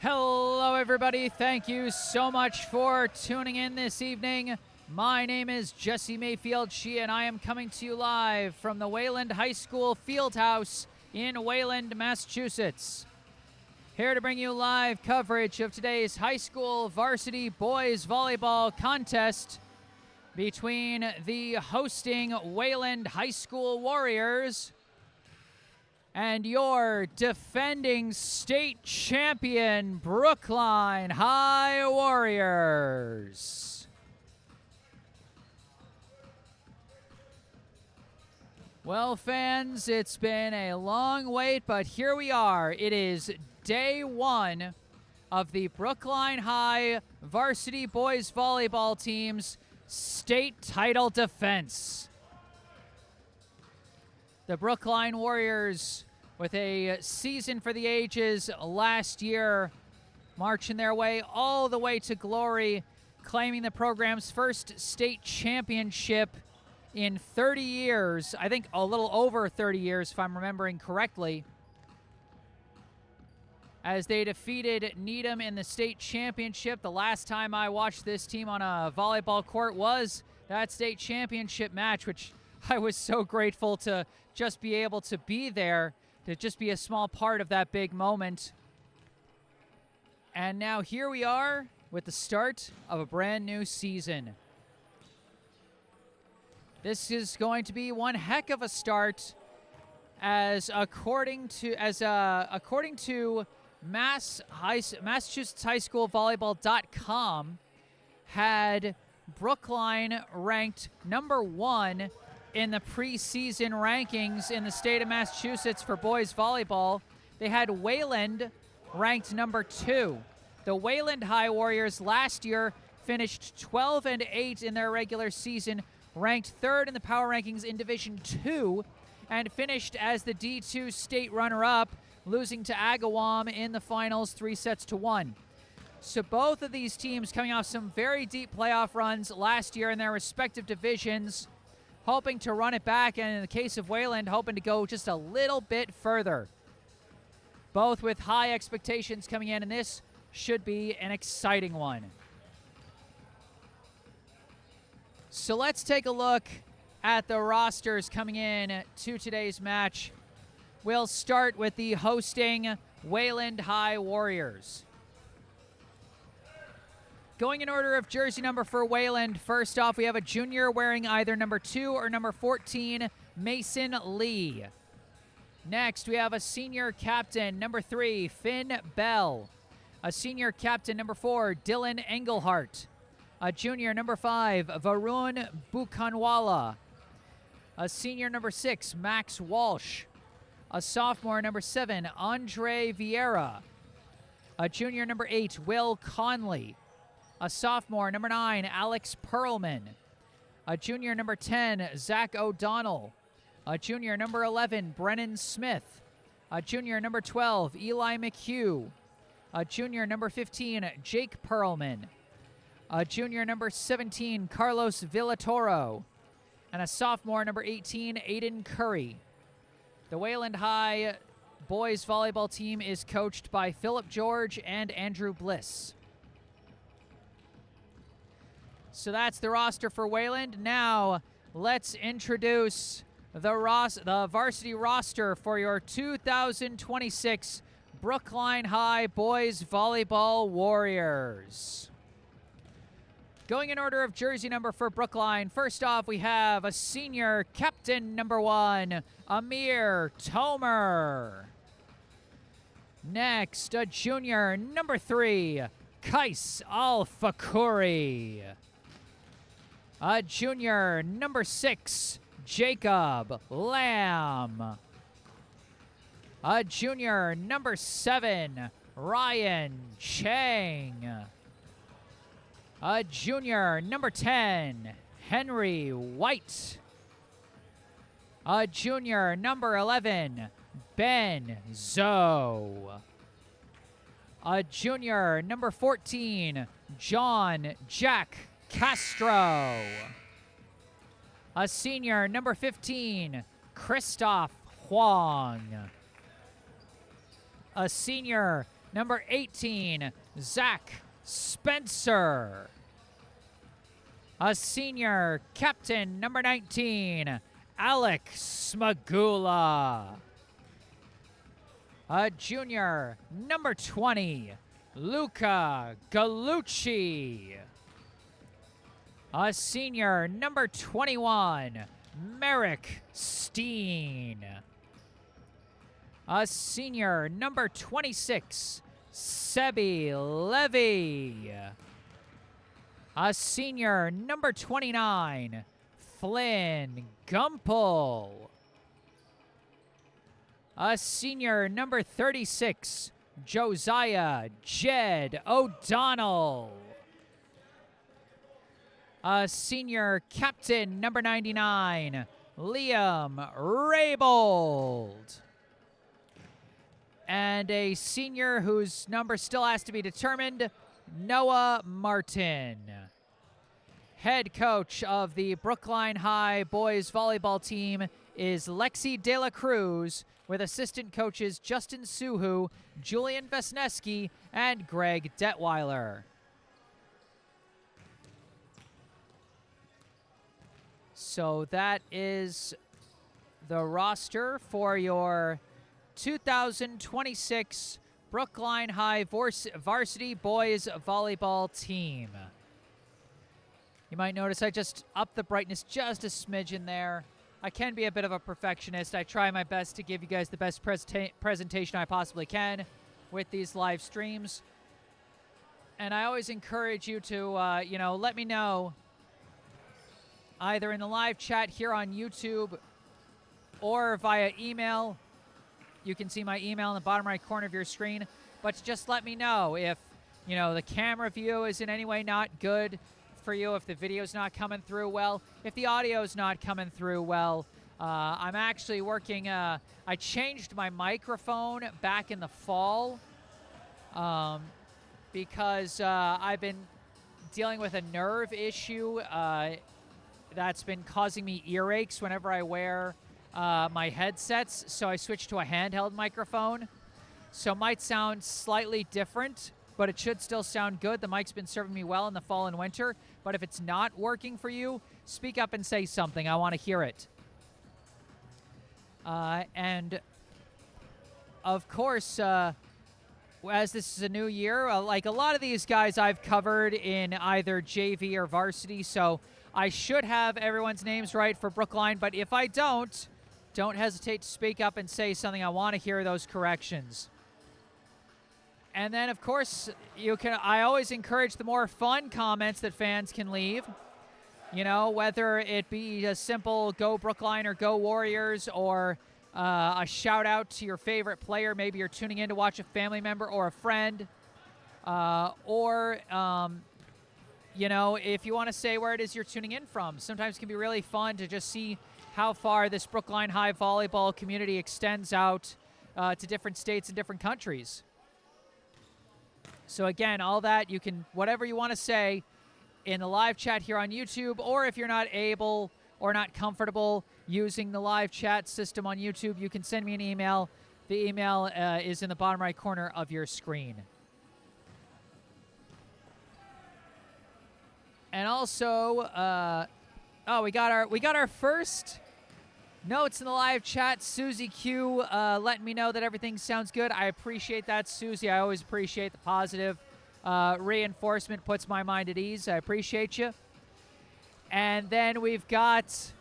Hello, everybody. Thank you so much for tuning in this evening. My name is Jesse Mayfield-Sheehan, and I am coming to you live from the Wayland High School Fieldhouse in Wayland, Massachusetts. Here to bring you live coverage of today's high school varsity boys volleyball contest between the hosting Wayland High School Warriors and your defending state champion Brookline High Warriors. Well, fans, it's been a long wait, but here we are. It is day one of the Brookline High varsity boys volleyball team's state title defense. The Brookline Warriors, with a season for the ages last year, marching their way all the way to glory, claiming the program's first state championship in 30 years. I think a little over 30 years, if I'm remembering correctly, as they defeated Needham in the state championship. The last time I watched this team on a volleyball court was that state championship match, which I was so grateful to just be able to be there, to just be a small part of that big moment. And now here we are with the start of a brand new season. This is going to be one heck of a start, as according to Massachusetts High School Volleyball.com had Brookline ranked number 1 in the preseason rankings in the state of Massachusetts for boys volleyball. They had Wayland ranked number 2. The Wayland High Warriors last year finished 12-8 in their regular season, ranked 3rd in the power rankings in Division 2, and finished as the D2 state runner-up, losing to Agawam in the finals 3-1. So both of these teams coming off some very deep playoff runs last year in their respective divisions, hoping to run it back, and in the case of Wayland, hoping to go just a little bit further. Both with high expectations coming in, and this should be an exciting one. So let's take a look at the rosters coming in to today's match. We'll start with the hosting Wayland High Warriors. Going in order of jersey number for Wayland, first off, we have a junior wearing either number 2 or number 14, Mason Lee. Next, we have a senior captain, number 3, Finn Bell. A senior captain, number 4, Dylan Engelhart. A junior, number 5, Varun Bukhanwala. A senior, number 6, Max Walsh. A sophomore, number 7, Andre Vieira. A junior, number 8, Will Conley. A sophomore, number 9, Alex Perlman. A junior, number 10, Zach O'Donnell. A junior, number 11, Brennan Smith. A junior, number 12, Eli McHugh. A junior, number 15, Jake Perlman. A junior, number 17, Carlos Villatoro. And a sophomore, number 18, Aiden Curry. The Wayland High boys volleyball team is coached by Philip George and Andrew Bliss. So that's the roster for Wayland. Now, let's introduce the varsity roster for your 2026 Brookline High Boys Volleyball Warriors. Going in order of jersey number for Brookline, first off, we have a senior captain, number 1, Amir Tomer. Next, a junior, number 3, Kais Al-Fakuri. A junior, number 6, Jacob Lamb. A junior, number 7, Ryan Chang. A junior, number 10, Henry White. A junior, number 11, Ben Zoe. A junior, number 14, John Jack Castro. A senior, number 15, Christoph Huang. A senior, number 18, Zach Spencer. A senior captain, number 19, Alec Smagula. A junior, number 20, Luca Galucci. A senior, number 21, Merrick Steen. A senior, number 26, Sebi Levy. A senior, number 29, Flynn Gumpel. A senior, number 36, Josiah Jed O'Donnell. A senior captain, number 99, Liam Raybold. And a senior whose number still has to be determined, Noah Martin. Head coach of the Brookline High boys volleyball team is Lexi De La Cruz, with assistant coaches Justin Suhu, Julian Vesneski, and Greg Detweiler. So that is the roster for your 2026 Brookline High varsity boys volleyball team. You might notice I just upped the brightness just a smidgen there. I can be a bit of a perfectionist. I try my best to give you guys the best presentation I possibly can with these live streams. And I always encourage you to, let me know either in the live chat here on YouTube or via email. You can see my email in the bottom right corner of your screen. But just let me know if, the camera view is in any way not good for you, if the video's not coming through well, if the audio's not coming through well. I'm actually working, I changed my microphone back in the fall because I've been dealing with a nerve issue that's been causing me earaches whenever I wear my headsets, so I switched to a handheld microphone. So it might sound slightly different, but it should still sound good. The mic's been serving me well in the fall and winter, but if it's not working for you, speak up and say something. I want to hear it. And of course, as this is a new year, like a lot of these guys I've covered in either JV or varsity, so I should have everyone's names right for Brookline, but if I don't hesitate to speak up and say something. I want to hear those corrections. And then, of course, I always encourage the more fun comments that fans can leave. Whether it be a simple "Go Brookline" or "Go Warriors," or a shout out to your favorite player. Maybe you're tuning in to watch a family member or a friend, or if you want to say where it is you're tuning in from. Sometimes it can be really fun to just see how far this Brookline High volleyball community extends out to different states and different countries. So again, all that, you can, whatever you want to say in the live chat here on YouTube, or if you're not able or not comfortable using the live chat system on YouTube, you can send me an email. The email is in the bottom right corner of your screen. And also, we got our first notes in the live chat. Susie Q letting me know that everything sounds good. I appreciate that, Susie. I always appreciate the positive reinforcement. Puts my mind at ease. I appreciate you. And then we've got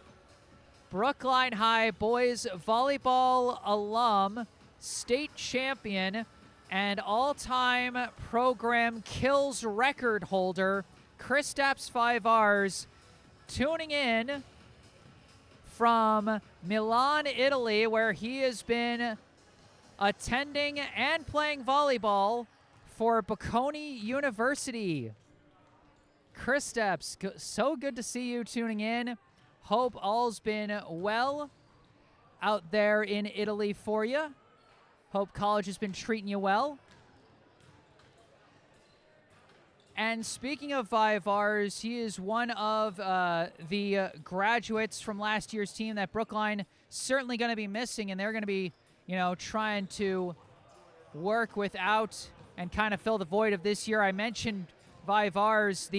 Brookline High boys volleyball alum, state champion, and all-time program kills record holder, Kristaps 5Rs, tuning in from Milan, Italy, where he has been attending and playing volleyball for Bocconi University. Kristaps, so good to see you tuning in. Hope all's been well out there in Italy for you. Hope college has been treating you well. And speaking of 5Rs, he is one of the graduates from last year's team that Brookline certainly going to be missing, and they're going to be, trying to work without and kind of fill the void of this year. I mentioned Vivars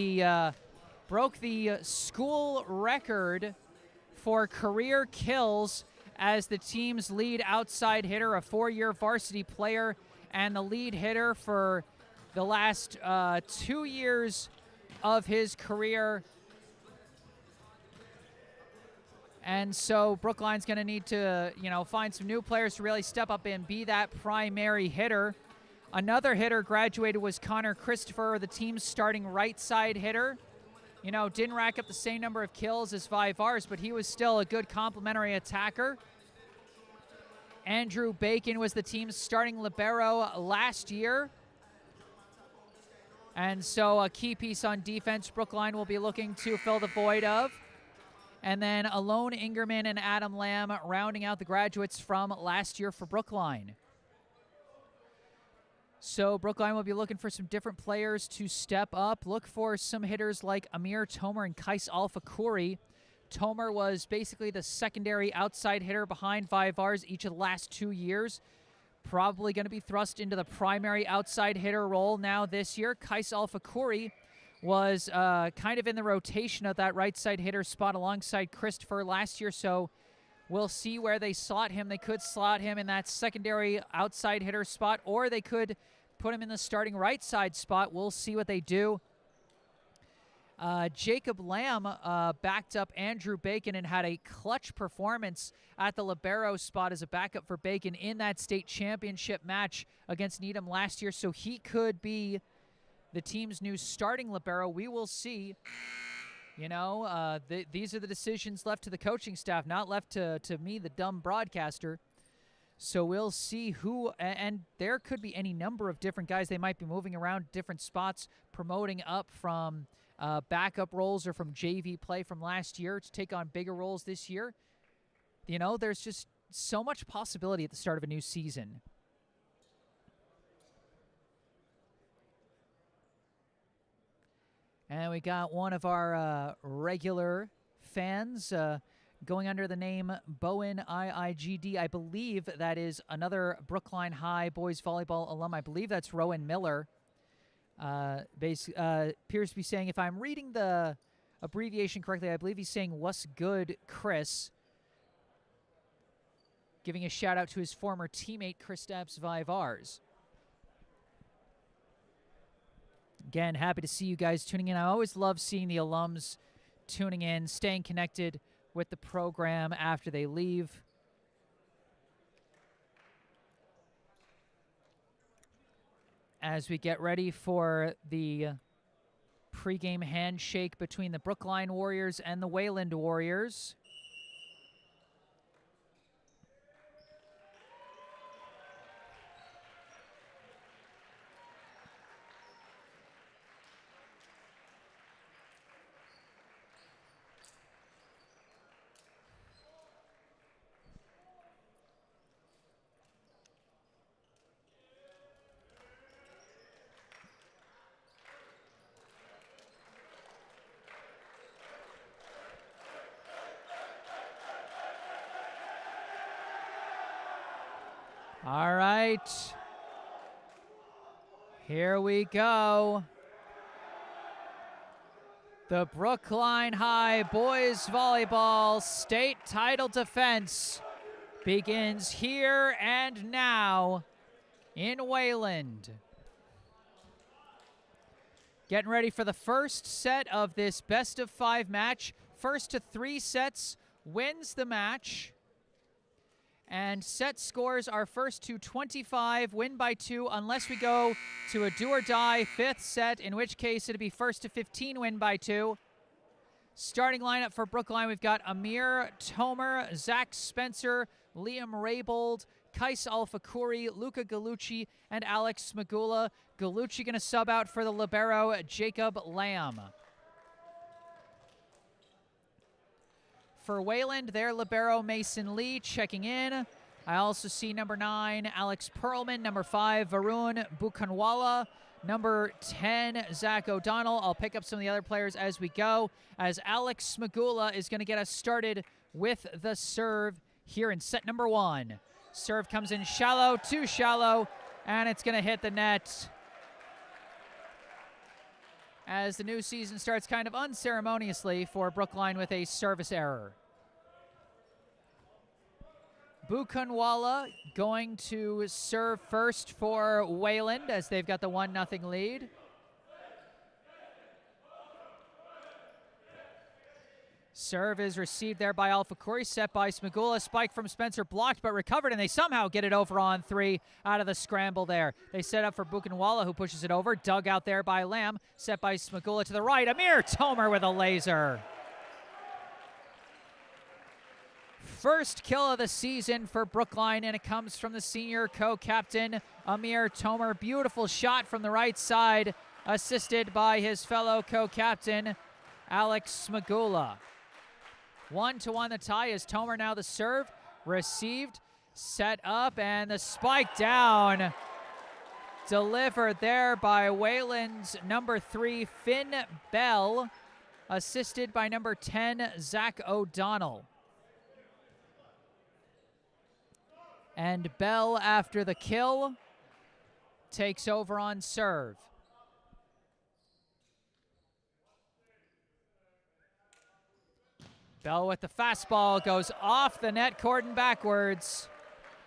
broke the school record for career kills as the team's lead outside hitter, a 4-year varsity player, and the lead hitter for the last 2 years of his career. And so Brookline's going to need to, find some new players to really step up and be that primary hitter. Another hitter graduated was Connor Christopher, the team's starting right side hitter. Didn't rack up the same number of kills as Vivars, but he was still a good complementary attacker. Andrew Bacon was the team's starting libero last year. And so a key piece on defense Brookline will be looking to fill the void of. And then Alone Ingerman and Adam Lamb rounding out the graduates from last year for Brookline. So Brookline will be looking for some different players to step up. Look for some hitters like Amir Tomer and Kais Alfakuri. Tomer was basically the secondary outside hitter behind Vivars each of the last 2 years. Probably going to be thrust into the primary outside hitter role now this year. Kais Alfakuri was kind of in the rotation of that right side hitter spot alongside Christopher last year, so we'll see where they slot him. They could slot him in that secondary outside hitter spot, or they could put him in the starting right side spot. We'll see what they do. Jacob Lamb backed up Andrew Bacon and had a clutch performance at the libero spot as a backup for Bacon in that state championship match against Needham last year, so he could be the team's new starting libero. We will see. These are the decisions left to the coaching staff, not left to me, the dumb broadcaster. So we'll see who, and there could be any number of different guys. They might be moving around different spots, promoting up from backup roles or from JV play from last year to take on bigger roles this year. There's just so much possibility at the start of a new season. And we got one of our regular fans going under the name Bowen IIGD. I believe that is another Brookline High boys volleyball alum. I believe that's Rowan Miller. Appears to be saying, if I'm reading the abbreviation correctly, I believe he's saying, "What's good, Chris?" Giving a shout out to his former teammate, Kristaps Vivars. Again, happy to see you guys tuning in. I always love seeing the alums tuning in, staying connected with the program after they leave. As we get ready for the pregame handshake between the Brookline Warriors and the Wayland Warriors. All right, here we go. The Brookline High boys volleyball state title defense begins here and now in Wayland. Getting ready for the first set of this best-of-5 match. First to 3 sets wins the match. And set scores are first to 25, win by 2, unless we go to a do-or-die 5th set, in which case it'll be first to 15, win by 2. Starting lineup for Brookline, we've got Amir Tomer, Zach Spencer, Liam Raybold, Kais Alfakuri, Luca Galucci, and Alex Smagula. Galucci going to sub out for the libero, Jacob Lamb. For Wayland, their libero, Mason Lee, checking in. I also see number 9, Alex Perlman, number 5, Varun Bukhanwala, number 10, Zach O'Donnell. I'll pick up some of the other players as we go, as Alex Smagula is going to get us started with the serve here in set number 1. Serve comes in shallow, too shallow, and it's going to hit the net. as the new season starts kind of unceremoniously for Brookline with a service error. Buchanwala going to serve first for Wayland as they've got the 1-0 lead. Serve is received there by Alfakuri, set by Smagula. Spike from Spencer blocked but recovered, and they somehow get it over on 3 out of the scramble there. They set up for Buchanwala, who pushes it over. Dug out there by Lamb, set by Smagula to the right. Amir Tomer with a laser. First kill of the season for Brookline, and it comes from the senior co-captain, Amir Tomer. Beautiful shot from the right side, assisted by his fellow co-captain, Alex Smagula. 1-1 the tie as Tomer now the serve, received, set up, and the spike down. Delivered there by Wayland's number 3, Finn Bell, assisted by number 10, Zach O'Donnell. And Bell, after the kill, takes over on serve. Bell with the fastball goes off the net cord and backwards,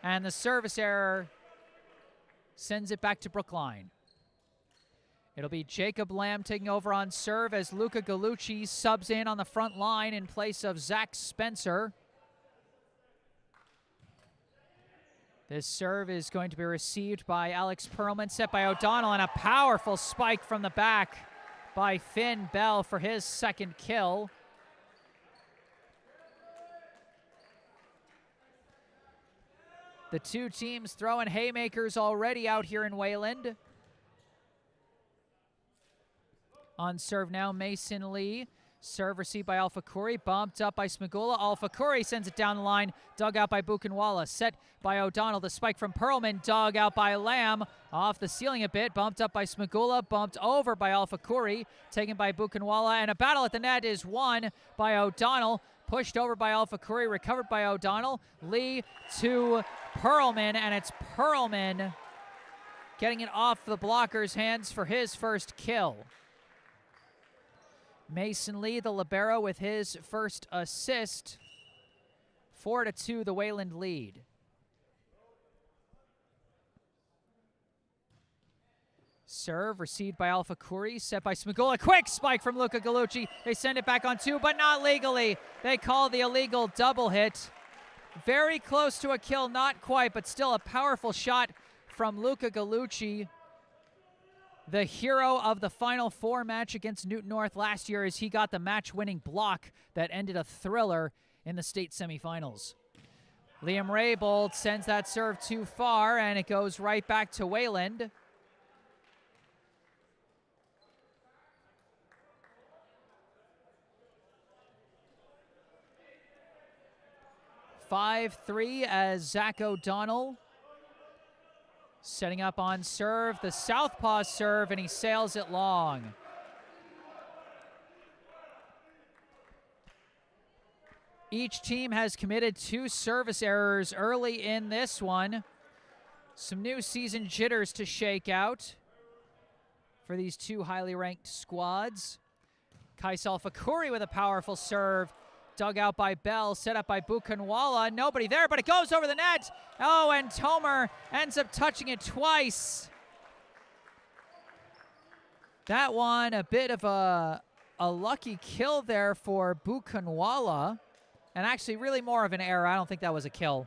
and the service error sends it back to Brookline. It'll be Jacob Lamb taking over on serve as Luca Gallucci subs in on the front line in place of Zach Spencer. This serve is going to be received by Alex Perlman, set by O'Donnell, and a powerful spike from the back by Finn Bell for his second kill. The two teams throwing haymakers already out here in Wayland. On serve now, Mason Lee. Serve received by Alfakuri, bumped up by Smagula. Alfakuri sends it down the line, dug out by Buchanwala. Set by O'Donnell, the spike from Perlman, dug out by Lamb. Off the ceiling a bit, bumped up by Smagula, bumped over by Alfakuri, taken by Buchanwala, and a battle at the net is won by O'Donnell. Pushed over by Alfakuri, recovered by O'Donnell. Lee to Perlman, and it's Perlman getting it off the blocker's hands for his first kill. Mason Lee, the libero, with his first assist. 4-2, the Wayland lead. Serve received by Alfakuri, set by Smagula. Quick spike from Luca Gallucci. They send it back on 2, but not legally. They call the illegal double hit. Very close to a kill, not quite, but still a powerful shot from Luca Gallucci, the hero of the Final Four match against Newton North last year, as he got the match-winning block that ended a thriller in the state semifinals. Liam Raybold sends that serve too far, and it goes right back to Wayland. (5-3) as Zach O'Donnell setting up on serve, the southpaw serve, and he sails it long. Each team has committed 2 service errors early in this one. Some new season jitters to shake out for these 2 highly ranked squads. Kais Alfakuri with a powerful serve. Dug out by Bell, set up by Buchanwala. Nobody there, but it goes over the net. Oh, and Tomer ends up touching it twice. That one, a bit of a lucky kill there for Buchanwala. And actually really more of an error. I don't think that was a kill.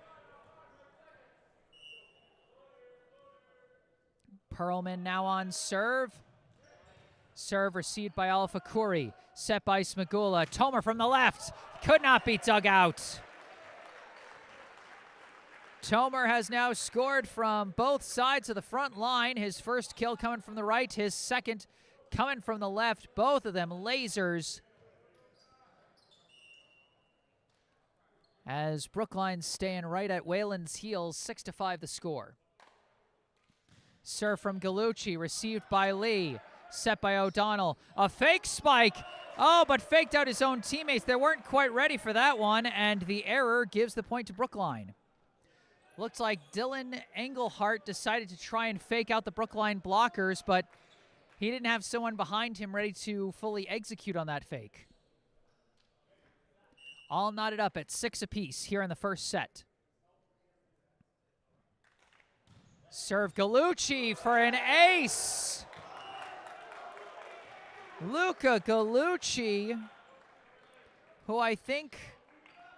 Perlman now on serve. Serve received by Alfakuri, set by Smagula. Tomer from the left, could not be dug out. Tomer has now scored from both sides of the front line. His first kill coming from the right, his second coming from the left. Both of them lasers. As Brookline staying right at Wayland's heels, 6-5 the score. Serve from Gallucci, received by Lee. Set by O'Donnell. A fake spike. Oh, but faked out his own teammates. They weren't quite ready for that one, and the error gives the point to Brookline. Looks like Dylan Engelhart decided to try and fake out the Brookline blockers, but He didn't have someone behind him ready to fully execute on that fake. All knotted up at 6 apiece here in the first set. Serve Gallucci for an ace. Luca Gallucci, who I think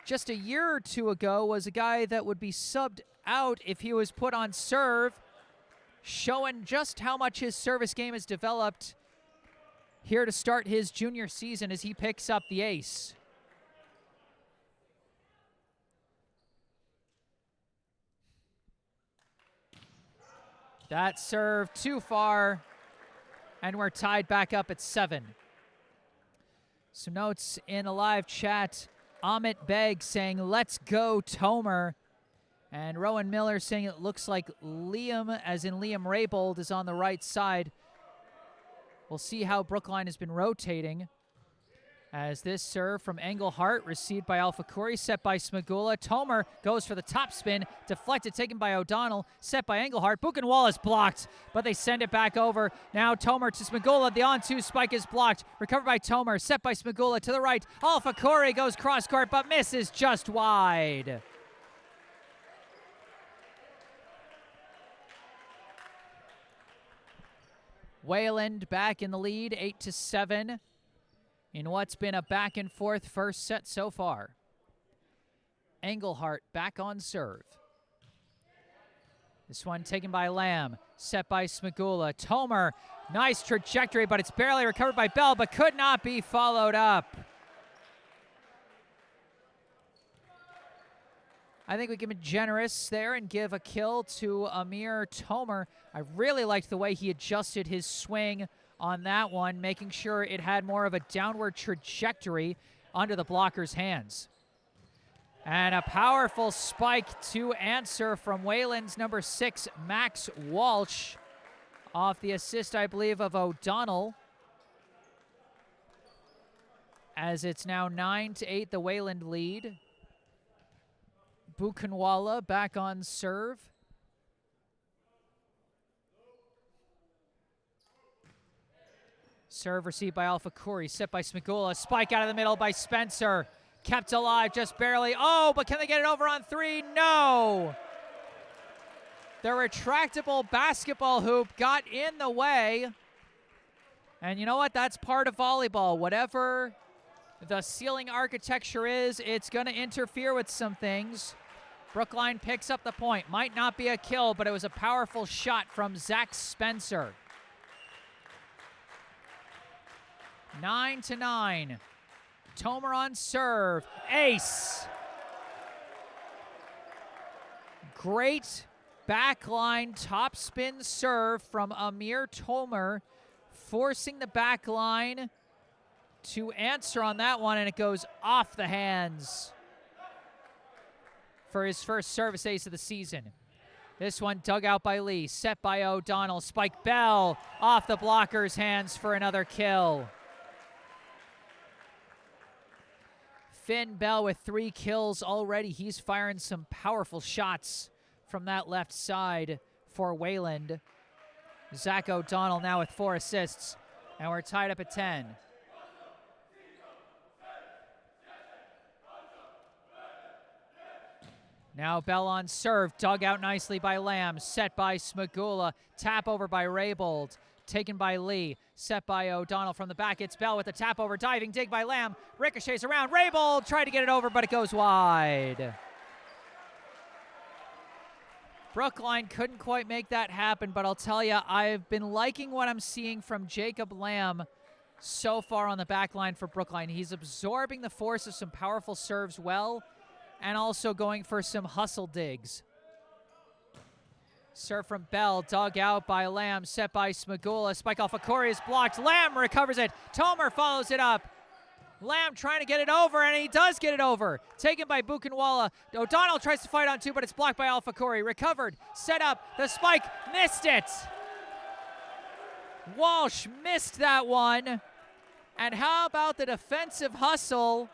just a year or two ago was a guy that would be subbed out if he was put on serve, showing just how much his service game has developed here to start his junior season as he picks up the ace. That serve too far, and we're tied back up at 7. Some notes in the live chat. Amit Beg saying, let's go, Tomer. And Rowan Miller saying it looks like Liam, as in Liam Raybold, is on the right side. We'll see how Brookline has been rotating. As this serve from Engelhart, received by Alfakuri, set by Smagula. Tomer goes for the top spin, deflected, taken by O'Donnell, set by Engelhart. Buchenwald is blocked, but they send it back over. Now Tomer to Smagula, the on-2 spike is blocked. Recovered by Tomer, set by Smagula to the right. Alfakuri goes cross-court, but misses just wide. Wayland back in the lead, 8-7. In what's been a back-and-forth first set so far. Engelhart back on serve. This one taken by Lamb, set by Smagula. Tomer, nice trajectory, but it's barely recovered by Bell, but could not be followed up. I think we can be generous there and give a kill to Amir Tomer. I really liked the way he adjusted his swing on that one, making sure it had more of a downward trajectory under the blocker's hands. And a powerful spike to answer from Wayland's number 6, Max Walsh, off the assist, I believe, of O'Donnell. As it's now 9-8, the Wayland lead. Buchenwald back on serve. Serve received by Alfakuri, set by Smagula. Spike out of the middle by Spencer. Kept alive just barely. Oh, but can they get it over on 3? No. The retractable basketball hoop got in the way. And you know what? That's part of volleyball. Whatever the ceiling architecture is, it's going to interfere with some things. Brookline picks up the point. Might not be a kill, but it was a powerful shot from Zach Spencer. 9-9. Tomer on serve. Ace. Great backline topspin serve from Amir Tomer, forcing the backline to answer on that one, and it goes off the hands for his first service ace of the season. This one dug out by Lee, set by O'Donnell. Spike Bell off the blocker's hands for another kill. Finn Bell with 3 kills already. He's firing some powerful shots from that left side for Wayland. Zach O'Donnell now with 4 assists, and we're tied up at 10. Now Bell on serve, dug out nicely by Lamb, set by Smagula, tap over by Raybold, taken by Lee, set by O'Donnell from the back. It's Bell with the tap over, diving dig by Lamb, ricochets around. Raybold tried to get it over, but it goes wide. Brookline couldn't quite make that happen, but I'll tell you, I've been liking what I'm seeing from Jacob Lamb so far on the back line for Brookline. He's absorbing the force of some powerful serves well, and also going for some hustle digs. Serve from Bell, dug out by Lamb, set by Smagula. Spike off Akori is blocked. Lamb recovers it. Tomer follows it up. Lamb trying to get it over, and he does get it over. Taken by Buchenwald. O'Donnell tries to fight on 2, but it's blocked by Alfakuri. Recovered, set up, the spike, missed it. Walsh missed that one. And how about the defensive hustle?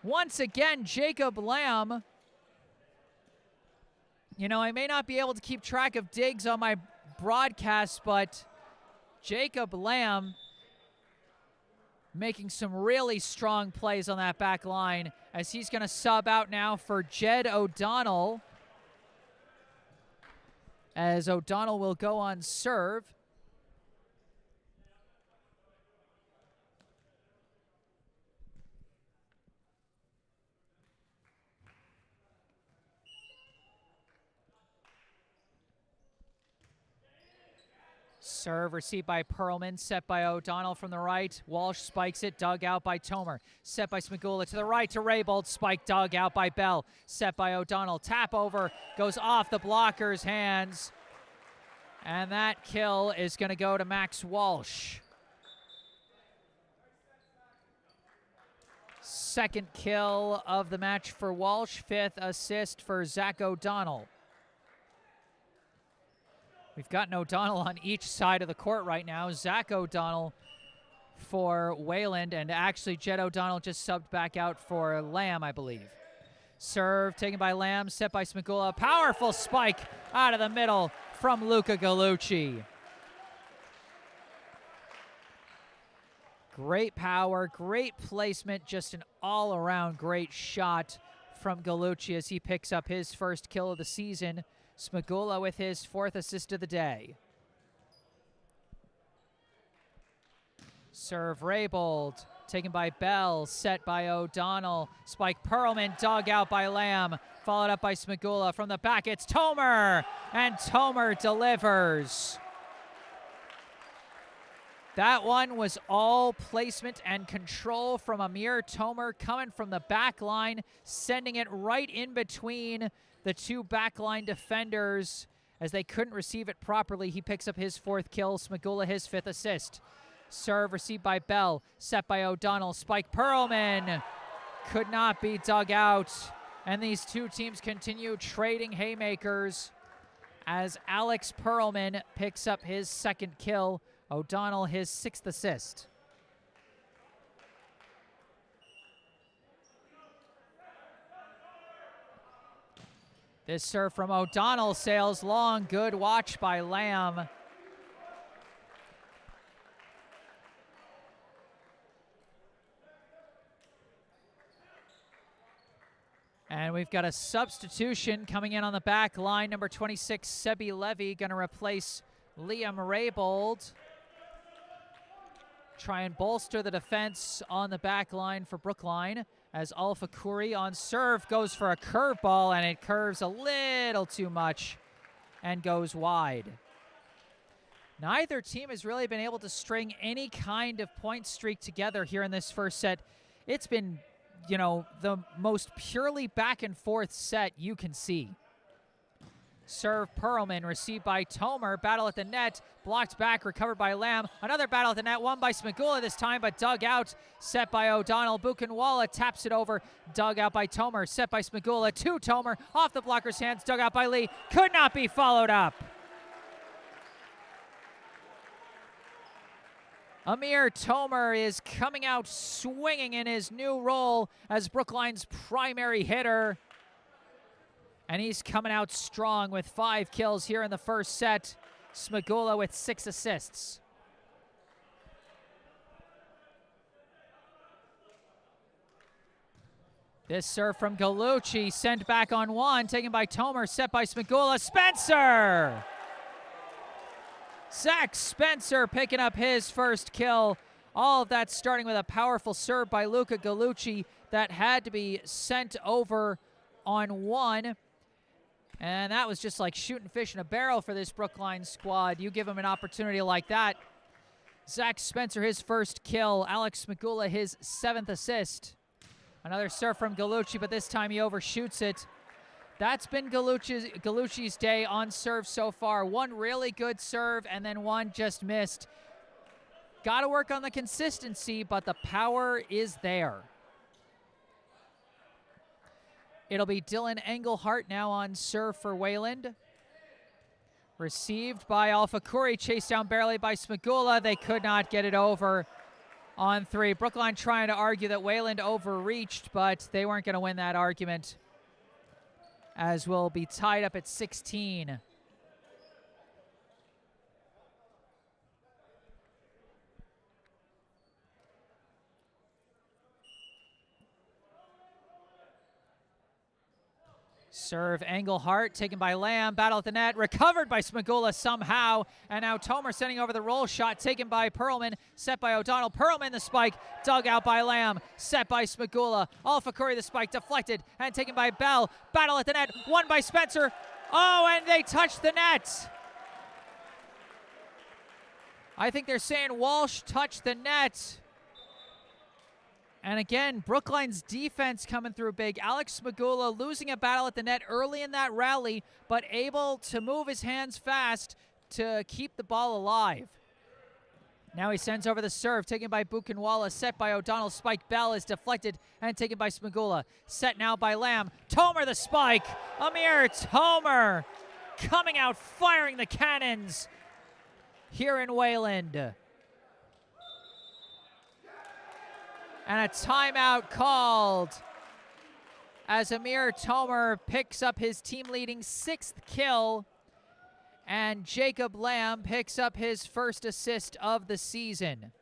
Once again, Jacob Lamb. You know, I may not be able to keep track of digs on my broadcast, but Jacob Lamb making some really strong plays on that back line as he's going to sub out now for Jed O'Donnell. As O'Donnell will go on serve. Serve received by Perlman, set by O'Donnell from the right. Walsh spikes it, dug out by Tomer. Set by Smagula to the right to Raybold, spike dug out by Bell. Set by O'Donnell, tap over, goes off the blocker's hands. And that kill is going to go to Max Walsh. Second kill of the match for Walsh, 5th assist for Zach O'Donnell. We've got O'Donnell on each side of the court right now. Zach O'Donnell for Wayland, and actually Jed O'Donnell just subbed back out for Lamb, I believe. Serve taken by Lamb, set by Smagula. Powerful spike out of the middle from Luca Gallucci. Great power, great placement, just an all-around great shot from Gallucci as he picks up his first kill of the season. Smagula with his 4th assist of the day. Serve Raybold, taken by Bell, set by O'Donnell. Spike Perlman, dug out by Lamb, followed up by Smagula. From the back, it's Tomer, and Tomer delivers. That one was all placement and control from Amir Tomer, coming from the back line, sending it right in between the two backline defenders as they couldn't receive it properly. He picks up his 4th kill, Smagula his 5th assist. Serve received by Bell, set by O'Donnell. Spike Perlman could not be dug out. And these two teams continue trading haymakers as Alex Perlman picks up his 2nd kill, O'Donnell his 6th assist. This serve from O'Donnell sails long. Good watch by Lamb. And we've got a substitution coming in on the back line. Number 26, Sebi Levy, going to replace Liam Raybold. Try and bolster the defense on the back line for Brookline as Alpha Khoury on serve goes for a curveball, and it curves a little too much and goes wide. Neither team has really been able to string any kind of point streak together here in this first set. It's been, you know, the most purely back and forth set you can see. Serve Perlman, received by Tomer, battle at the net, blocked back, recovered by Lamb. Another battle at the net, won by Smagula this time, but dug out, set by O'Donnell. Buchenwala taps it over, dug out by Tomer, set by Smagula to Tomer, off the blocker's hands, dug out by Lee, could not be followed up. Amir Tomer is coming out swinging in his new role as Brookline's primary hitter. And he's coming out strong with 5 kills here in the first set. Smagula with 6 assists. This serve from Gallucci, sent back on one, taken by Tomer, set by Smagula. Spencer! Zach Spencer picking up his first kill. All of that starting with a powerful serve by Luca Gallucci that had to be sent over on one. And that was just like shooting fish in a barrel for this Brookline squad. You give him an opportunity like that. Zach Spencer, his first kill. Alex Smagula, his 7th assist. Another serve from Gallucci, but this time he overshoots it. That's been Gallucci's day on serve so far. One really good serve and then one just missed. Got to work on the consistency, but the power is there. It'll be Dylan Engelhart now on serve for Wayland. Received by Alpha Khoury, chased down barely by Smagula. They could not get it over on 3. Brookline trying to argue that Wayland overreached, but they weren't going to win that argument, as we'll be tied up at 16. Serve Engelhart, taken by Lamb, battle at the net, recovered by Smagula somehow, and now Tomer sending over the roll shot, taken by Perlman, set by O'Donnell. Perlman the spike, dug out by Lamb, set by Smagula. Alpha Curry the spike, deflected, and taken by Bell. Battle at the net, won by Spencer. Oh, and they touched the net. I think they're saying Walsh touched the net. And again, Brookline's defense coming through big. Alex Smagula losing a battle at the net early in that rally, but able to move his hands fast to keep the ball alive. Now he sends over the serve, taken by Buchenwala, set by O'Donnell. Spike Bell is deflected and taken by Smagula. Set now by Lamb. Tomer the spike. Amir Tomer coming out, firing the cannons here in Wayland. And a timeout called as Amir Tomer picks up his team-leading 6th kill, and Jacob Lamb picks up his first assist of the season.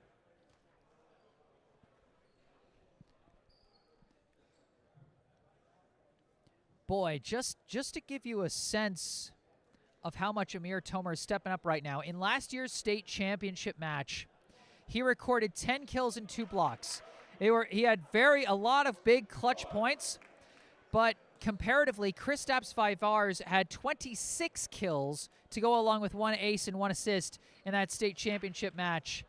Boy, just to give you a sense of how much Amir Tomer is stepping up right now, in last year's state championship match, he recorded 10 kills and 2 blocks. He had a lot of big clutch points, but comparatively, Kristaps Vivars had 26 kills to go along with 1 ace and 1 assist in that state championship match.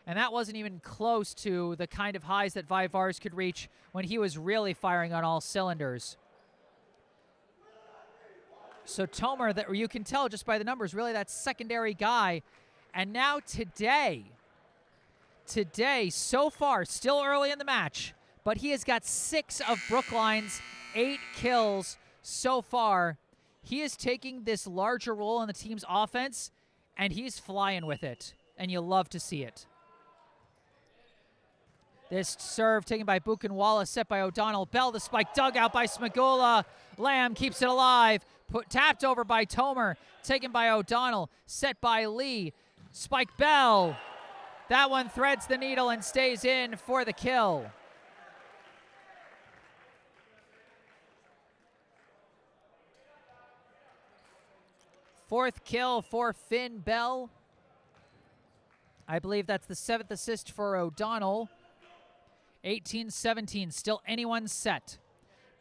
And that wasn't even close to the kind of highs that Vivars could reach when he was really firing on all cylinders. So Tomer, that you can tell just by the numbers, really that secondary guy. And now today, so far, still early in the match, but he has got 6 of Brookline's 8 kills so far. He is taking this larger role in the team's offense, and he's flying with it, and you love to see it. This serve taken by Buchenwala, set by O'Donnell. Bell the spike, dug out by Smagula. Lamb keeps it alive, tapped over by Tomer, taken by O'Donnell, set by Lee. Spike Bell. That one threads the needle and stays in for the kill. Fourth kill for Finn Bell. I believe that's the 7th assist for O'Donnell. 18-17, still anyone's set.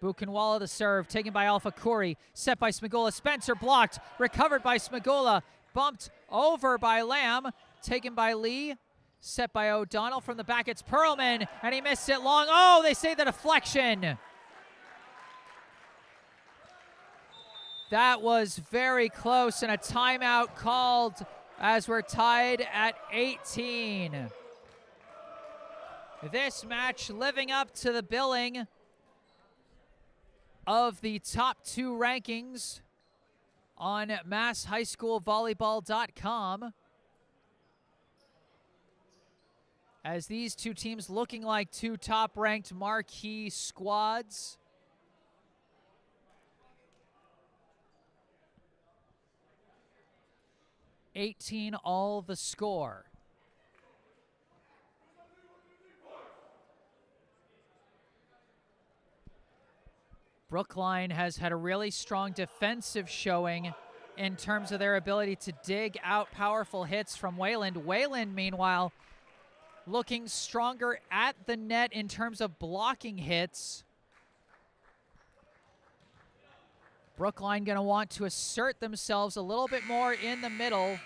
Buchenwala the serve, taken by Alpha Curry, set by Smagula. Spencer blocked, recovered by Smagula, bumped over by Lamb, taken by Lee. Set by O'Donnell from the back. It's Perlman, and he missed it long. Oh, they say the deflection. That was very close, and a timeout called as we're tied at 18. This match living up to the billing of the top 2 rankings on MassHighSchoolVolleyball.com. As these 2 teams looking like 2 top-ranked marquee squads. $18 all the score. Brookline has had a really strong defensive showing in terms of their ability to dig out powerful hits from Wayland. Wayland, meanwhile, looking stronger at the net in terms of blocking hits. Brookline going to want to assert themselves a little bit more in the middle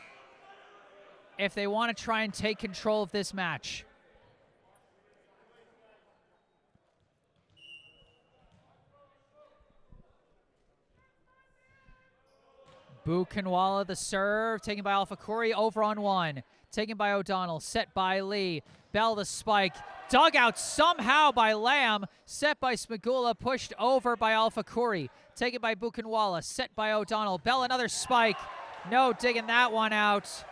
if they want to try and take control of this match. Buchenwala the serve, taken by Alpha Curry, over on 1. Taken by O'Donnell, set by Lee. Bell the spike, dug out somehow by Lamb, set by Smagula, pushed over by Alpha Curry. Taken by Buchenwala, set by O'Donnell. Bell another spike, no digging that one out,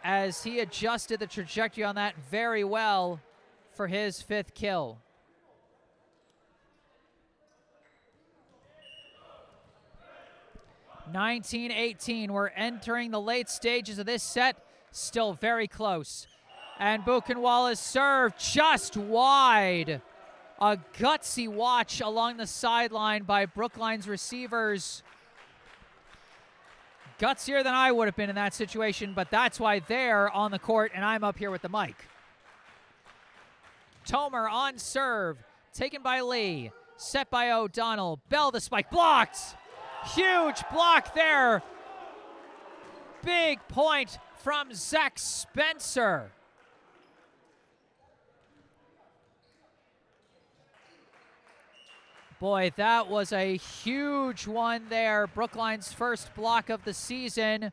as he adjusted the trajectory on that very well for his 5th kill. (19-18). We're entering the late stages of this set. Still very close. And Buchenwala's serve just wide. A gutsy watch along the sideline by Brookline's receivers. Gutsier than I would have been in that situation, but that's why they're on the court and I'm up here with the mic. Tomer on serve, taken by Lee, set by O'Donnell. Bell the spike, blocked! Huge block there. Big point from Zach Spencer. Boy, that was a huge one there. Brookline's first block of the season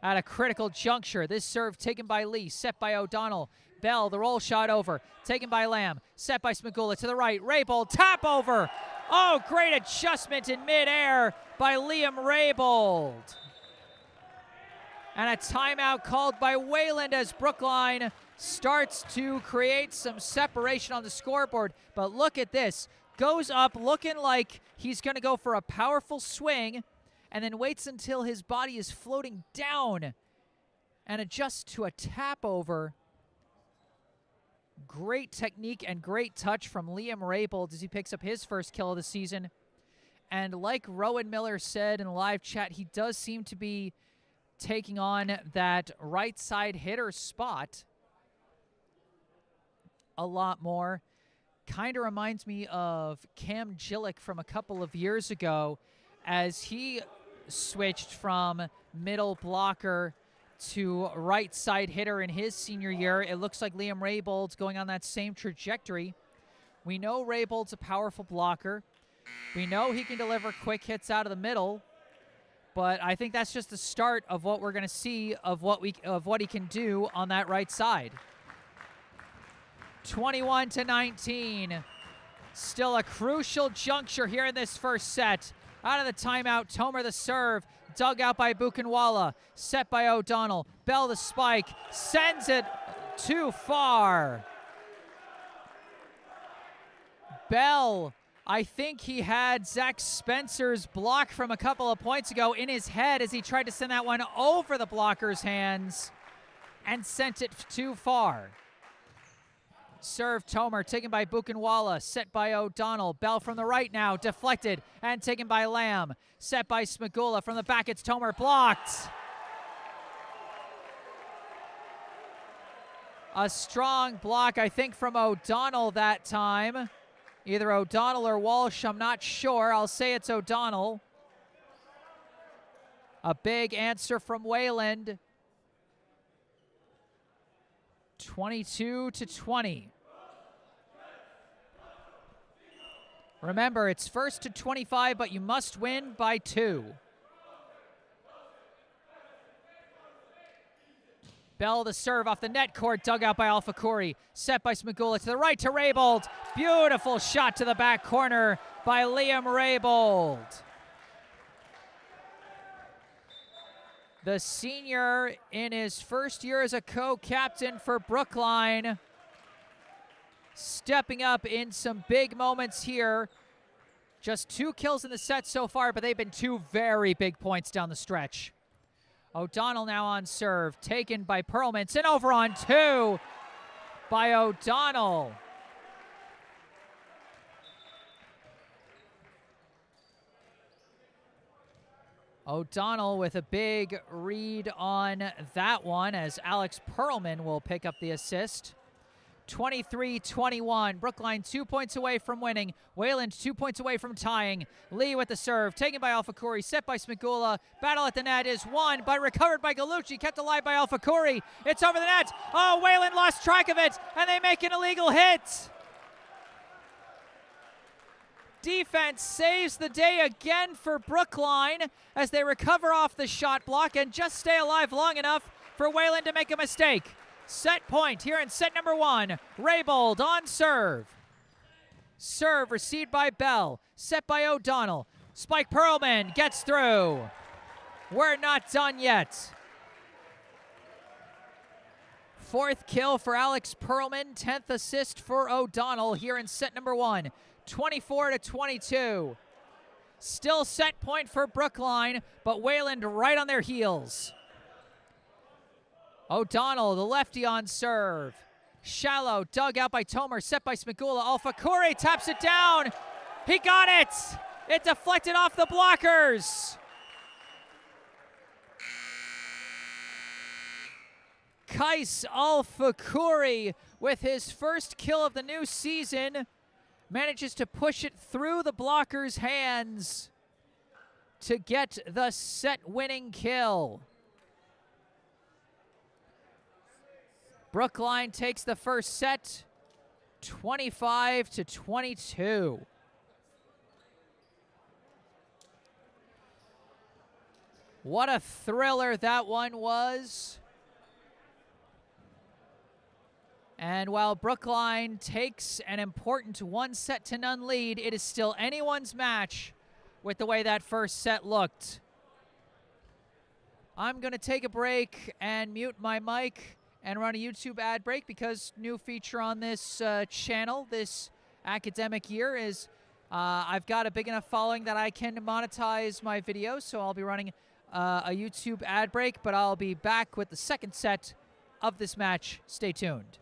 at a critical juncture. This serve taken by Lee, set by O'Donnell. Bell, the roll shot over, taken by Lamb, set by Smagula to the right. Raybold, tap over. Oh, great adjustment in midair by Liam Raybold. And a timeout called by Wayland as Brookline starts to create some separation on the scoreboard. But look at this. Goes up looking like he's going to go for a powerful swing and then waits until his body is floating down and adjusts to a tap over. Great technique and great touch from Liam Raybold as he picks up his first kill of the season. And like Rowan Miller said in the live chat, he does seem to be taking on that right side hitter spot a lot more. Kind of reminds me of Cam Gillick from a couple of years ago as he switched from middle blocker to right side hitter in his senior year. It looks like Liam Raybold's going on that same trajectory. We know Raybold's a powerful blocker. We know he can deliver quick hits out of the middle, but I think that's just the start of what we're going to see of what he can do on that right side. 21-19. Still a crucial juncture here in this first set. Out of the timeout, Tomer the serve. Dug out by Buchenwala. Set by O'Donnell. Bell the spike. Sends it too far. Bell, I think he had Zach Spencer's block from a couple of points ago in his head as he tried to send that one over the blocker's hands and sent it too far. Serve Tomer, taken by Buchenwala, set by O'Donnell. Bell from the right now, deflected and taken by Lamb. Set by Smagula from the back, it's Tomer, blocked. A strong block, I think, from O'Donnell that time. Either O'Donnell or Walsh, I'm not sure. I'll say it's O'Donnell. A big answer from Wayland. 22-20. Remember, it's first to 25, but you must win by 2. Bell the serve off the net court, dug out by Alpha Corey. Set by Smagula to the right to Raybold. Beautiful shot to the back corner by Liam Raybold. The senior in his first year as a co-captain for Brookline. Stepping up in some big moments here. Just 2 kills in the set so far, but they've been 2 very big points down the stretch. O'Donnell now on serve, taken by Perlman. Sent over on 2 by O'Donnell. O'Donnell with a big read on that one as Alex Perlman will pick up the assist. 23-21. Brookline 2 points away from winning. Wayland 2 points away from tying. Lee with the serve, taken by Alpha Corey, set by Smagula. Battle at the net is won, but recovered by Gallucci, kept alive by Alpha Corey. It's over the net. Oh, Wayland lost track of it, and they make an illegal hit. Defense saves the day again for Brookline as they recover off the shot block and just stay alive long enough for Wayland to make a mistake. Set point here in set number 1. Raybold on serve. Serve received by Bell. Set by O'Donnell. Spike Perlman gets through. We're not done yet. 4th kill for Alex Perlman. 10th assist for O'Donnell here in set number 1. 24-22. Still set point for Brookline, but Wayland right on their heels. O'Donnell, the lefty on serve. Shallow, dug out by Tomer, set by Smigula. Alfakuri taps it down. He got it. It deflected off the blockers. Kais Alfakuri, with his first kill of the new season, manages to push it through the blockers' hands to get the set-winning kill. Brookline takes the first set, 25-22. What a thriller that one was. And while Brookline takes an important 1-0 lead, it is still anyone's match with the way that first set looked. I'm going to take a break and mute my mic and run a YouTube ad break, because new feature on this channel this academic year is I've got a big enough following that I can monetize my videos, so I'll be running a YouTube ad break, but I'll be back with the second set of this match. Stay tuned.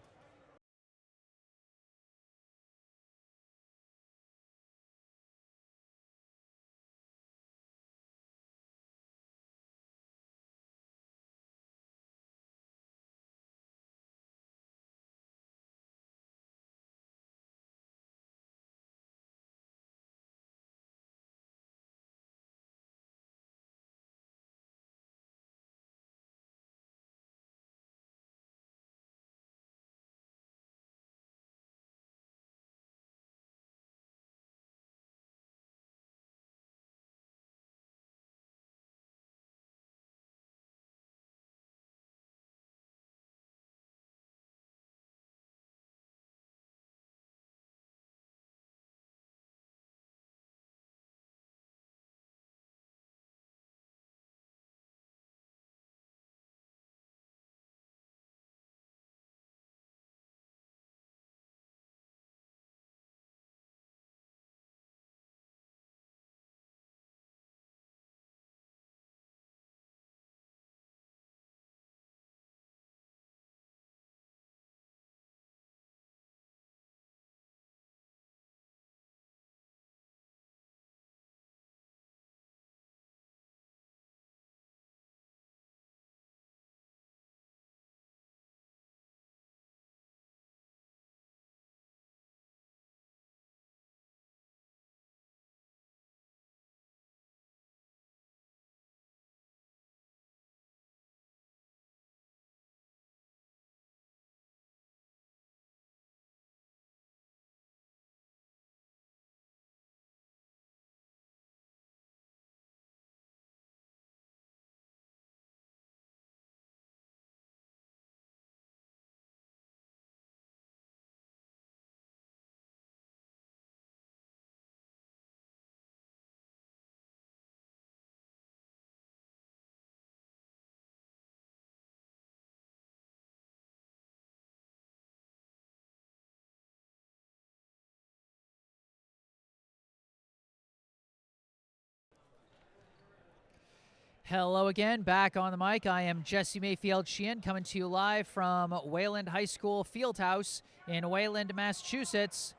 Hello again, back on the mic. I am Jesse Mayfield-Sheehan, coming to you live from Wayland High School Fieldhouse in Wayland, Massachusetts.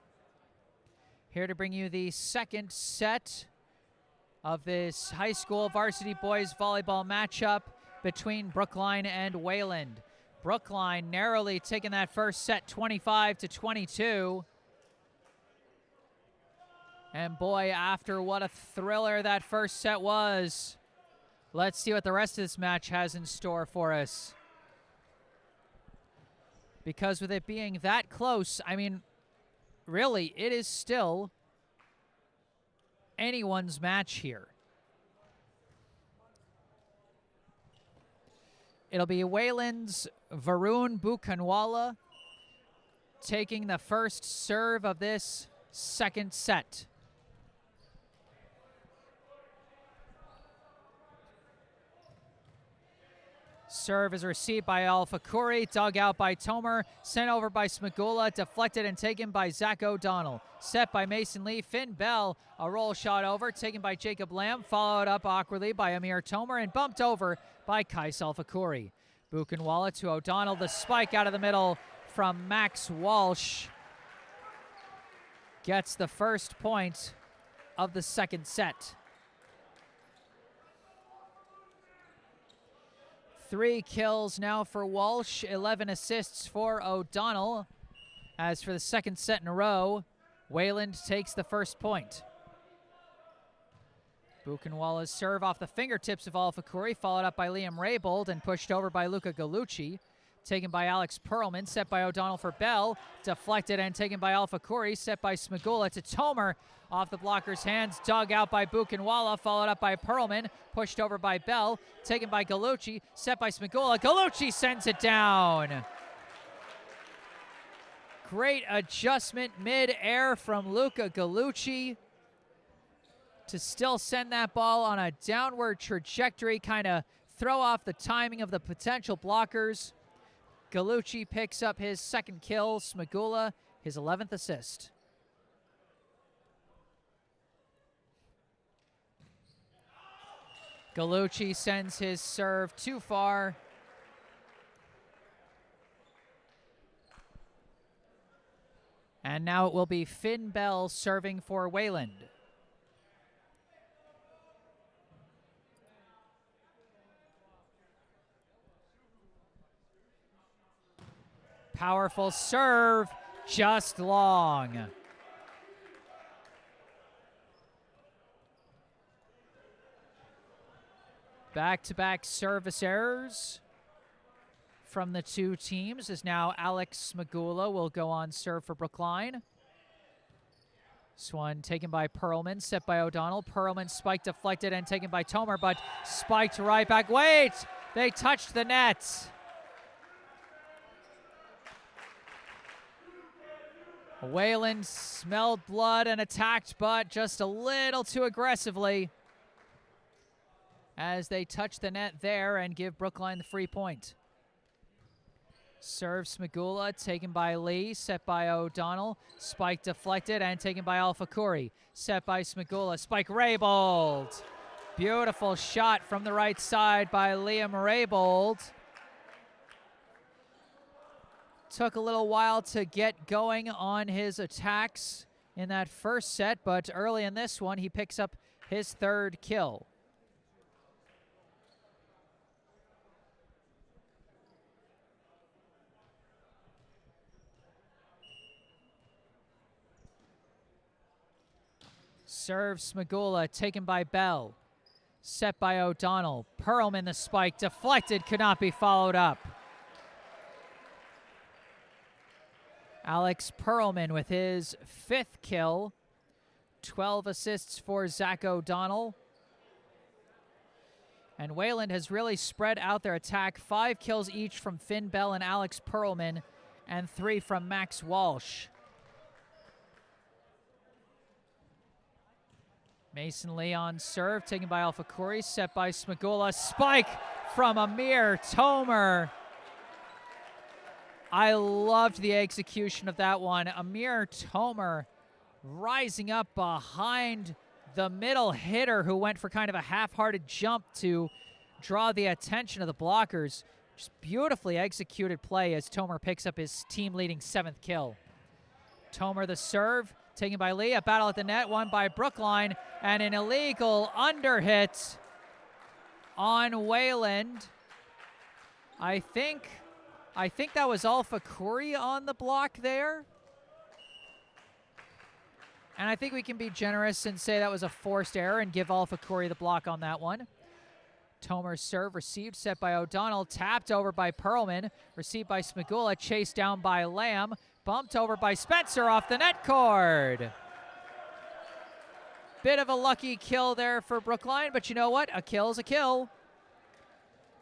Here to bring you the second set of this high school varsity boys volleyball matchup between Brookline and Wayland. Brookline narrowly taking that first set 25-22. And boy, after what a thriller that first set was, let's see what the rest of this match has in store for us. Because with it being that close, I mean, really, it is still anyone's match here. It'll be Wayland's Varun Bukhanwala taking the first serve of this second set. Serve is received by Alfakuri, dug out by Tomer, sent over by Smigula, deflected and taken by Zach O'Donnell. Set by Mason Lee, Finn Bell, a roll shot over, taken by Jacob Lamb, followed up awkwardly by Amir Tomer, and bumped over by Kais Alfakuri. Bukhanwala to O'Donnell, the spike out of the middle from Max Walsh gets the first point of the second set. 3 kills now for Walsh, 11 assists for O'Donnell. As for the second set in a row, Wayland takes the first point. Buchenwald's serve off the fingertips of Alfakuri, followed up by Liam Raybold and pushed over by Luca Gallucci. Taken by Alex Perlman, set by O'Donnell for Bell. Deflected and taken by Alfakuri, set by Smagula to Tomer. Off the blocker's hands, dug out by Buchenwald, followed up by Perlman. Pushed over by Bell, taken by Gallucci, set by Smagula. Gallucci sends it down. Great adjustment mid-air from Luca Gallucci to still send that ball on a downward trajectory, kind of throw off the timing of the potential blockers. Gallucci picks up his second kill, Smagula his 11th assist. Gallucci sends his serve too far. And now it will be Finn Bell serving for Wayland. Powerful serve, just long. Back-to-back service errors from the two teams as now Alex Smagula will go on serve for Brookline. This one taken by Perlman, set by O'Donnell. Perlman spiked, deflected, and taken by Tomer, but spiked right back. Wait! They touched the net. Wayland smelled blood and attacked, but just a little too aggressively as they touch the net there and give Brookline the free point. Serve Smagula, taken by Lee, set by O'Donnell. Spike deflected and taken by Alfakuri. Set by Smagula, spike Raybold. Beautiful shot from the right side by Liam Raybold. Took a little while to get going on his attacks in that first set, but early in this one, he picks up his third kill. Serve Smagula, taken by Bell. Set by O'Donnell. Perlman the spike, deflected, could not be followed up. Alex Perlman with his 5th kill. 12 assists for Zach O'Donnell. And Wayland has really spread out their attack. 5 kills each from Finn Bell and Alex Perlman, and 3 from Max Walsh. Mason Lee on serve, taken by Alfakuri, set by Smagula. Spike from Amir Tomer. I loved the execution of that one. Amir Tomer rising up behind the middle hitter who went for kind of a half-hearted jump to draw the attention of the blockers. Just beautifully executed play as Tomer picks up his team-leading 7th kill. Tomer the serve, taken by Lee. A battle at the net, won by Brookline, and an illegal underhit on Wayland. I think that was Alfakuri on the block there. And I think we can be generous and say that was a forced error and give Alfakuri the block on that one. Tomer's serve received, set by O'Donnell, tapped over by Perlman, received by Smagula, chased down by Lamb, bumped over by Spencer off the net cord. Bit of a lucky kill there for Brookline, but you know what? A kill's a kill.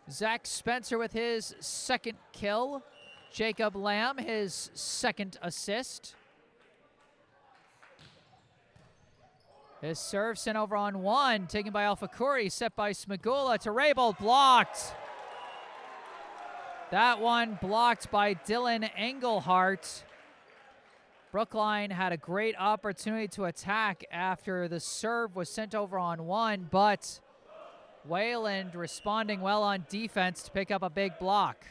Zach Spencer with his 2nd kill. Jacob Lamb, his 2nd assist. His serve sent over on 1, taken by Alfakuri, set by Smagula to Raybold, blocked. That one blocked by Dylan Engelhart. Brookline had a great opportunity to attack after the serve was sent over on 1, but Wayland responding well on defense to pick up a big block.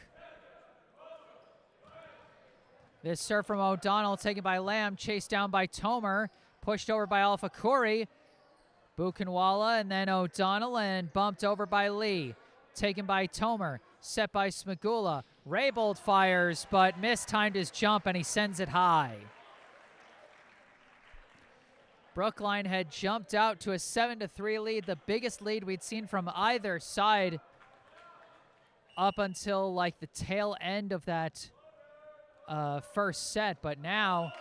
This serve from O'Donnell, taken by Lamb, chased down by Tomer, pushed over by Alpha Corey. Buchenwala and then O'Donnell, and bumped over by Lee. Taken by Tomer, set by Smagula. Raybold fires, but mistimed his jump, and he sends it high. Brookline had jumped out to a 7-3 lead, the biggest lead we'd seen from either side up until like the tail end of that first set. But now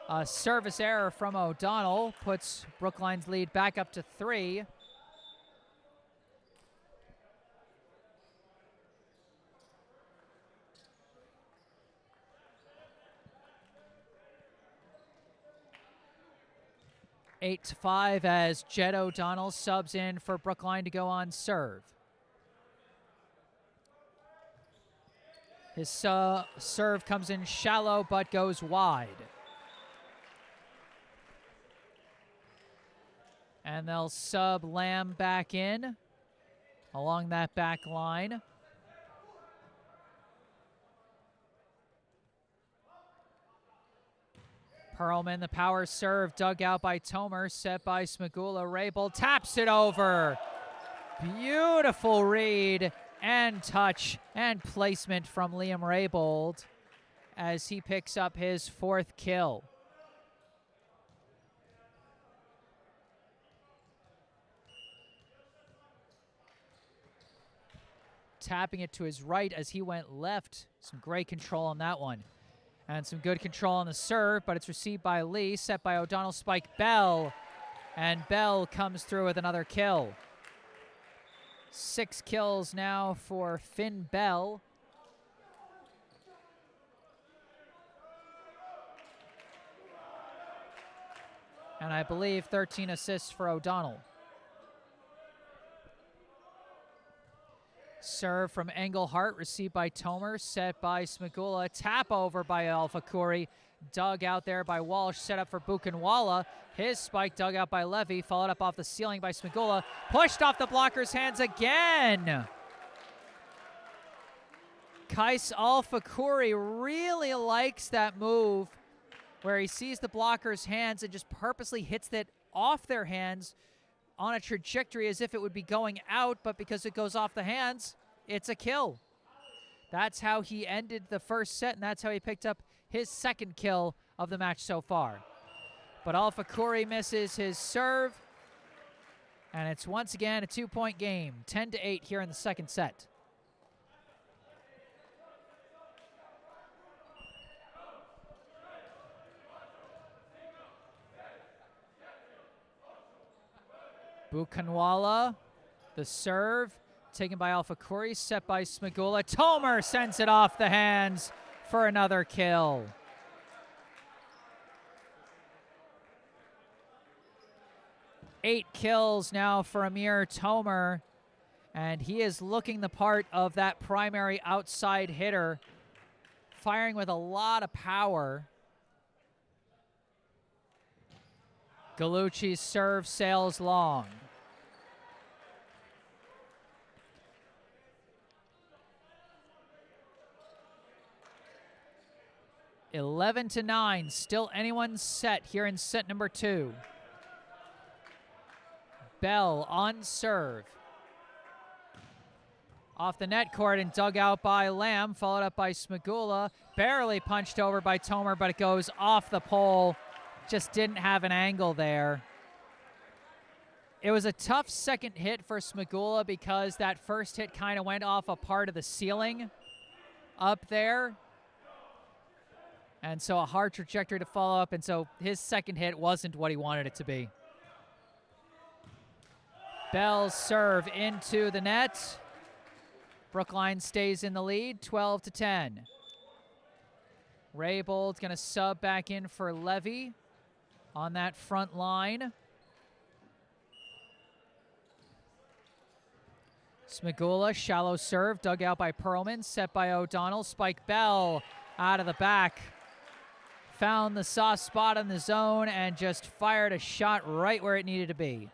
a service error from O'Donnell puts Brookline's lead back up to 3. Eight to 5 as Jed O'Donnell subs in for Brookline to go on serve. His serve comes in shallow but goes wide. And they'll sub Lamb back in along that back line. Perlman, the power serve, dug out by Tomer, set by Smagula. Raybold taps it over. Beautiful read and touch and placement from Liam Raybold as he picks up his 4th kill. Tapping it to his right as he went left. Some great control on that one. And some good control on the serve, but it's received by Lee, set by O'Donnell, spike Bell, and Bell comes through with another kill. 6 kills now for Finn Bell. And I believe 13 assists for O'Donnell. Serve from Engelhart, received by Tomer, set by Smagula. Tap over by Alpha Corey, dug out there by Walsh, set up for Buchenwala. His spike dug out by Levy, followed up off the ceiling by Smagula. Pushed off the blocker's hands again. Kais Alpha Corey really likes that move where he sees the blocker's hands and just purposely hits it off their hands on a trajectory as if it would be going out, but because it goes off the hands, it's a kill. That's how he ended the first set, and that's how he picked up his 2nd kill of the match so far. But Alpha Corey misses his serve, and it's once again a 2-point game, 10-8 here in the 2nd set. Buchenwala, the serve, taken by Alpha Corey, set by Smagula. Tomer sends it off the hands for another kill. Eight kills now for Amir Tomer, and he is looking the part of that primary outside hitter, firing with a lot of power. Gallucci's serve sails long. Eleven to 9, still anyone's set here in set number 2. Bell on serve. Off the net court and dug out by Lamb, followed up by Smagula. Barely punched over by Tomer, but it goes off the pole. Just didn't have an angle there. It was a tough second hit for Smagula because that first hit kind of went off a part of the ceiling up there. And so a hard trajectory to follow up, and so his second hit wasn't what he wanted it to be. Bell's serve into the net. Brookline stays in the lead, 12 to 10. Raybold's going to sub back in for Levy on that front line. Smagula, shallow serve, dug out by Perlman, set by O'Donnell. Spike Bell out of the back. Found the soft spot in the zone and just fired a shot right where it needed to be.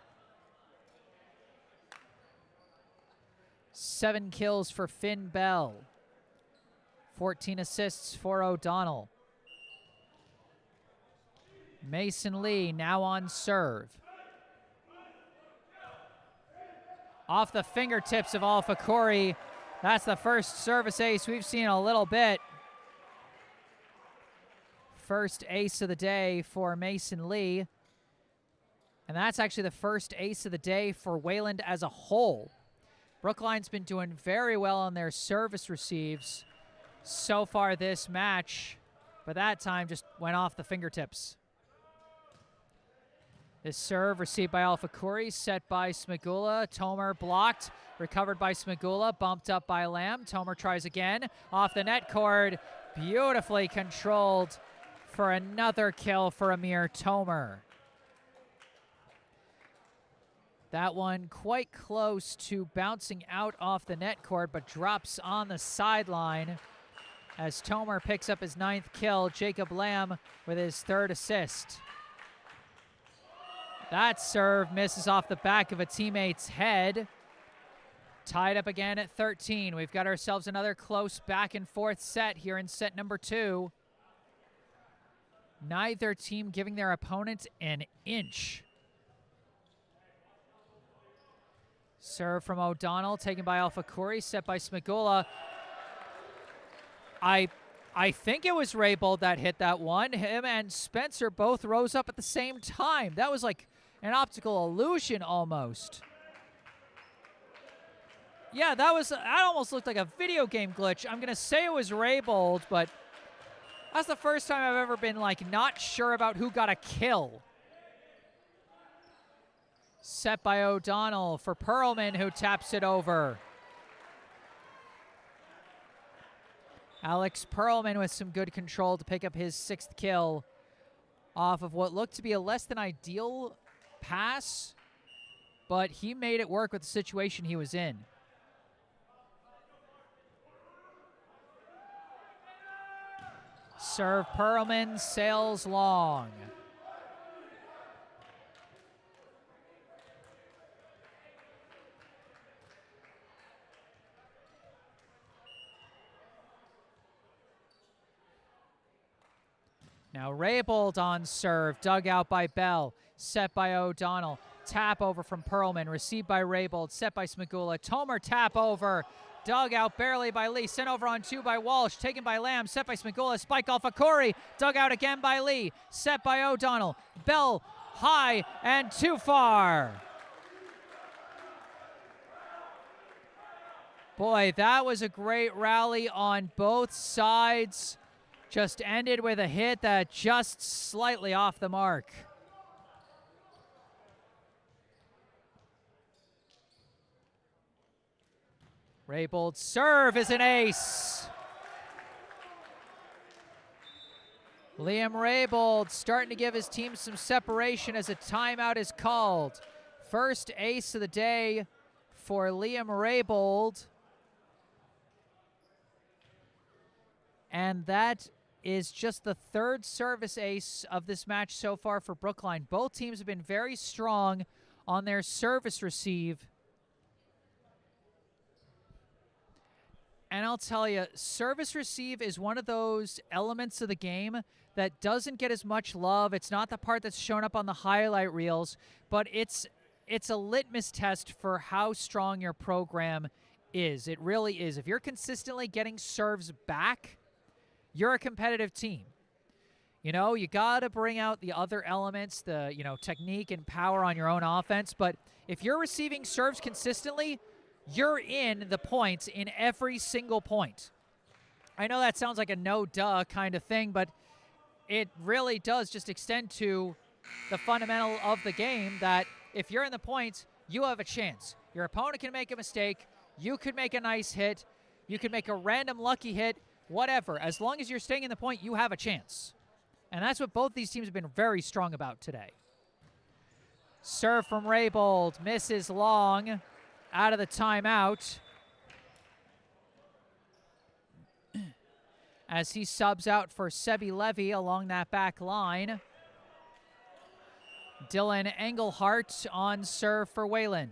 7 kills for Finn Bell. 14 assists for O'Donnell. Mason Lee now on serve. Off the fingertips of Alfakori. That's the first service ace we've seen in a little bit. First ace of the day for Mason Lee. And that's actually the first ace of the day for Wayland as a whole. Brookline's been doing very well on their service receives so far this match, but that time just went off the fingertips. This serve received by Alfakori, set by Smigula. Tomer blocked, recovered by Smigula, bumped up by Lamb. Tomer tries again, off the net cord, beautifully controlled for another kill for Amir Tomer. That one quite close to bouncing out off the net cord, but drops on the sideline as Tomer picks up his 9th kill. Jacob Lamb with his 3rd assist. That serve misses off the back of a teammate's head. Tied up again at 13. We've got ourselves another close back and forth set here in set number 2. Neither team giving their opponent an inch. Serve from O'Donnell, taken by Alfakori, set by Smigula. I think it was Raybold that hit that one. Him and Spencer both rose up at the same time. That was like an optical illusion almost. Yeah, that almost looked like a video game glitch. I'm gonna say it was Raybold, but that's the first time I've ever been like not sure about who got a kill. Set by O'Donnell for Perlman, who taps it over. Alex Perlman with some good control to pick up his 6th kill off of what looked to be a less than ideal pass, but he made it work with the situation he was in. Serve Perlman, sails long. Now Raybold on serve, dug out by Bell, set by O'Donnell. Tap over from Perlman, received by Raybold, set by Smigula. Tomer tap over, dug out barely by Lee, sent over on 2 by Walsh, taken by Lamb, set by Smigula. Spike Alfakori, dug out again by Lee, set by O'Donnell. Bell high and too far. Boy, that was a great rally on both sides. Just ended with a hit that just slightly off the mark. Raybold's serve is an ace. Liam Raybold starting to give his team some separation as a timeout is called. First ace of the day for Liam Raybold. And that is just the 3rd service ace of this match so far for Brookline. Both teams have been very strong on their service receive. And I'll tell you, service receive is one of those elements of the game that doesn't get as much love. It's not the part that's shown up on the highlight reels, but it's a litmus test for how strong your program is. It really is. If you're consistently getting serves back, you're a competitive team. You know, you got to bring out the other elements, the, technique and power on your own offense. But if you're receiving serves consistently, you're in the points in every single point. I know that sounds like a no-duh kind of thing, but it really does just extend to the fundamental of the game that if you're in the points, you have a chance. Your opponent can make a mistake. You could make a nice hit. You could make a random lucky hit. Whatever. As long as you're staying in the point, you have a chance. And that's what both these teams have been very strong about today. Serve from Raybold. Misses long. Out of the timeout. As he subs out for Sebi Levy along that back line. Dylan Engelhart on serve for Wayland.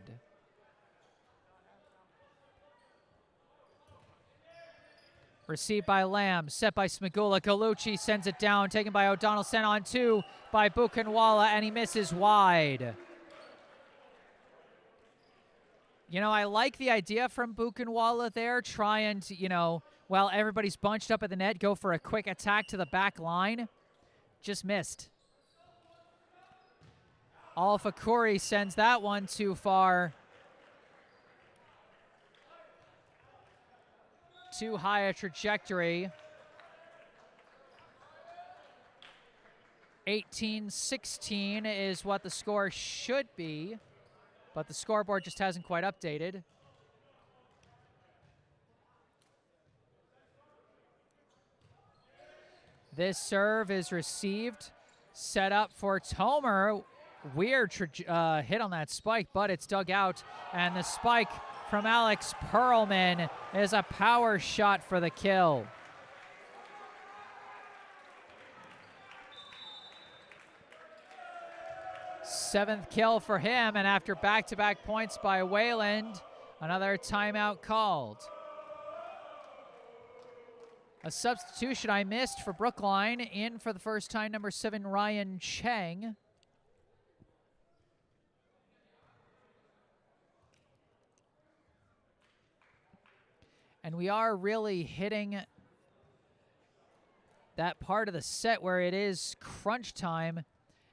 Received by Lamb, set by Smagula. Galucci sends it down, taken by O'Donnell, sent on two by Buchenwala, and he misses wide. You know, I like the idea from Buchenwala there, trying to, you know, while everybody's bunched up at the net, go for a quick attack to the back line. Just missed. Alfakuri sends that one too far. Too high a trajectory. 18-16 is what the score should be, but the scoreboard just hasn't quite updated. This serve is received, set up for Tomer. Weird hit on that spike, but it's dug out, and the spike from Alex Perlman is a power shot for the kill. Seventh kill for him, and after back-to-back points by Wayland, another timeout called. A substitution I missed for Brookline. In for the first time, number 7, Ryan Cheng. And we are really hitting that part of the set where it is crunch time.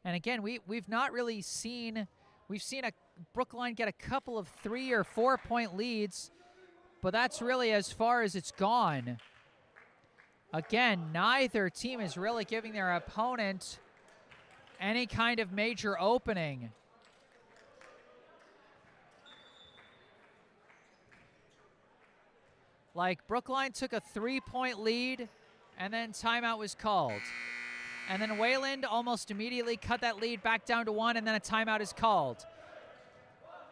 And again, we've not really seen, we've seen a Brookline get a couple of 3 or 4 point leads, but that's really as far as it's gone. Again, neither team is really giving their opponent any kind of major opening. Like, Brookline took a 3-point lead, and then timeout was called. And then Wayland almost immediately cut that lead back down to 1, and then a timeout is called.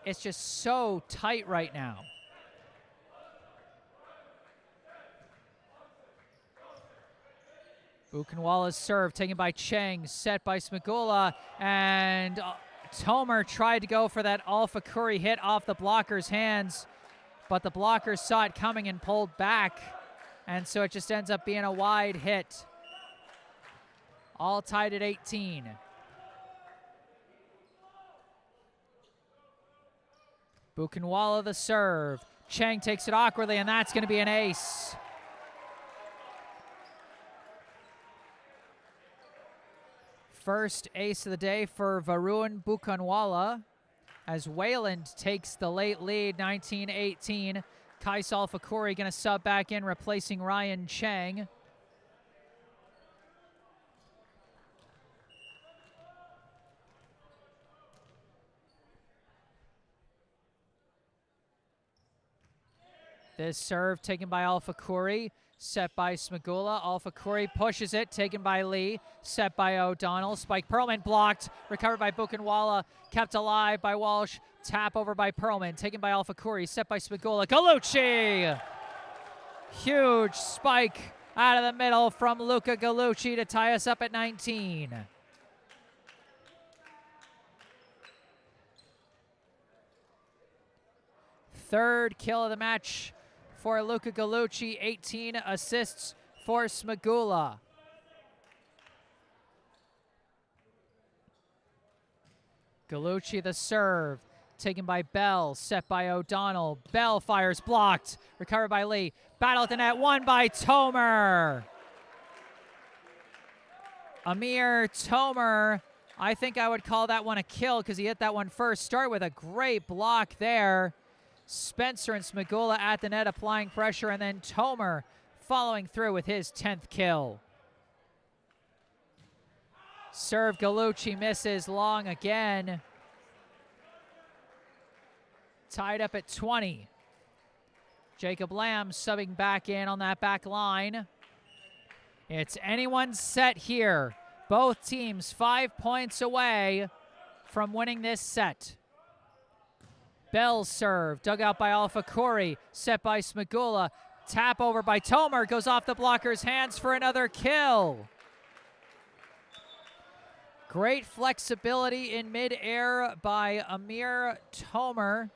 It's just so tight right now. Buchenwala's serve taken by Cheng, set by Smagula, and Tomer tried to go for that Alfakuri hit off the blocker's hands, but the blocker saw it coming and pulled back, and so it just ends up being a wide hit. All tied at 18. Buchenwala the serve. Cheng takes it awkwardly, and that's going to be an ace. First ace of the day for Varun Buchenwala as Wayland takes the late lead, 19-18. Kais Alfakuri going to sub back in, replacing Ryan Cheng. This serve taken by Alfakuri, set by Smagula. Alfakuri pushes it, taken by Lee, set by O'Donnell. Spike Perlman blocked, recovered by Buchenwala, kept alive by Walsh. Tap over by Perlman, taken by Alfakuri, set by Smagula. Galucci! Huge spike out of the middle from Luca Galucci to tie us up at 19. Third kill of the match for Luca Galucci, 18 assists for Smagula. Galucci the serve, taken by Bell, set by O'Donnell. Bell fires, blocked, recovered by Lee. Battle at the net, won by Tomer. Amir Tomer, I think I would call that one a kill because he hit that one first. Start with a great block there. Spencer and Smagula at the net applying pressure, and then Tomer following through with his 10th kill. Serve Galucci misses long again. Tied up at 20. Jacob Lamb subbing back in on that back line. It's anyone's set here. Both teams 5 points away from winning this set. Bell's serve, dug out by Alfakuri, set by Smagula. Tap over by Tomer, goes off the blocker's hands for another kill. Great flexibility in midair by Amir Tomer.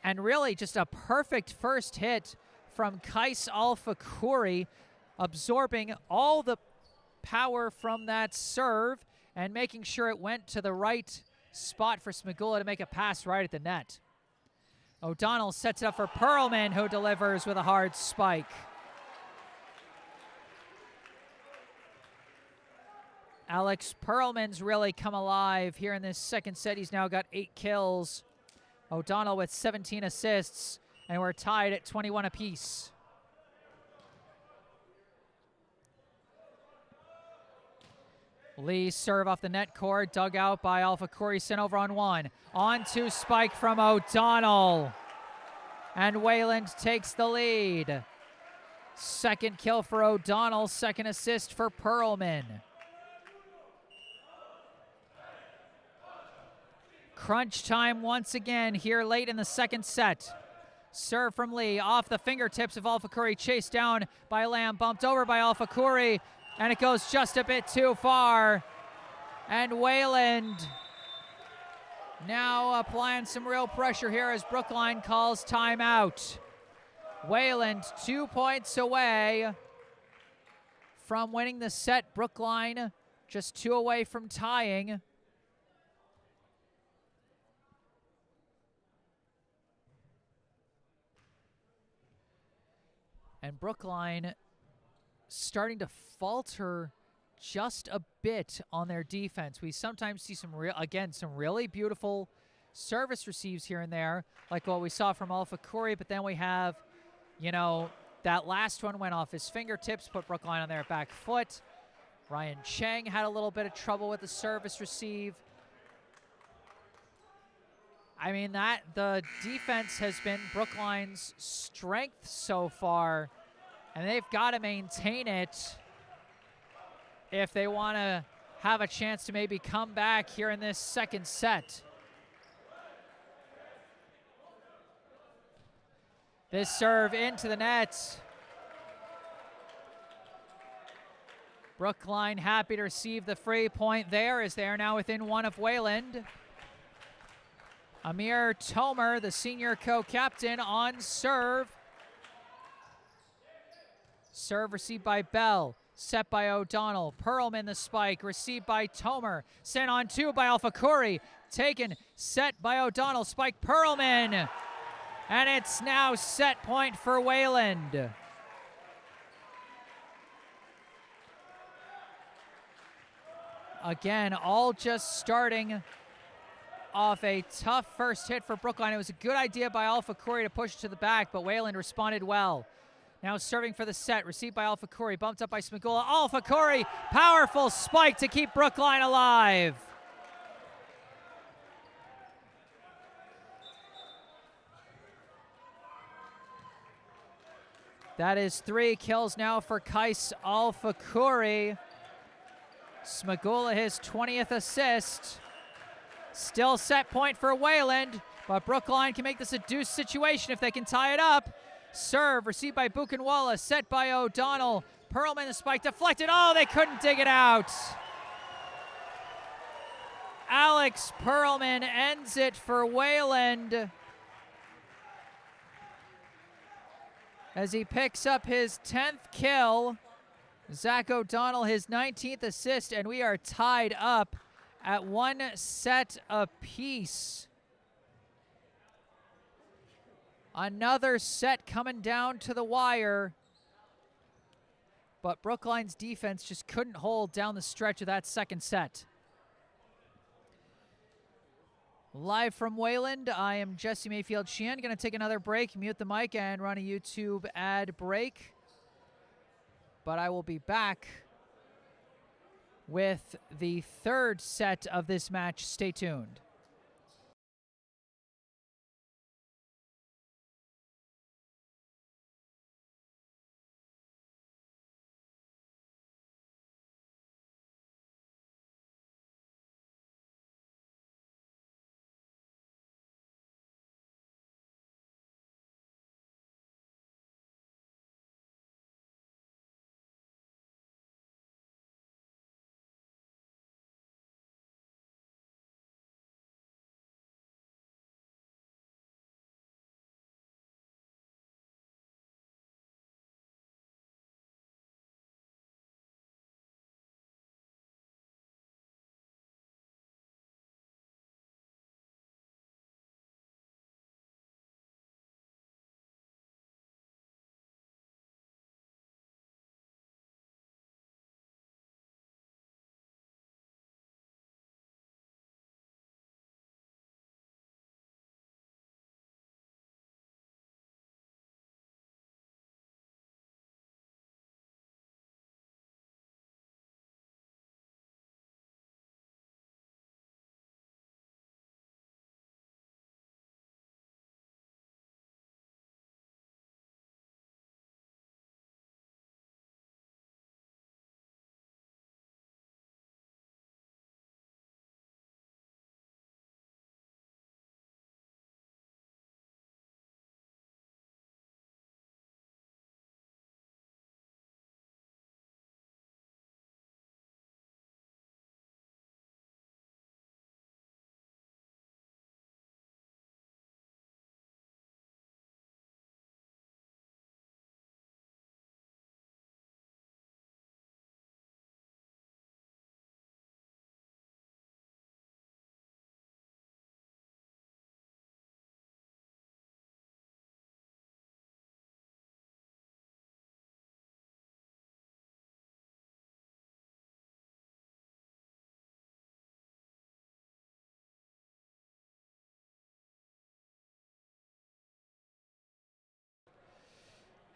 And really just a perfect first hit from Kais Alpha-Khoury, absorbing all the power from that serve and making sure it went to the right spot for Smagula to make a pass right at the net. O'Donnell sets it up for Perlman, who delivers with a hard spike. Alex Perlman's really come alive here in this second set. He's now got 8 kills. O'Donnell with 17 assists, and we're tied at 21 apiece. Lee serve off the net cord, dug out by Alpha-Khoury, sent over on one. On to spike from O'Donnell. And Wayland takes the lead. Second kill for O'Donnell, second assist for Perlman. Crunch time once again here late in the second set. Serve from Lee, off the fingertips of Alpha-Khoury, chased down by Lamb, bumped over by Alpha-Khoury, and it goes just a bit too far. And Wayland now applying some real pressure here as Brookline calls timeout. Wayland 2 points away from winning the set. Brookline just 2 away from tying. And Brookline starting to falter just a bit on their defense. We sometimes see some really beautiful service receives here and there, like what we saw from Alpha-Khoury, but then we have, that last one went off his fingertips, put Brookline on their back foot. Ryan Chang had a little bit of trouble with the service receive. I mean, the defense has been Brookline's strength so far, and they've got to maintain it if they want to have a chance to maybe come back here in this second set. This serve into the net. Brookline happy to receive the free point there as they are now within 1 of Wayland. Amir Tomer, the senior co-captain, on serve. Serve received by Bell, set by O'Donnell. Perlman the spike, received by Tomer. Sent on 2 by Alpha-Khoury. Taken, set by O'Donnell. Spike Perlman. And it's now set point for Wayland. Again, all just starting off a tough first hit for Brookline. It was a good idea by Alpha-Khoury to push to the back, but Wayland responded well. Now serving for the set, received by Alpha-Khoury, bumped up by Smagula. Alpha-Khoury, powerful spike to keep Brookline alive. That is 3 kills now for Kais Alpha-Khoury. Smagula his 20th assist. Still set point for Wayland, but Brookline can make this a deuce situation if they can tie it up. Serve received by Buchenwala, set by O'Donnell. Perlman the spike deflected. Oh, they couldn't dig it out. Alex Perlman ends it for Wayland as he picks up his 10th kill. Zach O'Donnell his 19th assist, and we are tied up at 1 set apiece. Another set coming down to the wire, but Brookline's defense just couldn't hold down the stretch of that second set. Live from Wayland, I am Jesse Mayfield-Sheehan. Going to take another break, mute the mic, and run a YouTube ad break. But I will be back with the third set of this match. Stay tuned.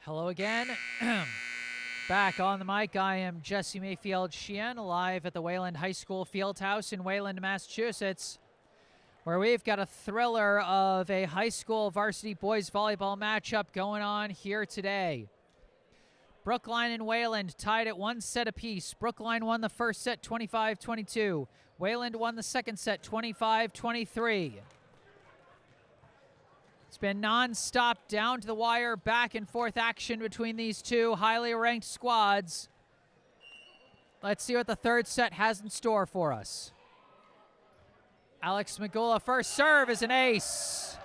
Hello again. Back on the mic, I am Jesse Mayfield-Sheehan, live at the Wayland High School Fieldhouse in Wayland, Massachusetts, where we've got a thriller of a high school varsity boys volleyball matchup going on here today. Brookline and Wayland tied at 1 set apiece. Brookline won the first set 25-22. Wayland won the second set 25-23. It's been non-stop, down to the wire, back and forth action between these two highly ranked squads. Let's see what the third set has in store for us. Alex Smagula, first serve is an ace.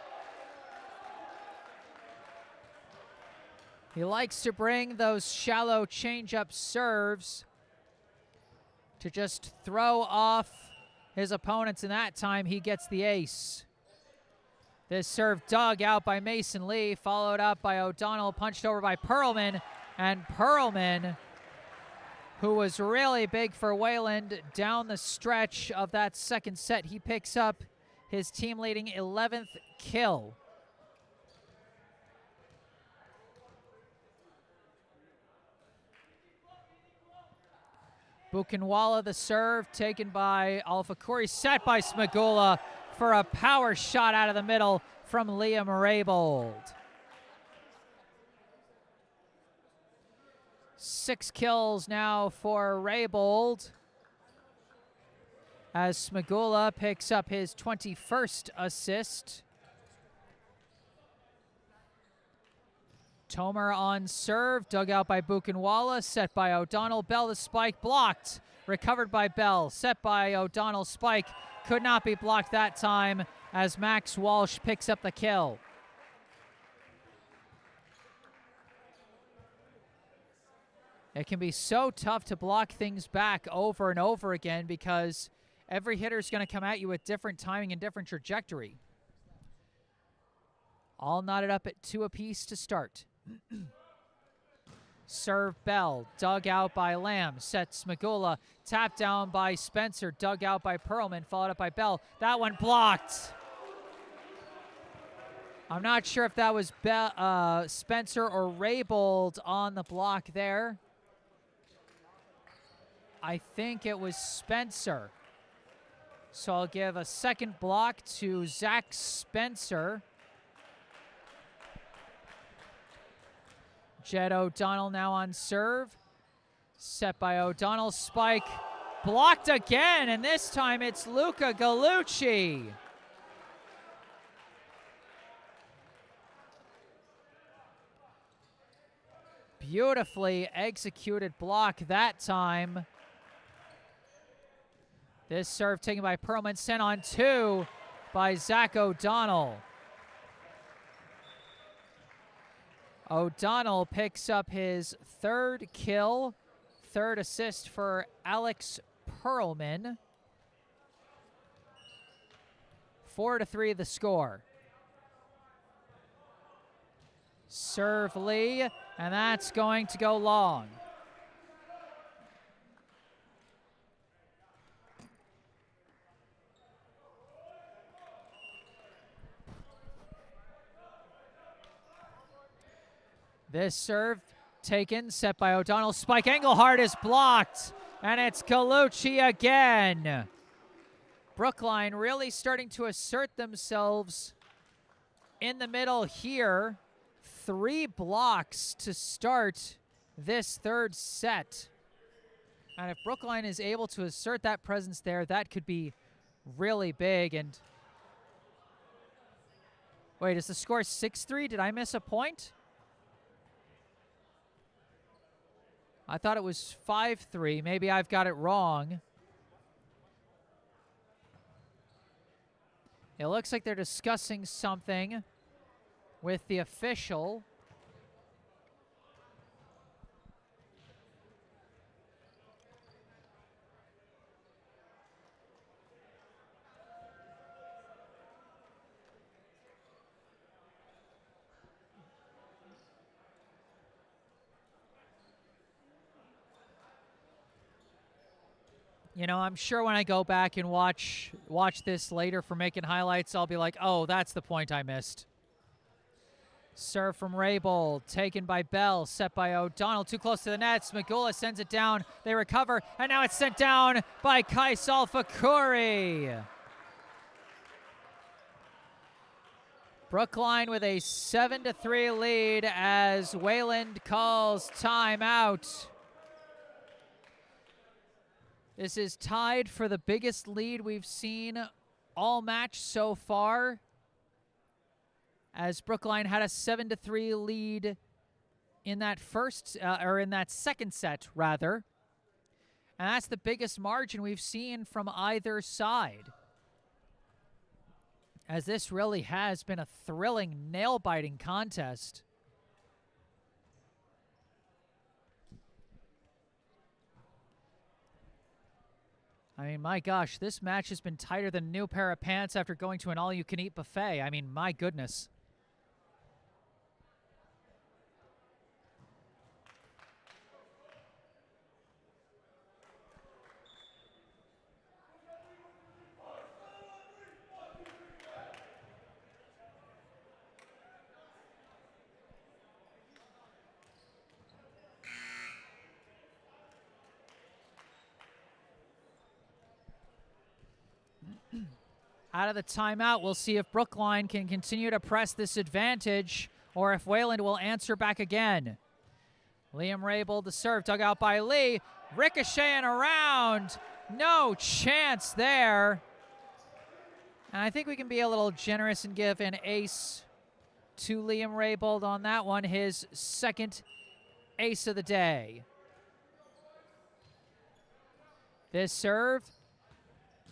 He likes to bring those shallow change-up serves to just throw off his opponents, and that time he gets the ace. This serve dug out by Mason Lee, followed up by O'Donnell, punched over by Perlman. And Perlman, who was really big for Wayland down the stretch of that second set, he picks up his team-leading 11th kill. Buchenwala, the serve, taken by Alfakuri, set by Smagula for a power shot out of the middle from Liam Raybold. 6 kills now for Raybold, as Smagula picks up his 21st assist. Tomer on serve, dug out by Buchenwala, set by O'Donnell. Bell the spike, blocked, recovered by Bell, set by O'Donnell. Spike could not be blocked that time as Max Walsh picks up the kill. It can be so tough to block things back over and over again because every hitter is going to come at you with different timing and different trajectory. All knotted up at 2 apiece to start. Serve Bell, dug out by Lamb, set Smagula, tapped down by Spencer, dug out by Perlman, followed up by Bell. That one blocked. I'm not sure if that was Spencer or Raybold on the block there. I think it was Spencer. So I'll give a second block to Zach Spencer. Jed O'Donnell now on serve. Set by O'Donnell. Spike blocked again, and this time it's Luca Gallucci. Beautifully executed block that time. This serve taken by Perlman, sent on 2 by Zach O'Donnell. O'Donnell picks up his 3rd kill, 3rd assist for Alex Perlman. 4-3 the score. Serve Lee, and that's going to go long. This serve taken, set by O'Donnell. Spike Engelhardt is blocked, and it's Gallucci again. Brookline really starting to assert themselves in the middle here. 3 blocks to start this 3rd set. And if Brookline is able to assert that presence there, that could be really big. And wait, is the score 6-3? Did I miss a point? I thought it was 5-3. Maybe I've got it wrong. It looks like they're discussing something with the official. You know, I'm sure when I go back and watch this later for making highlights, I'll be like, oh, that's the point I missed. Serve from Raybold, taken by Bell, set by O'Donnell, too close to the net. Smagula sends it down, they recover, and now it's sent down by Kais Alfakuri. Brookline with a 7-3 lead as Wayland calls timeout. This is tied for the biggest lead we've seen all match so far, as Brookline had a 7-3 lead in that second set, rather. And that's the biggest margin we've seen from either side, as this really has been a thrilling, nail-biting contest. I mean, my gosh, this match has been tighter than a new pair of pants after going to an all-you-can-eat buffet. I mean, my goodness. Out of the timeout, we'll see if Brookline can continue to press this advantage or if Wayland will answer back again. Liam Raybold to serve, dug out by Lee, ricocheting around. No chance there. And I think we can be a little generous and give an ace to Liam Raybold on that one, his second ace of the day. This serve.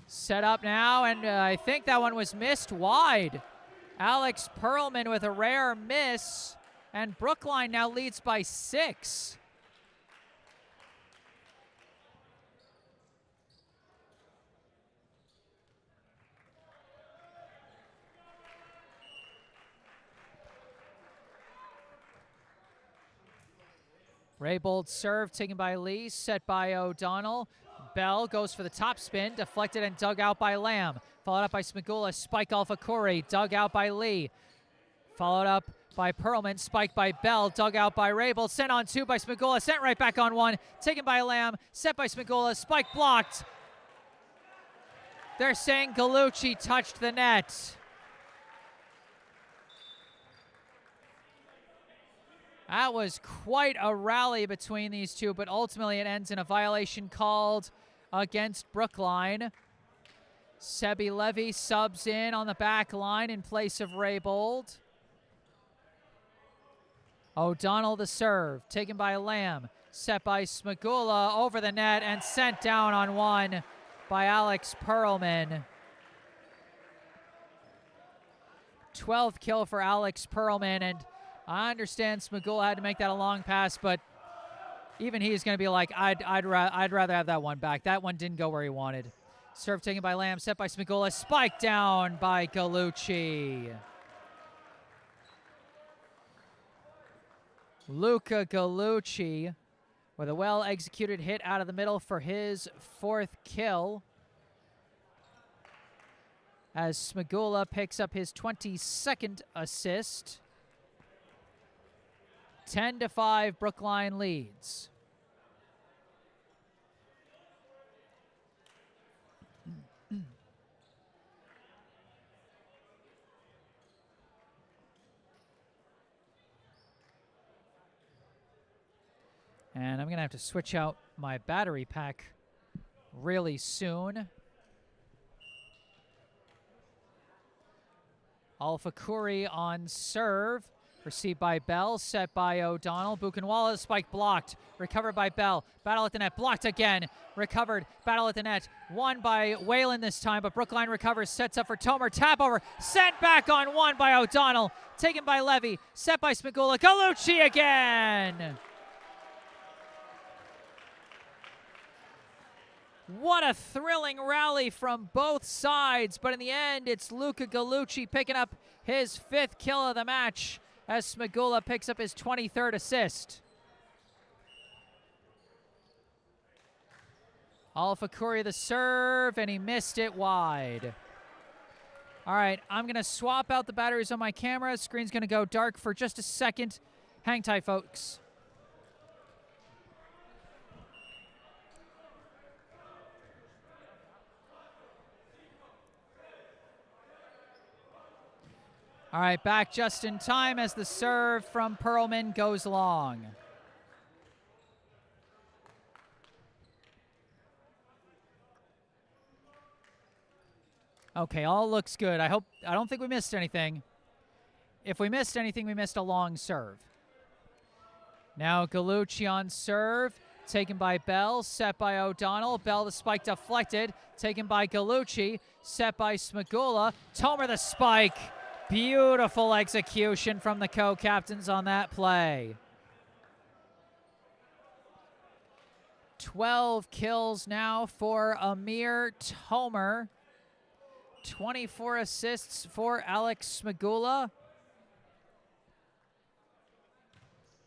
Set up now, and I think that one was missed wide. Alex Perlman with a rare miss, and Brookline now leads by 6. Raybold serve taken by Lee, set by O'Donnell. Bell goes for the top spin, deflected and dug out by Lamb. Followed up by Smagula, spike Alfakuri, dug out by Lee. Followed up by Perlman, spiked by Bell, dug out by Raybold, sent on 2 by Smagula, sent right back on 1, taken by Lamb, set by Smagula, spike blocked. They're saying Gallucci touched the net. That was quite a rally between these two, but ultimately it ends in a violation called against Brookline. Sebi Levy subs in on the back line in place of Raybold. O'Donnell the serve, taken by Lamb, set by Smagula over the net and sent down on 1 by Alex Perlman. 12th kill for Alex Perlman, and I understand Smagula had to make that a long pass, but even he's going to be like, I'd rather have that one back. That one didn't go where he wanted. Serve taken by Lamb, set by Smagula, spiked down by Gallucci. Luca Gallucci with a well-executed hit out of the middle for his 4th kill, as Smagula picks up his 22nd assist. 10-5, Brookline leads. And I'm going to have to switch out my battery pack really soon. Alfakuri on serve. Received by Bell, set by O'Donnell. Buchenwald, spike blocked. Recovered by Bell. Battle at the net, blocked again. Recovered, battle at the net. Won by Wayland this time, but Brookline recovers, sets up for Tomer. Tap over, sent back on 1 by O'Donnell. Taken by Levy, set by Smagula. Gallucci again! What a thrilling rally from both sides, but in the end, it's Luca Gallucci picking up his 5th kill of the match, as Smagula picks up his 23rd assist. Alfakuri the serve, and he missed it wide. All right, I'm going to swap out the batteries on my camera. Screen's going to go dark for just a second. Hang tight, folks. All right, back just in time as the serve from Perlman goes long. Okay, all looks good. I don't think we missed anything. If we missed anything, we missed a long serve. Now Gallucci on serve, taken by Bell, set by O'Donnell. Bell the spike deflected, taken by Gallucci, set by Smagula. Tomer the spike. Beautiful execution from the co-captains on that play. 12 kills now for Amir Tomer. 24 assists for Alex Smagula.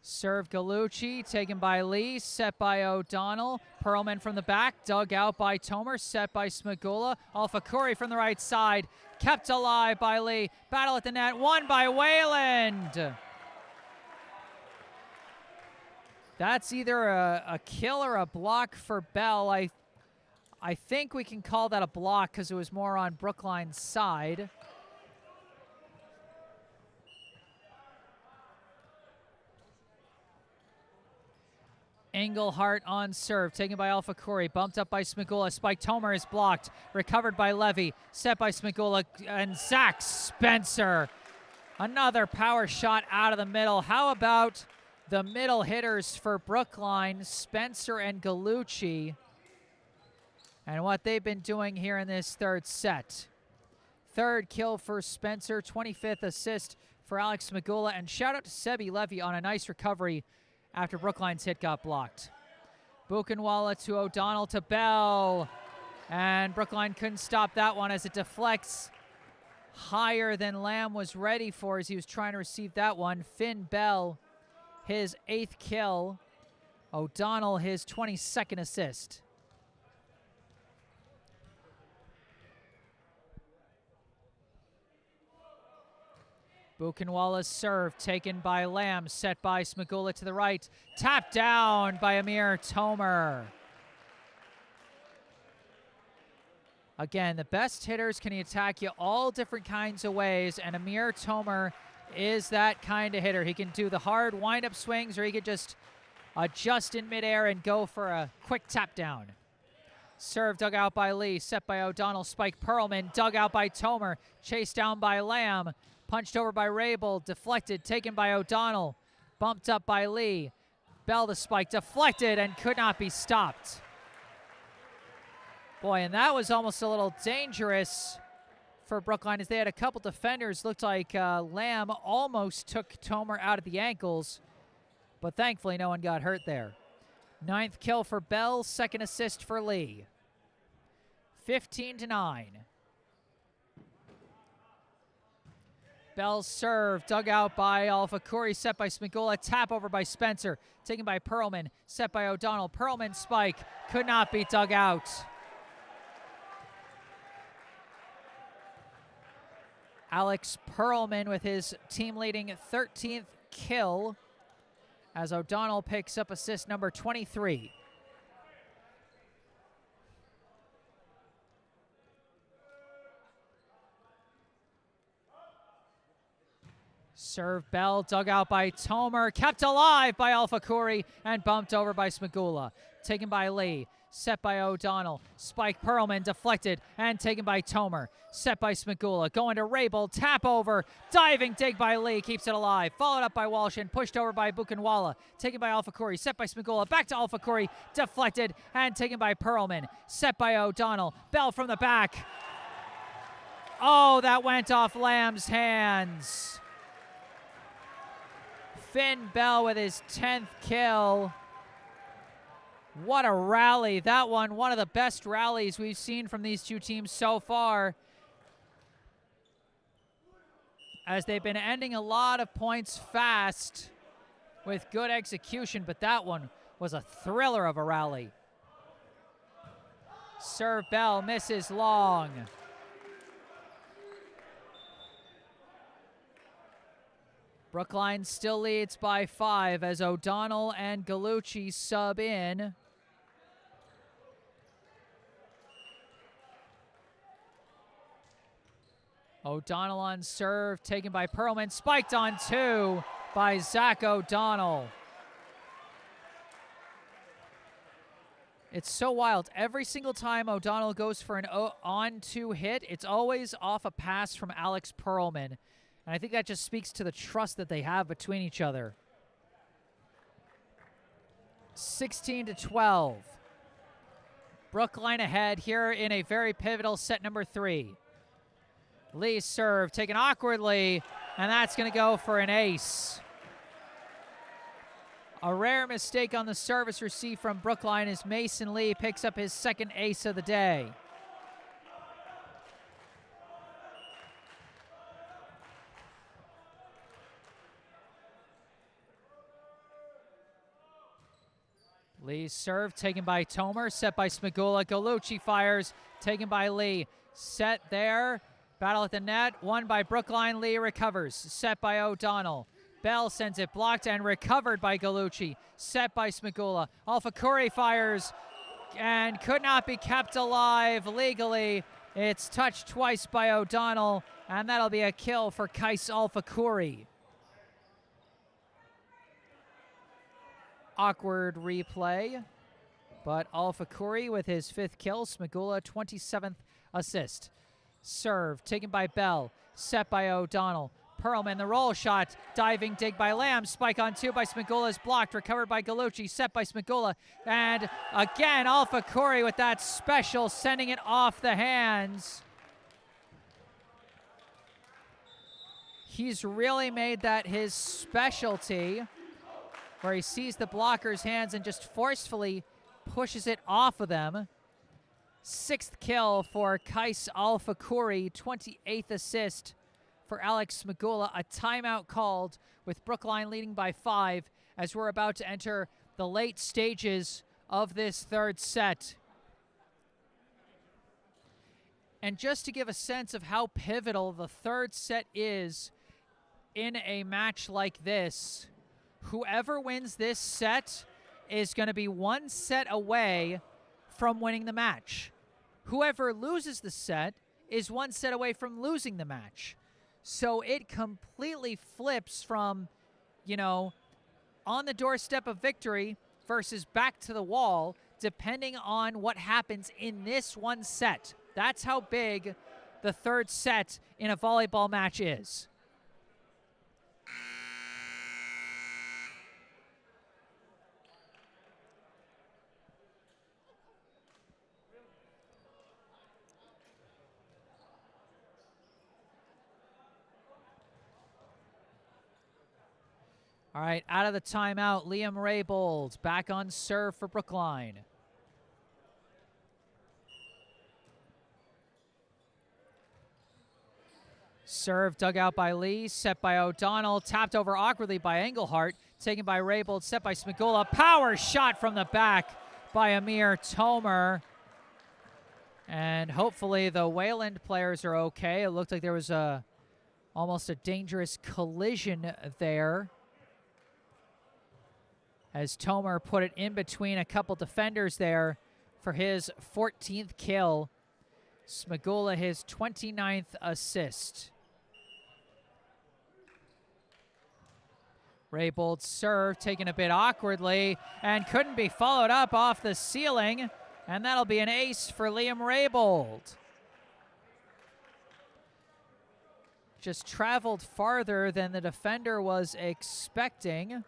Serve Gallucci, taken by Lee, set by O'Donnell. Perlman from the back, dug out by Tomer, set by Smagula. Alfakuri from the right side, kept alive by Lee. Battle at the net, won by Wayland. That's either a kill or a block for Bell. I think we can call that a block because it was more on Brookline's side. Engelhart on serve, taken by Alfakuri, bumped up by Smagula. Spike Tomer is blocked, recovered by Levy, set by Smagula, and Zach Spencer. Another power shot out of the middle. How about the middle hitters for Brookline, Spencer and Gallucci, and what they've been doing here in this third set. Third kill for Spencer, 25th assist for Alex Smagula, and shout out to Sebi Levy on a nice recovery after Brookline's hit got blocked. Buchenwald to O'Donnell to Bell, and Brookline couldn't stop that one as it deflects higher than Lamb was ready for as he was trying to receive that one. Finn Bell, his 8th kill. O'Donnell, his 22nd assist. Buchenwald's serve, taken by Lamb, set by Smagula to the right. Tapped down by Amir Tomer. Again, the best hitters can attack you all different kinds of ways, and Amir Tomer is that kind of hitter. He can do the hard wind-up swings, or he could just adjust in midair and go for a quick tap down. Serve dug out by Lee, set by O'Donnell. Spike Perlman, dug out by Tomer, chased down by Lamb. Punched over by Rabel, deflected, taken by O'Donnell, bumped up by Lee. Bell the spike, deflected, and could not be stopped. Boy, and that was almost a little dangerous for Brookline as they had a couple defenders. Looked like Lamb almost took Tomer out of the ankles, but thankfully no one got hurt there. 9th kill for Bell, 2nd assist for Lee. 15-9. Bell's serve, dug out by Alfakuri, set by Smagula, tap over by Spencer, taken by Perlman, set by O'Donnell. Perlman spike, could not be dug out. Alex Perlman with his team-leading 13th kill as O'Donnell picks up assist number 23. Serve Bell, dug out by Tomer, kept alive by Alfakuri, and bumped over by Smagula. Taken by Lee, set by O'Donnell. Spike Perlman, deflected, and taken by Tomer. Set by Smagula, going to Rabel, tap over, diving dig by Lee, keeps it alive. Followed up by Walsh and pushed over by Buchenwald. Taken by Alfakuri, set by Smagula, back to Alfakuri, deflected, and taken by Perlman. Set by O'Donnell, Bell from the back. Oh, that went off Lamb's hands. Finn Bell with his 10th kill. What a rally. That one of the best rallies we've seen from these two teams so far, as they've been ending a lot of points fast with good execution, but that one was a thriller of a rally. Serve Bell, misses long. Brookline still leads by 5 as O'Donnell and Gallucci sub in. O'Donnell on serve, taken by Perlman, spiked on 2 by Zach O'Donnell. It's so wild. Every single time O'Donnell goes for an on-2 hit, it's always off a pass from Alex Perlman. And I think that just speaks to the trust that they have between each other. 16-12. Brookline ahead here in a very pivotal set number 3. Lee's serve taken awkwardly, and that's going to go for an ace. A rare mistake on the service receive from Brookline as Mason Lee picks up his second ace of the day. Lee's serve taken by Tomer, set by Smigula. Gallucci fires, taken by Lee. Set there, battle at the net, won by Brookline. Lee recovers, set by O'Donnell. Bell sends it blocked and recovered by Gallucci, set by Smigula. Alfakuri fires and could not be kept alive legally. It's touched twice by O'Donnell, and that'll be a kill for Kais Alfakuri. Awkward replay, but Alfakuri with his 5th kill. Smigula 27th assist. Serve taken by Bell, set by O'Donnell. Perlman, the roll shot, diving dig by Lamb, spike on 2 by Smigula is blocked, recovered by Gallucci, set by Smigula, and again Alfakuri with that special, sending it off the hands. He's really made that his specialty, where he sees the blocker's hands and just forcefully pushes it off of them. 6th kill for Kais Alfakuri, 28th assist for Alex Smigula. A timeout called with Brookline leading by 5 as we're about to enter the late stages of this 3rd set. And just to give a sense of how pivotal the 3rd set is in a match like this, whoever wins this set is going to be 1 set away from winning the match. Whoever loses the set is 1 set away from losing the match. So it completely flips from, on the doorstep of victory versus back to the wall, depending on what happens in this 1 set. That's how big the 3rd set in a volleyball match is. All right, out of the timeout, Liam Raybold back on serve for Brookline. Serve dug out by Lee, set by O'Donnell, tapped over awkwardly by Engelhart, taken by Raybold, set by Smigula. Power shot from the back by Amir Tomer. And hopefully the Wayland players are okay. It looked like there was almost a dangerous collision there, as Tomer put it in between a couple defenders there for his 14th kill. Smigula his 29th assist. Raybold's serve taken a bit awkwardly and couldn't be followed up off the ceiling, and that'll be an ace for Liam Raybold. Just traveled farther than the defender was expecting.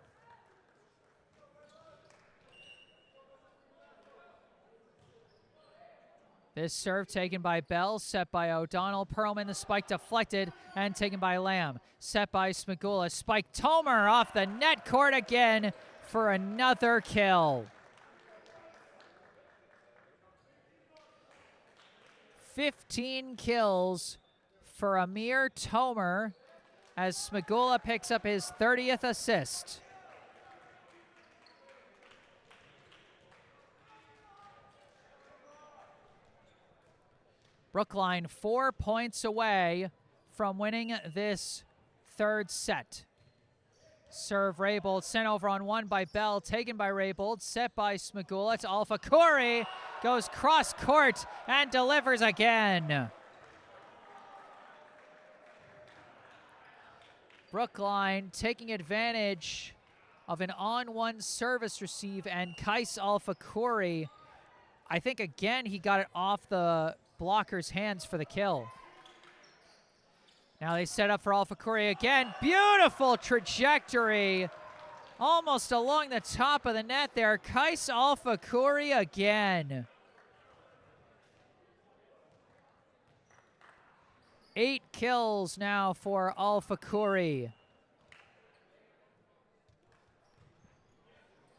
This serve taken by Bell, set by O'Donnell. Perlman, the spike deflected and taken by Lamb. Set by Smigula. Spike Tomer off the net court again for another kill. 15 kills for Amir Tomer as Smigula picks up his 30th assist. Brookline 4 points away from winning this 3rd set. Serve Raybold, sent over on one by Bell, taken by Raybold, set by Smagula. It's Alpha Corey, goes cross court and delivers again. Brookline taking advantage of an on-one service receive, and Kais Alpha Corey, I think again he got it off the blocker's hands for the kill. Now they set up for Alpha Corey again. Beautiful trajectory. Almost along the top of the net there. Kais Alpha Corey again. 8 kills now for Alpha Corey.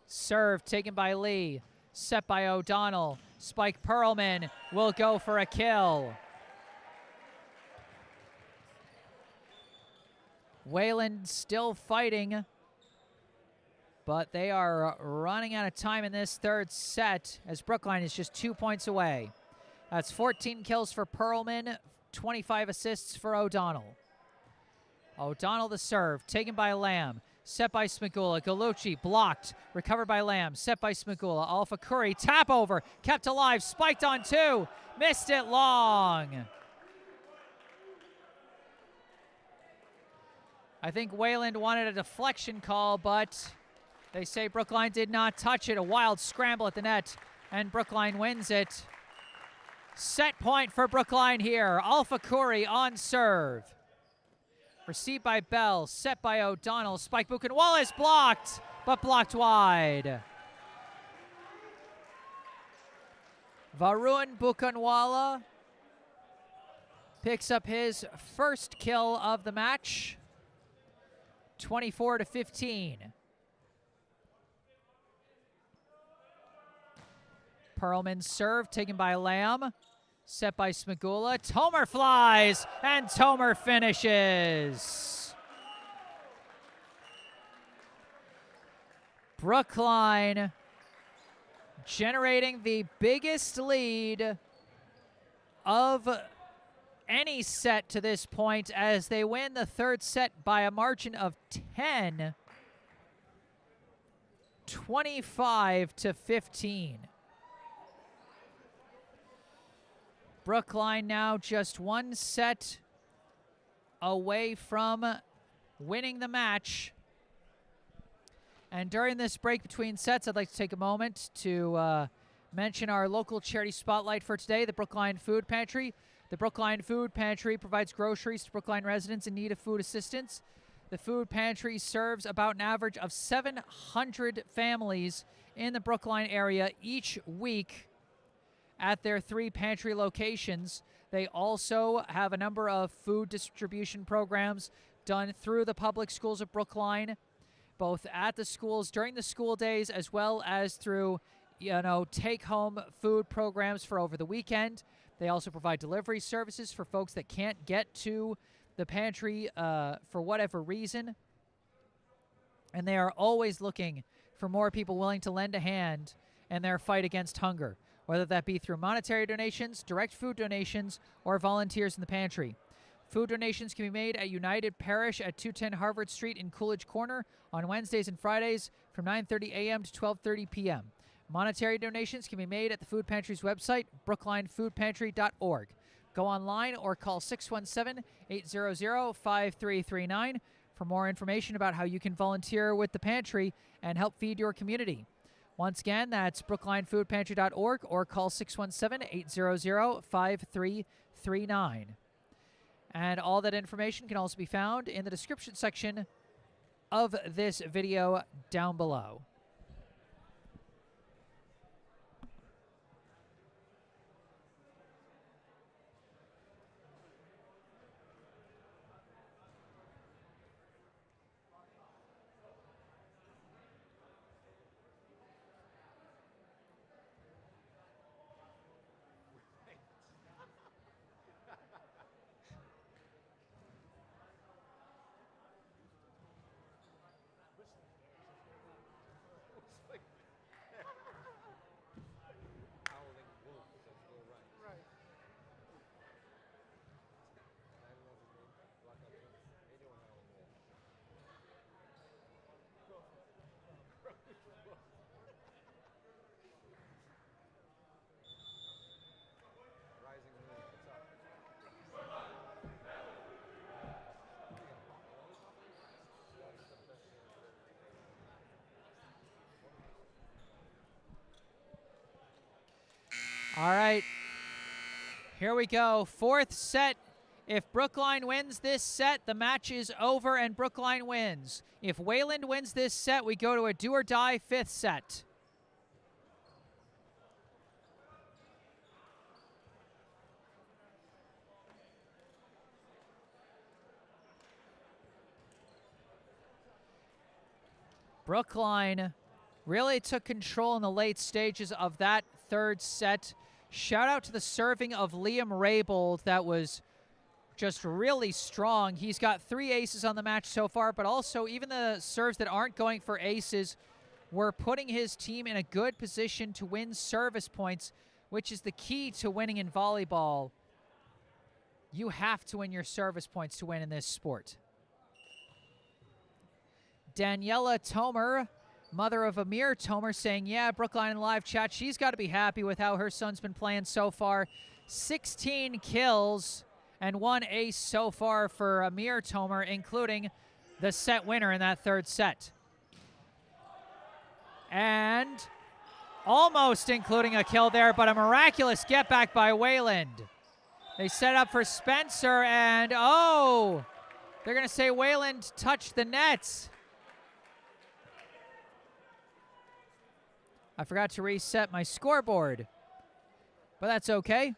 Serve taken by Lee. Set by O'Donnell. Spike Perlman will go for a kill. Wayland still fighting, but they are running out of time in this third set as Brookline is just 2 points away. That's 14 kills for Perlman, 25 assists for O'Donnell. O'Donnell the serve, taken by Lamb, set by Smagula. Galucci blocked, recovered by Lamb, set by Smagula. Alpha Curry, tap over, kept alive, spiked on 2, missed it long. I think Wayland wanted a deflection call, but they say Brookline did not touch it. A wild scramble at the net, and Brookline wins it. Set point for Brookline here. Alpha Curry on serve. Received by Bell, set by O'Donnell. Spike Buchenwala is blocked, but blocked wide. Varun Buchenwala picks up his first kill of the match. 24-15. Perlman's serve taken by Lamb. Set by Smagula. Tomer flies, and Tomer finishes. Brookline generating the biggest lead of any set to this point as they win the third set by a margin of 10, 25-15. Brookline now just one set away from winning the match. And during this break between sets, I'd like to take a moment to mention our local charity spotlight for today, the Brookline Food Pantry. The Brookline Food Pantry provides groceries to Brookline residents in need of food assistance. The food pantry serves about an average of 700 families in the Brookline area each week at their 3 pantry locations. They also have a number of food distribution programs done through the public schools of Brookline, both at the schools during the school days as well as through, take-home food programs for over the weekend. They also provide delivery services for folks that can't get to the pantry for whatever reason. And they are always looking for more people willing to lend a hand in their fight against hunger, whether that be through monetary donations, direct food donations, or volunteers in the pantry. Food donations can be made at United Parish at 210 Harvard Street in Coolidge Corner on Wednesdays and Fridays from 9:30 a.m. to 12:30 p.m. Monetary donations can be made at the Food Pantry's website, brooklinefoodpantry.org. Go online or call 617-800-5339 for more information about how you can volunteer with the pantry and help feed your community. Once again, that's brooklinefoodpantry.org or call 617-800-5339. And all that information can also be found in the description section of this video down below. All right, here we go. Fourth set. If Brookline wins this set, the match is over and Brookline wins. If Wayland wins this set, we go to a do-or-die fifth set. Brookline really took control in the late stages of that third set. Shout out to the serving of Liam Raybould. That was just really strong. He's got 3 aces on the match so far, but also even the serves that aren't going for aces were putting his team in a good position to win service points, which is the key to winning in volleyball. You have to win your service points to win in this sport. Daniela Tomer, mother of Amir Tomer, saying, yeah, Brookline in live chat, she's got to be happy with how her son's been playing so far. 16 kills and 1 ace so far for Amir Tomer, including the set winner in that third set. And almost including a kill there, but a miraculous get back by Wayland. They set up for Spencer, and oh, they're going to say Wayland touched the nets. I forgot to reset my scoreboard, but that's okay.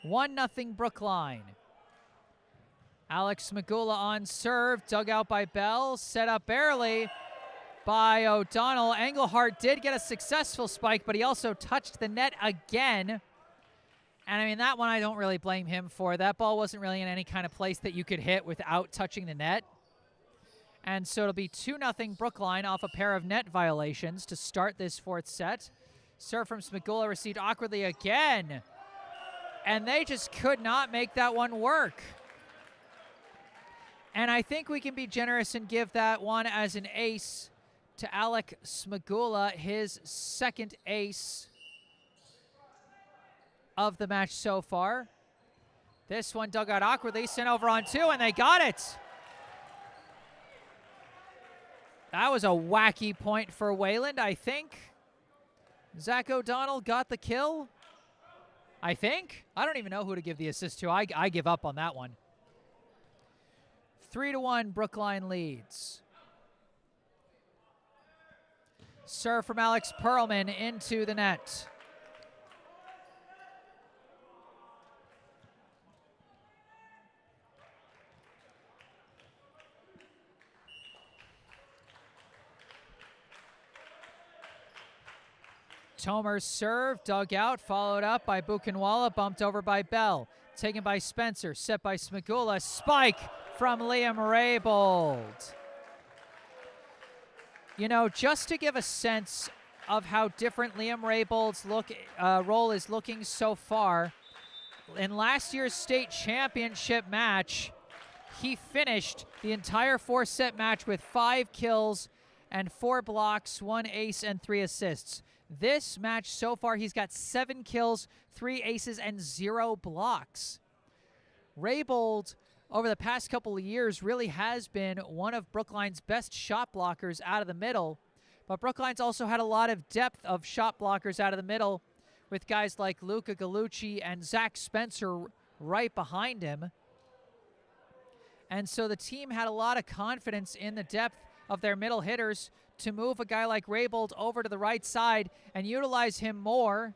1-0 Brookline. Alex Magula on serve, dug out by Bell, set up barely by O'Donnell. Engelhardt did get a successful spike, but he also touched the net again. And I mean, that one I don't really blame him for. That ball wasn't really in any kind of place that you could hit without touching the net. And so it'll be 2-0 Brookline off a pair of net violations to start this fourth set. Serve from Smagula received awkwardly again. And they just could not make that one work. And I think we can be generous and give that one as an ace to Alec Smagula, his second ace of the match so far. This one dug out awkwardly, sent over on 2, and they got it. That was a wacky point for Wayland, I think. Zach O'Donnell got the kill, I think. I don't even know who to give the assist to. I give up on that one. 3-1, Brookline leads. Serve from Alex Perlman into the net. Tomer's serve, dug out, followed up by Buchenwala, bumped over by Bell. Taken by Spencer, set by Smagula, spike from Liam Raybould. You know, just to give a sense of how different Liam Raybould's role is looking so far, in last year's state championship match, he finished the entire 4-set match with 5 kills and 4 blocks, 1 ace, and 3 assists. This match so far, he's got 7 kills, 3 aces, and 0 blocks. Raybould, over the past couple of years, really has been one of Brookline's best shot blockers out of the middle. But Brookline's also had a lot of depth of shot blockers out of the middle with guys like Luca Gallucci and Zach Spencer right behind him. And so the team had a lot of confidence in the depth of their middle hitters to move a guy like Raybould over to the right side and utilize him more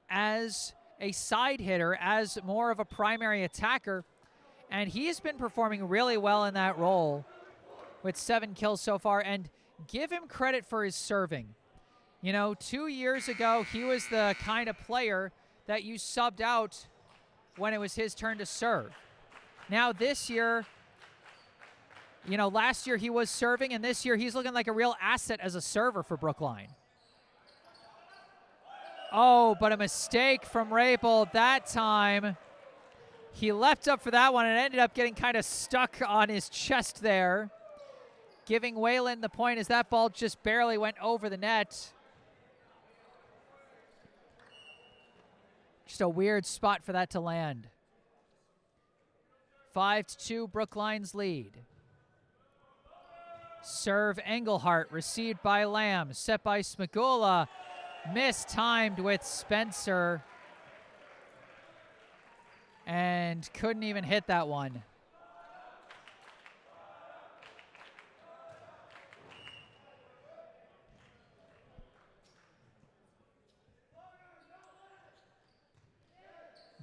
as a side hitter, as more of a primary attacker. And he's been performing really well in that role with 7 kills so far. And give him credit for his serving. You know, 2 years ago, he was the kind of player that you subbed out when it was his turn to serve. Now this year, you know, last year he was serving, and this year he's looking like a real asset as a server for Brookline. Oh, but a mistake from Raybould that time. He leapt up for that one and ended up getting kind of stuck on his chest there, giving Wayland the point as that ball just barely went over the net. Just a weird spot for that to land. 5-2, Brookline's lead. Serve Engelhardt, received by Lamb, set by Smagula, mistimed with Spencer. and couldn't even hit that one.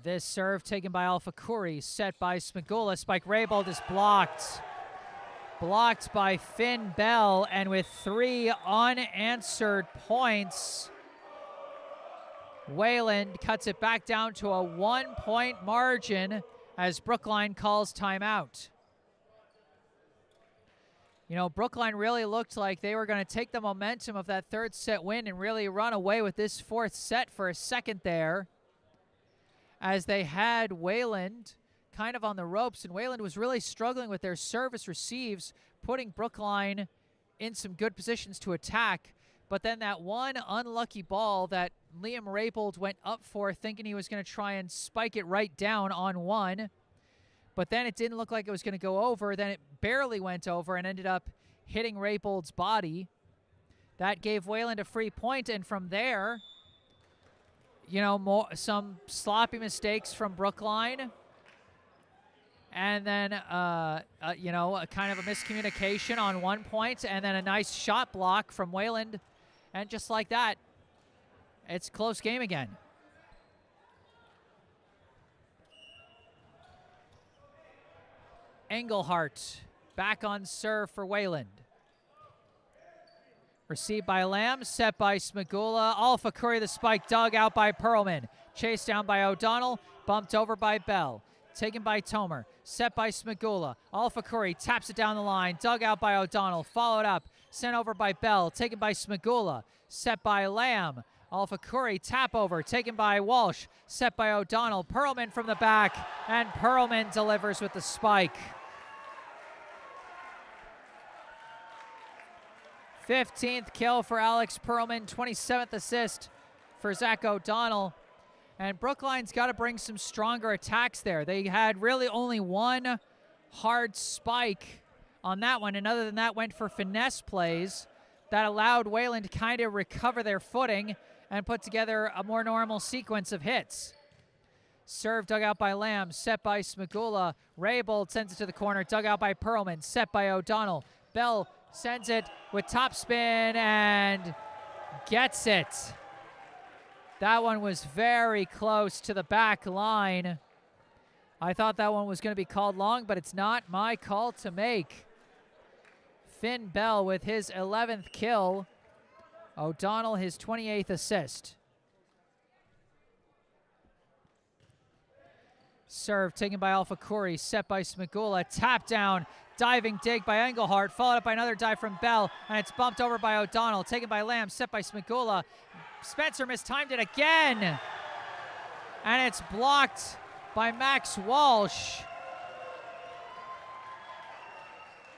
This serve taken by Alpha Kuri, set by Smagula. Spike Raybold is blocked. Blocked by Finn Bell, and with 3 unanswered points, Wayland cuts it back down to a 1-point margin as Brookline calls timeout. You know, Brookline really looked like they were going to take the momentum of that third set win and really run away with this fourth set for a second there, as they had Wayland kind of on the ropes, and Wayland was really struggling with their service receives, putting Brookline in some good positions to attack. But then that one unlucky ball that Liam Raybold went up for, thinking he was going to try and spike it right down on one, but then it didn't look like it was going to go over. Then it barely went over and ended up hitting Raybold's body. That gave Wayland a free point, and from there, you know, some sloppy mistakes from Brookline, and then, you know, a kind of a miscommunication on 1 point, and then a nice shot block from Wayland, and just like that, it's a close game again. Engelhart back on serve for Wayland. Received by Lamb, set by Smagula. Alpha Curry, the spike, dug out by Perlman. Chased down by O'Donnell, bumped over by Bell. Taken by Tomer, set by Smagula. Alpha Curry taps it down the line, dug out by O'Donnell, followed up, sent over by Bell, taken by Smagula, set by Lamb. Alpha Curry, tap over, taken by Walsh, set by O'Donnell. Perlman from the back, and Perlman delivers with the spike. 15th kill for Alex Perlman, 27th assist for Zach O'Donnell. And Brookline's got to bring some stronger attacks there. They had really only one hard spike on that one, and other than that went for finesse plays that allowed Wayland to kind of recover their footing and put together a more normal sequence of hits. Serve dug out by Lamb, set by Smagula. Raybold sends it to the corner, dug out by Perlman, set by O'Donnell. Bell sends it with topspin and gets it. That one was very close to the back line. I thought that one was going to be called long, but it's not my call to make. Finn Bell with his 11th kill. O'Donnell his 28th assist. Serve taken by Alpha Kuri, set by Smagula. Tap down, diving dig by Engelhart, followed up by another dive from Bell, and it's bumped over by O'Donnell. Taken by Lamb, set by Smagula. Spencer mistimed it again, and it's blocked by Max Walsh.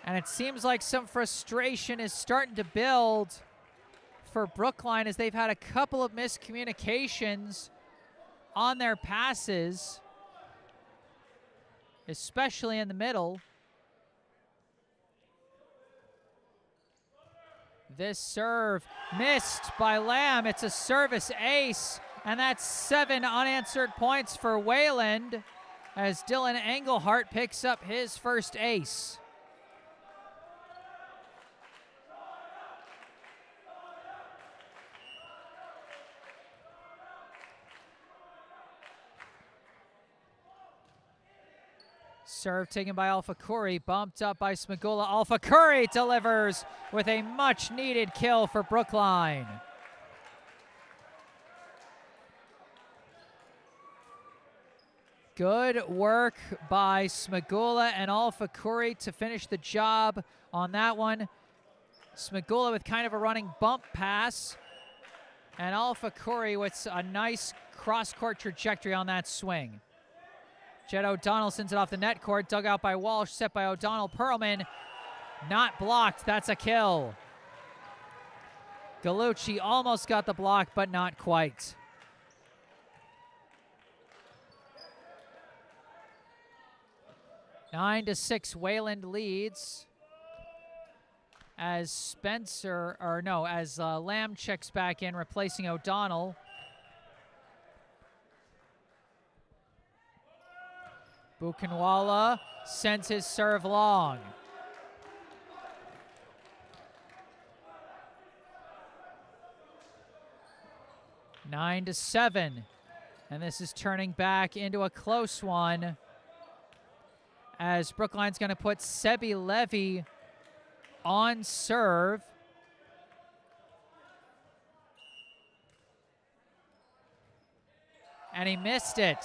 And it seems like some frustration is starting to build for Brookline as they've had a couple of miscommunications on their passes, especially in the middle. This serve missed by Lamb. It's a service ace, and that's 7 unanswered points for Wayland as Dylan Engelhart picks up his first ace. Serve taken by Alpha Curry, bumped up by Smagula. Alpha Curry delivers with a much-needed kill for Brookline. Good work by Smagula and Alpha Curry to finish the job on that one. Smagula with kind of a running bump pass, and Alpha Curry with a nice cross-court trajectory on that swing. Jed O'Donnell sends it off the net court, dug out by Walsh, set by O'Donnell. Perlman, not blocked, that's a kill. Gallucci almost got the block, but not quite. Nine to 6, Wayland leads as Lamb checks back in, replacing O'Donnell. Buchenwala sends his serve long. Nine to 7. And this is turning back into a close one, as Brookline's going to put Sebi Levy on serve. And he missed it.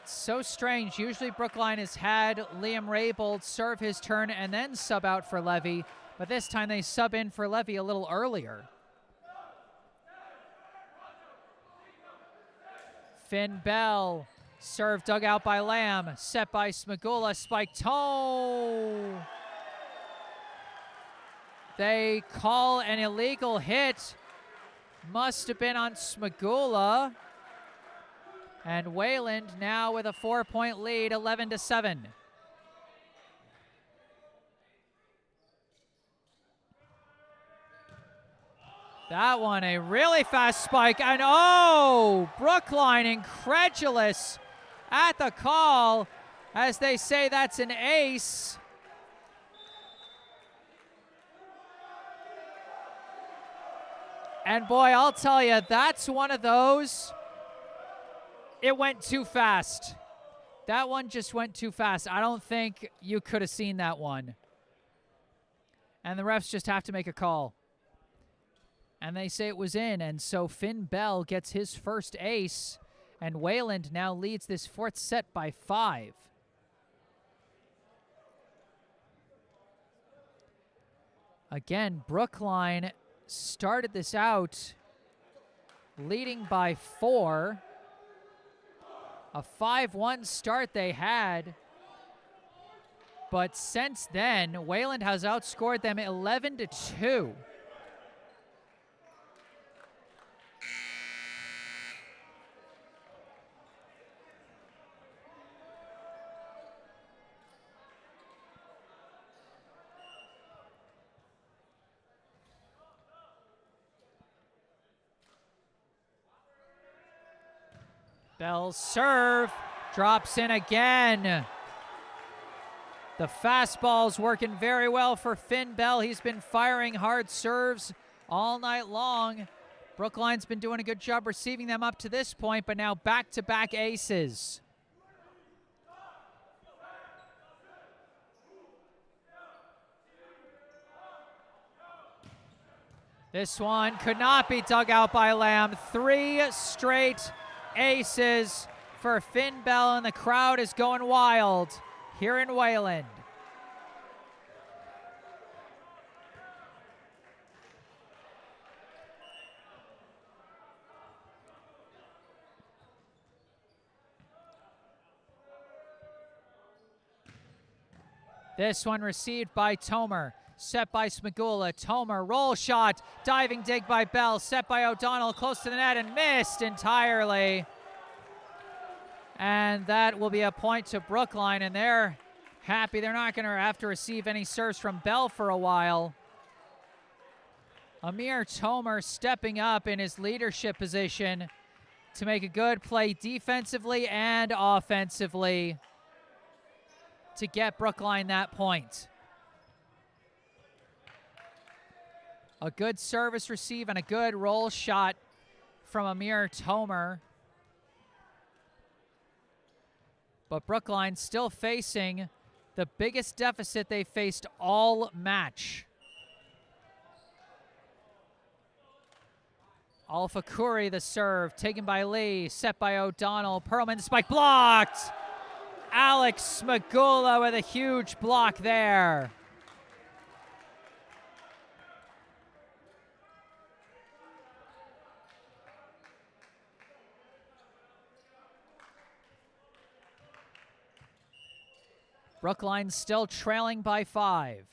It's so strange. Usually Brookline has had Liam Raybould serve his turn and then sub out for Levy, but this time they sub in for Levy a little earlier. Finn Bell, serve dug out by Lamb, set by Smagula, spike toe. They call an illegal hit. Must have been on Smagula. And Wayland now with a 4-point lead, 11 to 7. That one, a really fast spike, and oh, Brookline incredulous at the call as they say that's an ace. And boy, I'll tell you, that's one of those, it went too fast. That one just went too fast. I don't think you could have seen that one. And the refs just have to make a call. And they say it was in, and so Finn Bell gets his first ace, and Wayland now leads this fourth set by 5. Again, Brookline started this out leading by 4. A 5-1 start they had, but since then, Wayland has outscored them 11 to 2. Bell's serve drops in again. The fastball's working very well for Finn Bell. He's been firing hard serves all night long. Brookline's been doing a good job receiving them up to this point, but now back-to-back aces. This one could not be dug out by Lamb. 3 straight aces for Finn Bell, and the crowd is going wild here in Wayland. This one received by Tomer. Set by Smagula. Tomer, roll shot. Diving dig by Bell. Set by O'Donnell. Close to the net and missed entirely. And that will be a point to Brookline, and they're happy. They're not going to have to receive any serves from Bell for a while. Amir Tomer stepping up in his leadership position to make a good play defensively and offensively to get Brookline that point. A good service receive and a good roll shot from Amir Tomer. But Brookline still facing the biggest deficit they faced all match. Alpha Curry the serve, taken by Lee, set by O'Donnell. Perlman spike blocked. Alex Smagula with a huge block there. Brookline still trailing by 5.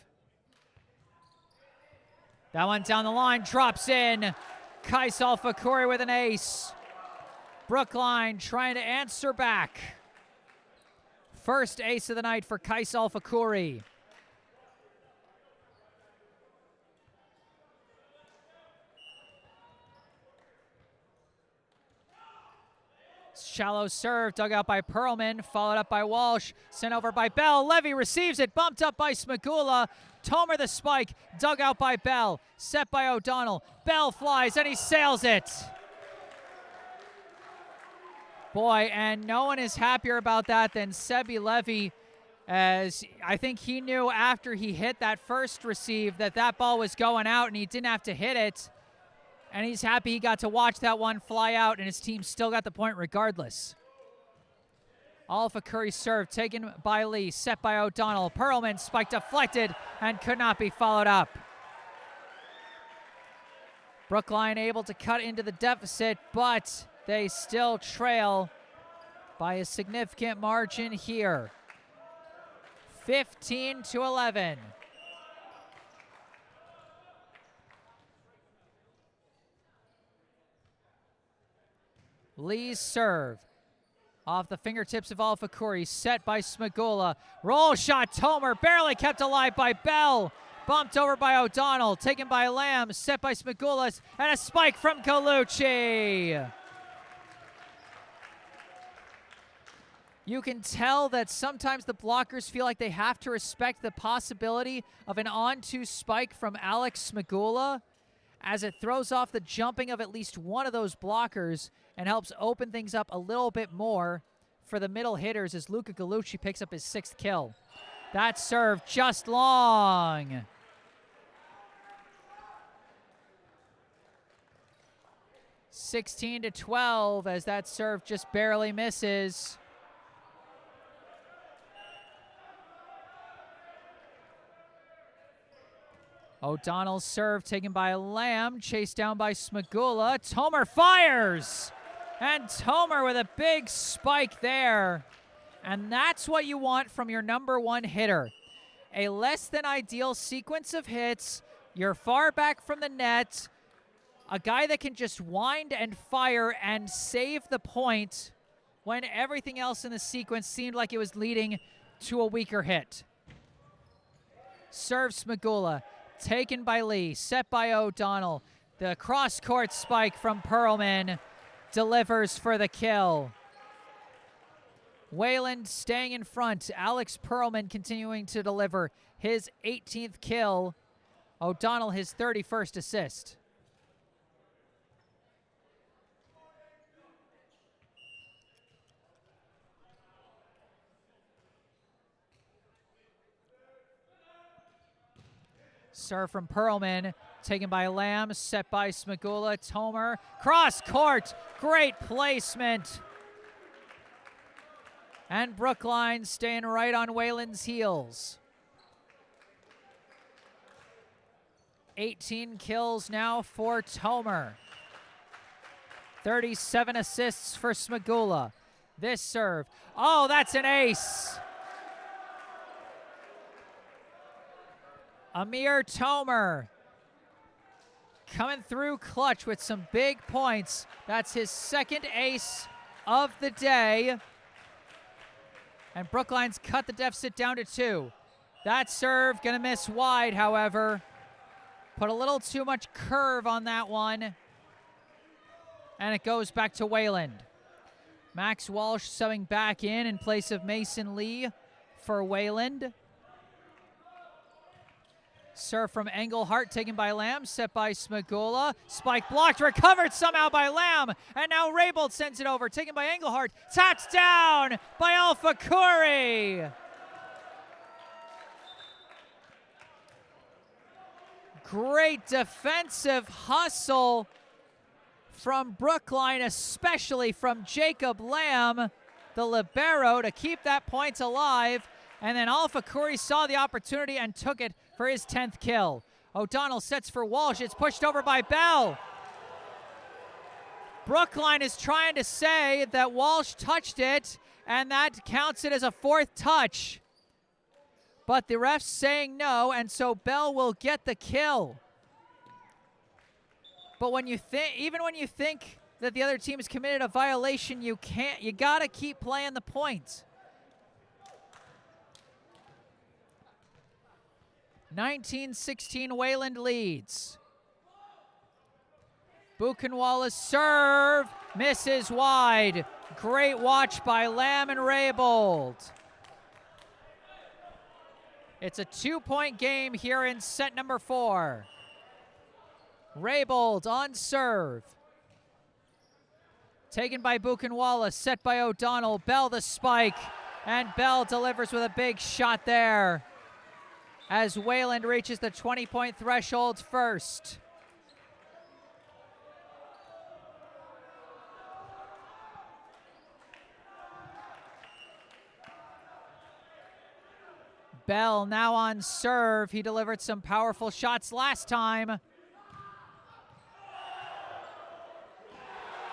That one down the line, drops in. Kaisal Fakuri with an ace. Brookline trying to answer back. First ace of the night for Kaisal Fakuri. Shallow serve, dug out by Perlman, followed up by Walsh, sent over by Bell. Levy receives it, bumped up by Smagula. Tomer the spike, dug out by Bell, set by O'Donnell. Bell flies and he sails it. Boy, and no one is happier about that than Sebi Levy, as I think he knew after he hit that first receive that that ball was going out and he didn't have to hit it. And he's happy he got to watch that one fly out, and his team still got the point regardless. Alpha Curry serve taken by Lee, set by O'Donnell. Perlman spike deflected and could not be followed up. Brookline able to cut into the deficit, but they still trail by a significant margin here. 15-11. Lee's serve off the fingertips of Alpha Curry, set by Smagula. Roll shot, Tomer barely kept alive by Bell. Bumped over by O'Donnell, taken by Lamb, set by Smagulas, and a spike from Colucci. You can tell that sometimes the blockers feel like they have to respect the possibility of an on-two spike from Alex Smagula, as it throws off the jumping of at least one of those blockers and helps open things up a little bit more for the middle hitters as Luca Gallucci picks up his 6th kill. That serve just long. (16-12) as that serve just barely misses. O'Donnell's serve taken by Lamb, chased down by Smagula. Tomer fires! And Tomer with a big spike there. And that's what you want from your number one hitter. A less than ideal sequence of hits. You're far back from the net. A guy that can just wind and fire and save the point when everything else in the sequence seemed like it was leading to a weaker hit. Serve Smagula. Taken by Lee, set by O'Donnell. The cross-court spike from Perlman delivers for the kill. Wayland staying in front. Alex Perlman continuing to deliver his 18th kill. O'Donnell his 31st assist. Serve from Perlman, taken by Lamb, set by Smagula. Tomer, cross court, great placement. And Brookline staying right on Wayland's heels. 18 kills now for Tomer. 37 assists for Smagula. This serve, oh, that's an ace. Amir Tomer coming through clutch with some big points. That's his 2nd ace of the day. And Brookline's cut the deficit down to 2. That serve gonna miss wide, however. Put a little too much curve on that one. And it goes back to Wayland. Max Walsh subbing back in place of Mason Lee for Wayland. Serve from Engelhart, taken by Lamb, set by Smagula. Spike blocked, recovered somehow by Lamb. And now Raybold sends it over, taken by Engelhart. Touchdown by Alpha Curry. Great defensive hustle from Brookline, especially from Jacob Lamb, the libero, to keep that point alive. And then Alpha Curry saw the opportunity and took it for his 10th kill. O'Donnell sets for Walsh. It's pushed over by Bell. Brookline is trying to say that Walsh touched it, and that counts it as a 4th touch. But the ref's saying no, and so Bell will get the kill. But when you even when you think that the other team has committed a violation, you gotta keep playing the point. 19-16 Wayland leads. Buchenwald's serve misses wide. Great watch by Lamb and Raybould. It's a 2-point game here in set number 4. Raybould on serve. Taken by Buchenwald, set by O'Donnell. Bell the spike, and Bell delivers with a big shot there as Wayland reaches the 20-point threshold first. Bell now on serve. He delivered some powerful shots last time.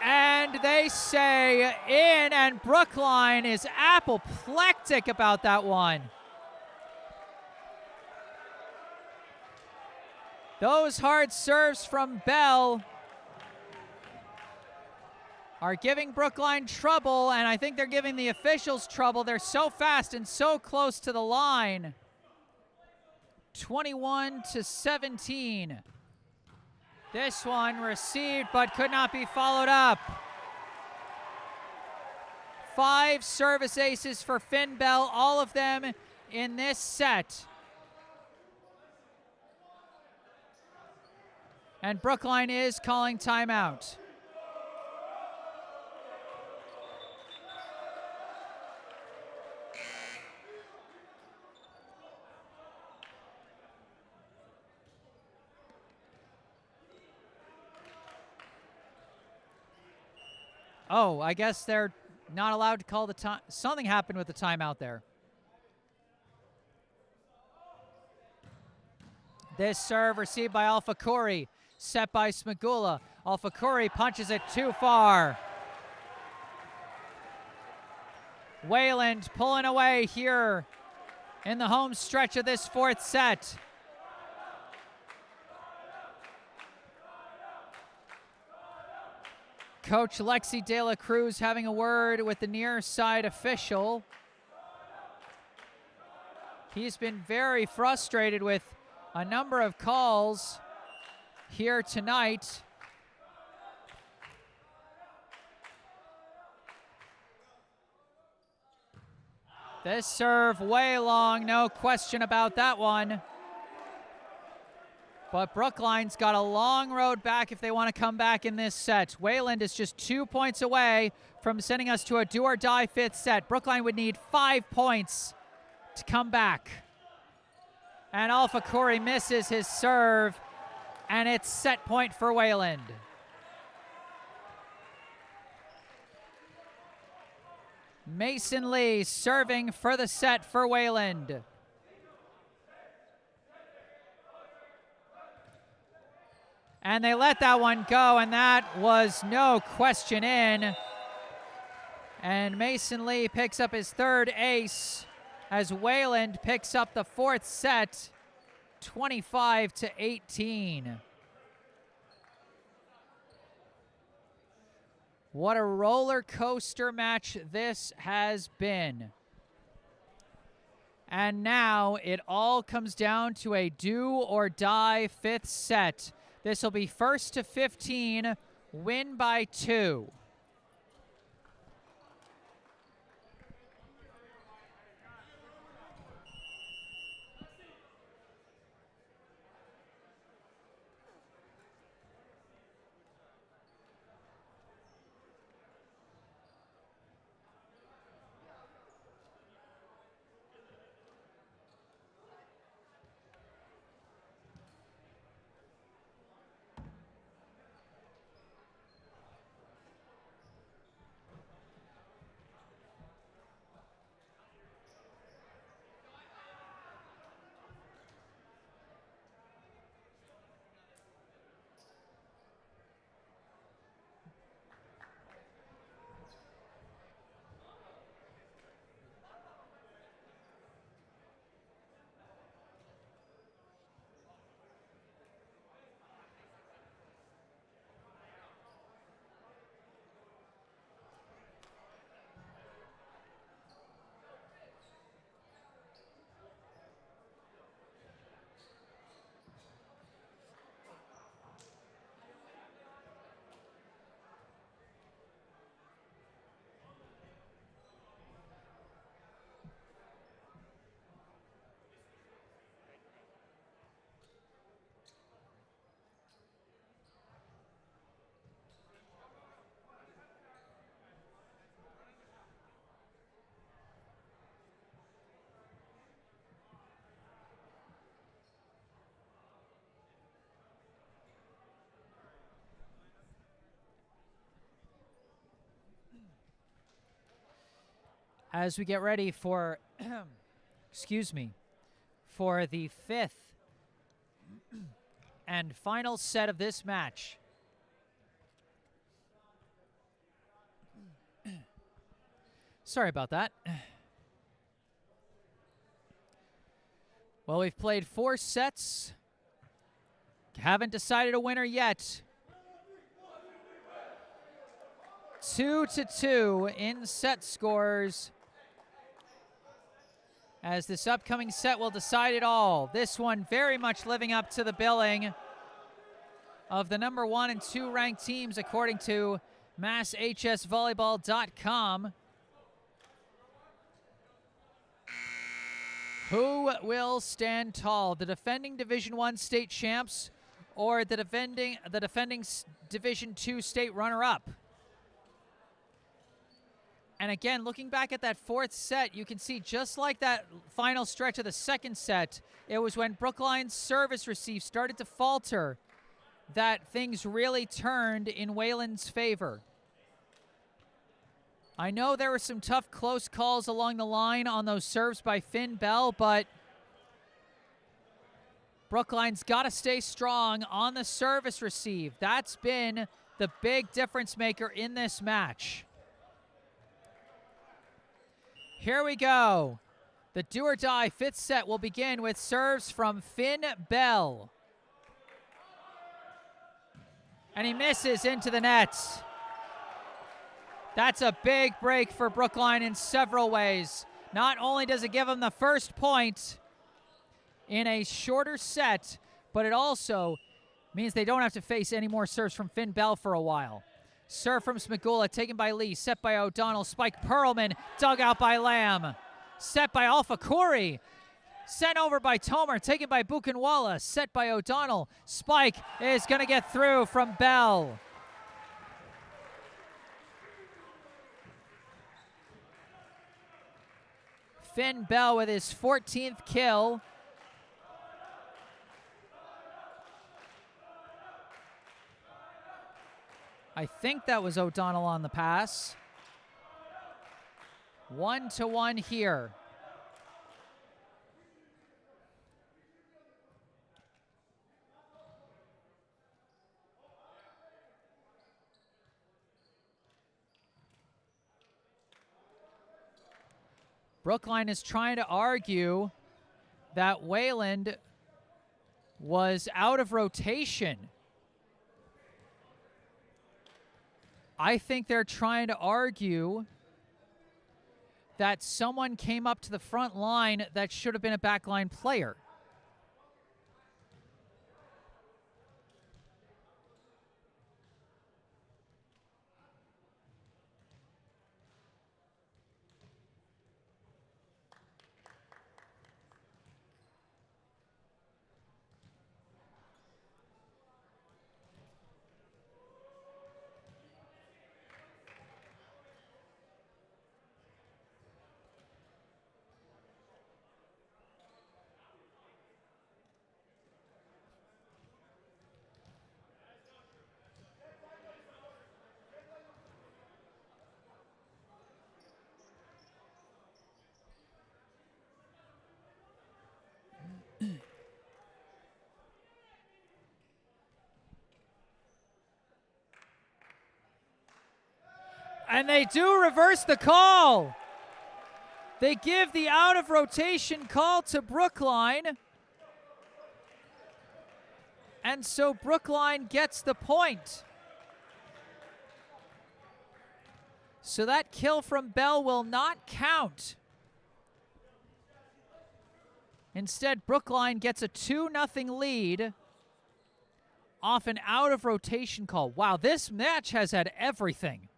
And they say in, and Brookline is apoplectic about that one. Those hard serves from Bell are giving Brookline trouble, and I think they're giving the officials trouble. They're so fast and so close to the line. 21-17. This one received but could not be followed up. 5 service aces for Finn Bell, all of them in this set. And Brookline is calling timeout. Oh, I guess they're not allowed to call the time. Something happened with the timeout there. This serve received by Alpha Corey, set by Smagula. Alpha Corey punches it too far. Wayland pulling away here in the home stretch of this 4th set. Coach Lexi De La Cruz having a word with the near side official. He's been very frustrated with a number of calls here tonight. This serve way long, no question about that one. But Brookline's got a long road back if they want to come back in this set. Wayland is just 2 points away from sending us to a do-or-die 5th set. Brookline would need 5 points to come back. And Alpha Corey misses his serve, and it's set point for Wayland. Mason Lee serving for the set for Wayland. And they let that one go, and that was no question in. And Mason Lee picks up his 3rd ace as Wayland picks up the 4th set, 25-18. What a roller coaster match this has been. And now it all comes down to a do or die 5th set. This will be 1st to 15, win by 2. as we get ready for, excuse me, for the 5th and final set of this match. Sorry about that. Well, we've played 4 sets. Haven't decided a winner yet. 2-2 in set scores, as this upcoming set will decide it all. This one very much living up to the billing of the number 1 and 2 ranked teams according to MassHSVolleyball.com. Who will stand tall, the defending Division I state champs or the defending Division II state runner-up? And again, looking back at that 4th set, you can see just like that final stretch of the 2nd set, it was when Brookline's service receive started to falter that things really turned in Wayland's favor. I know there were some tough, close calls along the line on those serves by Finn Bell, but Brookline's got to stay strong on the service receive. That's been the big difference maker in this match. Here we go. The do-or-die 5th set will begin with serves from Finn Bell. And he misses into the net. That's a big break for Brookline in several ways. Not only does it give them the first point in a shorter set, but it also means they don't have to face any more serves from Finn Bell for a while. Serve from Smagula, taken by Lee, set by O'Donnell, spike Perlman, dug out by Lamb. Set by Alpha Corey, sent over by Tomer, taken by Buchenwala, set by O'Donnell. Spike is gonna get through from Bell. Finn Bell with his 14th kill. I think that was O'Donnell on the pass. 1-1 here. Brookline is trying to argue that Wayland was out of rotation. I think they're trying to argue that someone came up to the front line that should have been a backline player. And they do reverse the call. They give the out of rotation call to Brookline. And so Brookline gets the point. So that kill from Bell will not count. Instead, Brookline gets a 2-0 lead off an out of rotation call. Wow, this match has had everything.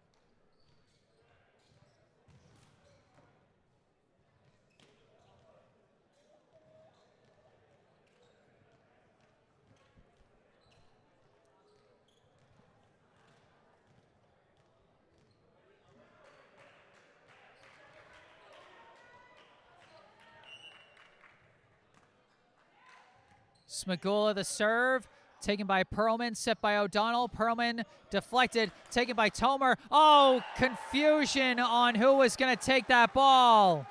Smagula the serve, taken by Perlman, set by O'Donnell. Perlman deflected, taken by Tomer. Oh, confusion on who was going to take that ball.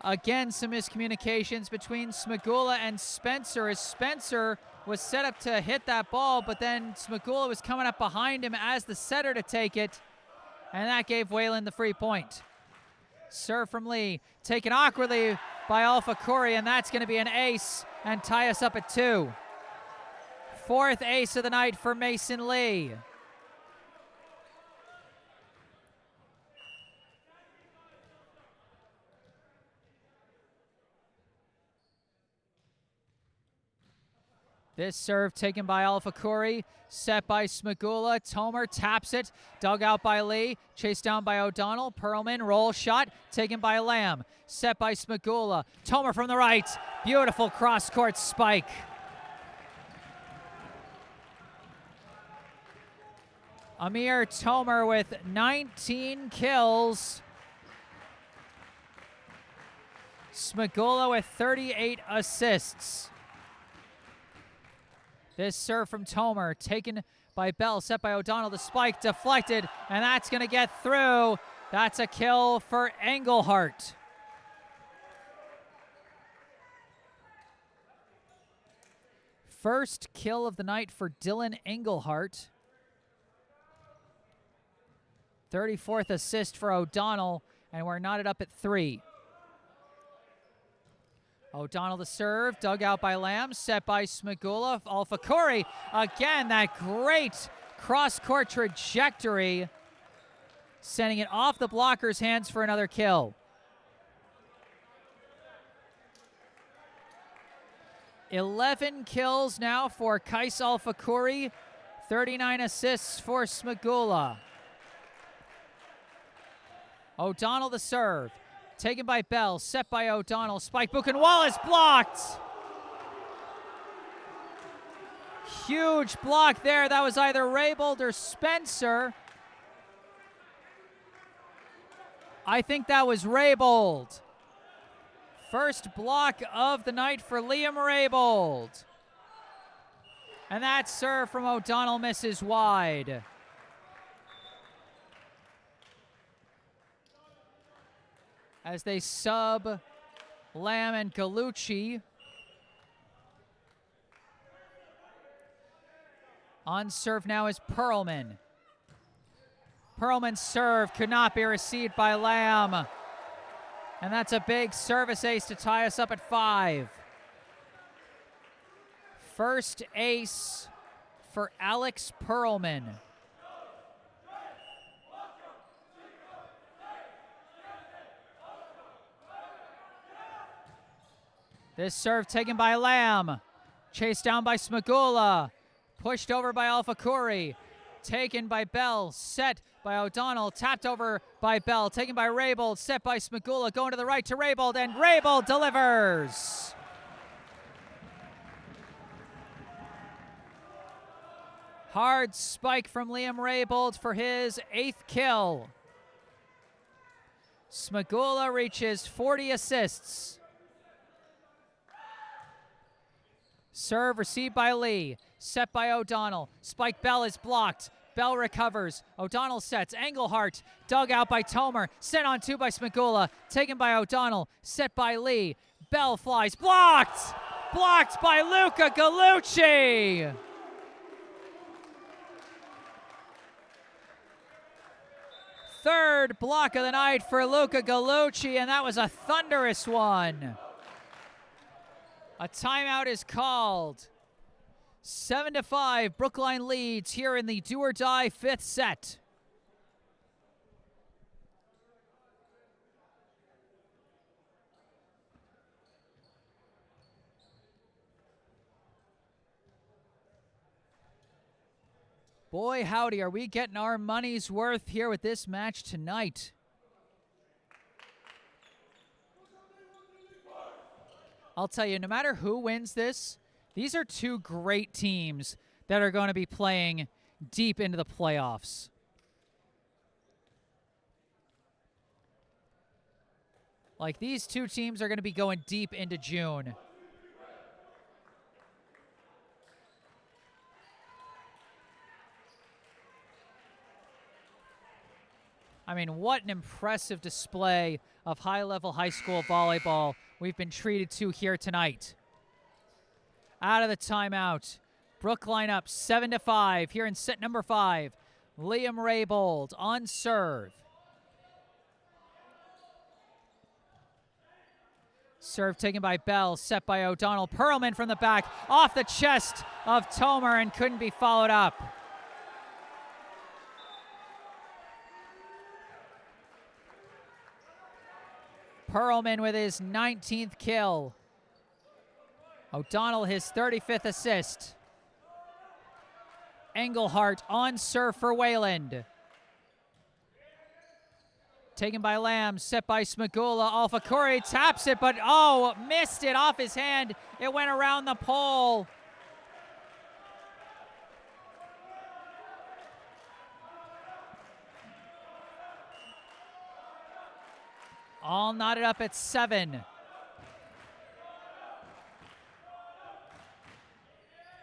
Again, some miscommunications between Smagula and Spencer, as Spencer was set up to hit that ball, but then Smagula was coming up behind him as the setter to take it, and that gave Wayland the free point. Serve from Lee, taken awkwardly by Alpha Corey, and that's going to be an ace and tie us up at 2. Fourth ace of the night for Mason Lee. This serve taken by Alpha Corey, set by Smagula. Tomer taps it, dug out by Lee, chased down by O'Donnell. Perlman, roll shot, taken by Lamb, set by Smagula. Tomer from the right, beautiful cross-court spike. Amir Tomer with 19 kills. Smagula with 38 assists. This serve from Tomer, taken by Bell, set by O'Donnell. The spike deflected, and that's going to get through. That's a kill for Engelhart. First kill of the night for Dylan Engelhart. 34th assist for O'Donnell, and we're knotted up at 3. O'Donnell the serve, dug out by Lamb, set by Smagula. Alpha Corey, again, that great cross-court trajectory, sending it off the blocker's hands for another kill. 11 kills now for Kais Alpha Corey, 39 assists for Smagula. O'Donnell the serve. Taken by Bell, set by O'Donnell. Spike Buchenwald blocked. Huge block there. That was either Raybold or Spencer. I think that was Raybold. First block of the night for Liam Raybold. And that serve from O'Donnell misses wide. As they sub Lamb and Gallucci. On serve now is Perlman. Perlman's serve could not be received by Lamb. And that's a big service ace to tie us up at 5. First ace for Alex Perlman. This serve taken by Lamb. Chased down by Smagula. Pushed over by Alpha Corey. Taken by Bell. Set by O'Donnell. Tapped over by Bell. Taken by Raybold. Set by Smagula. Going to the right to Raybold. And Raybold delivers. Hard spike from Liam Raybold for his 8th kill. Smagula reaches 40 assists. Serve received by Lee, set by O'Donnell. Spike Bell is blocked. Bell recovers. O'Donnell sets. Engelhart dug out by Tomer. Sent on 2 by Smagula. Taken by O'Donnell. Set by Lee. Bell flies. Blocked! Blocked by Luca Gallucci! Third block of the night for Luca Gallucci, and that was a thunderous one. A timeout is called. 7-5, Brookline leads here in the do-or-die 5th set. Boy, howdy, are we getting our money's worth here with this match tonight. I'll tell you, no matter who wins this, these are 2 great teams that are going to be playing deep into the playoffs. Like, these 2 teams are going to be going deep into June. I mean, what an impressive display of high-level high school volleyball we've been treated to here tonight. Out of the timeout, Brookline up 7-5 here in set number 5. Liam Raybold on serve. Serve taken by Bell, set by O'Donnell. Perlman from the back, off the chest of Tomer and couldn't be followed up. Perlman with his 19th kill. O'Donnell his 35th assist. Engelhardt on serve for Wayland. Taken by Lamb, set by Smagula. Alfakuri taps it, but missed it off his hand. It went around the pole. All knotted up at 7.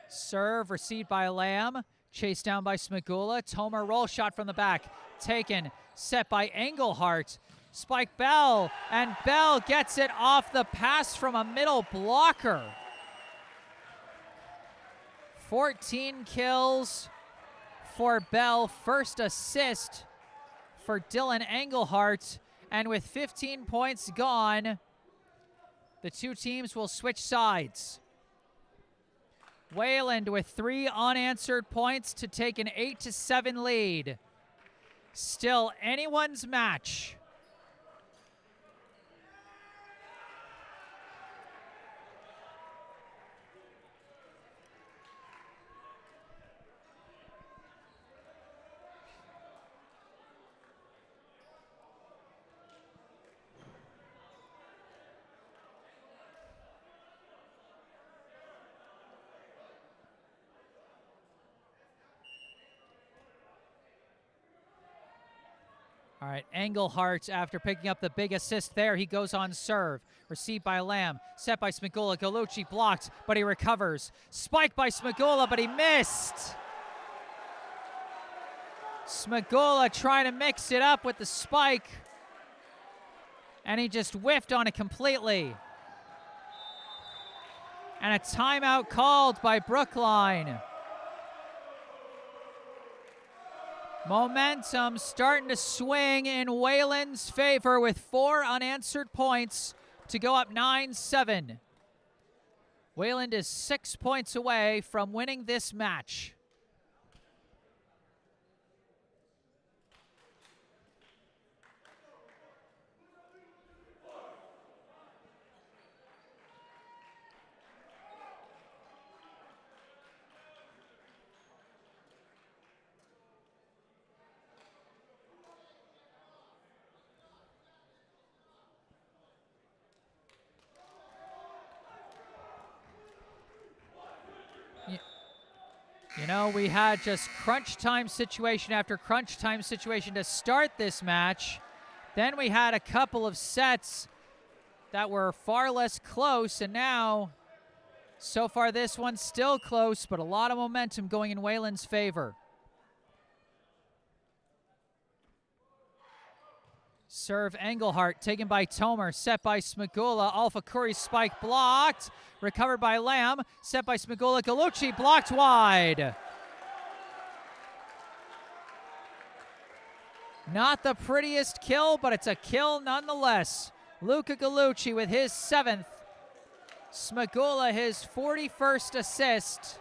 Serve received by Lamb. Chased down by Smagula. Tomer roll shot from the back. Taken. Set by Engelhardt. Spike Bell. And Bell gets it off the pass from a middle blocker. 14 kills for Bell. First assist for Dylan Engelhardt. And with 15 points gone, the two teams will switch sides. Wayland with 3 unanswered points to take an 8-7 lead. Still anyone's match. All right, Engelhardt, after picking up the big assist there, he goes on serve. Received by Lamb, set by Smagula. Gallucci blocked, but he recovers. Spiked by Smagula, but he missed. Smagula trying to mix it up with the spike, and he just whiffed on it completely. And a timeout called by Brookline. Momentum starting to swing in Wayland's favor with 4 unanswered points to go up 9-7. Wayland is 6 points away from winning this match. You know, we had just crunch time situation after crunch time situation to start this match. Then we had a couple of sets that were far less close, and now, so far this one's still close, but a lot of momentum going in Wayland's favor. Serve Engelhardt, taken by Tomer, set by Smagula. Alfakuri spike blocked. Recovered by Lamb, set by Smagula. Gallucci blocked wide. Not the prettiest kill, but it's a kill nonetheless. Luca Gallucci with his 7th. Smagula his 41st assist.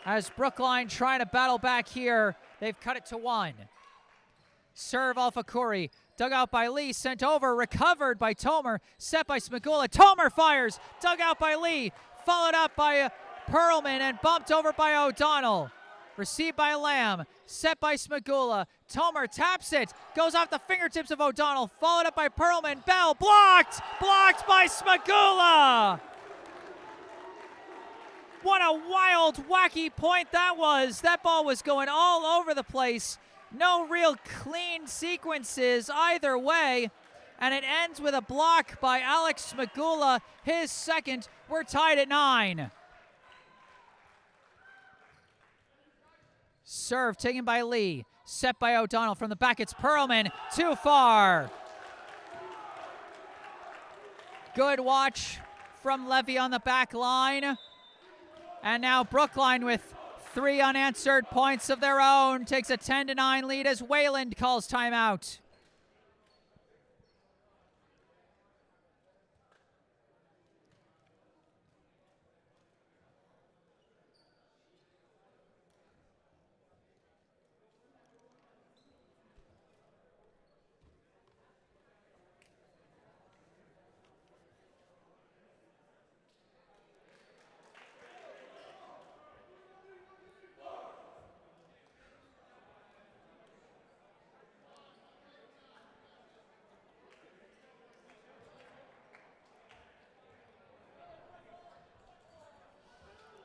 As Brookline trying to battle back here, they've cut it to 1. Serve Alfakuri. Dug out by Lee, sent over, recovered by Tomer, set by Smagula. Tomer fires, dug out by Lee, followed up by Perlman and bumped over by O'Donnell. Received by Lamb, set by Smagula. Tomer taps it, goes off the fingertips of O'Donnell, followed up by Perlman. Bell blocked, blocked by Smagula. What a wild, wacky point that was. That ball was going all over the place. No real clean sequences either way. And it ends with a block by Alex Smagula, his 2nd. We're tied at 9. Serve taken by Lee. Set by O'Donnell. From the back, it's Perlman. Too far. Good watch from Levy on the back line. And now Brookline with 3 unanswered points of their own takes a 10-9 lead as Wayland calls timeout.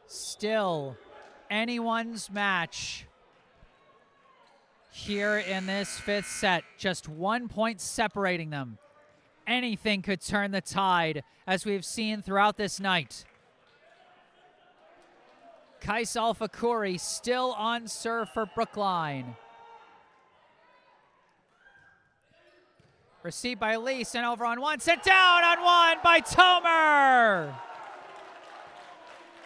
Still anyone's match here in this 5th set. Just 1 point separating them. Anything could turn the tide, as we've seen throughout this night. Kais Alfakuri still on serve for Brookline. Received by Lee, sent over on one, sent down on one by Tomer.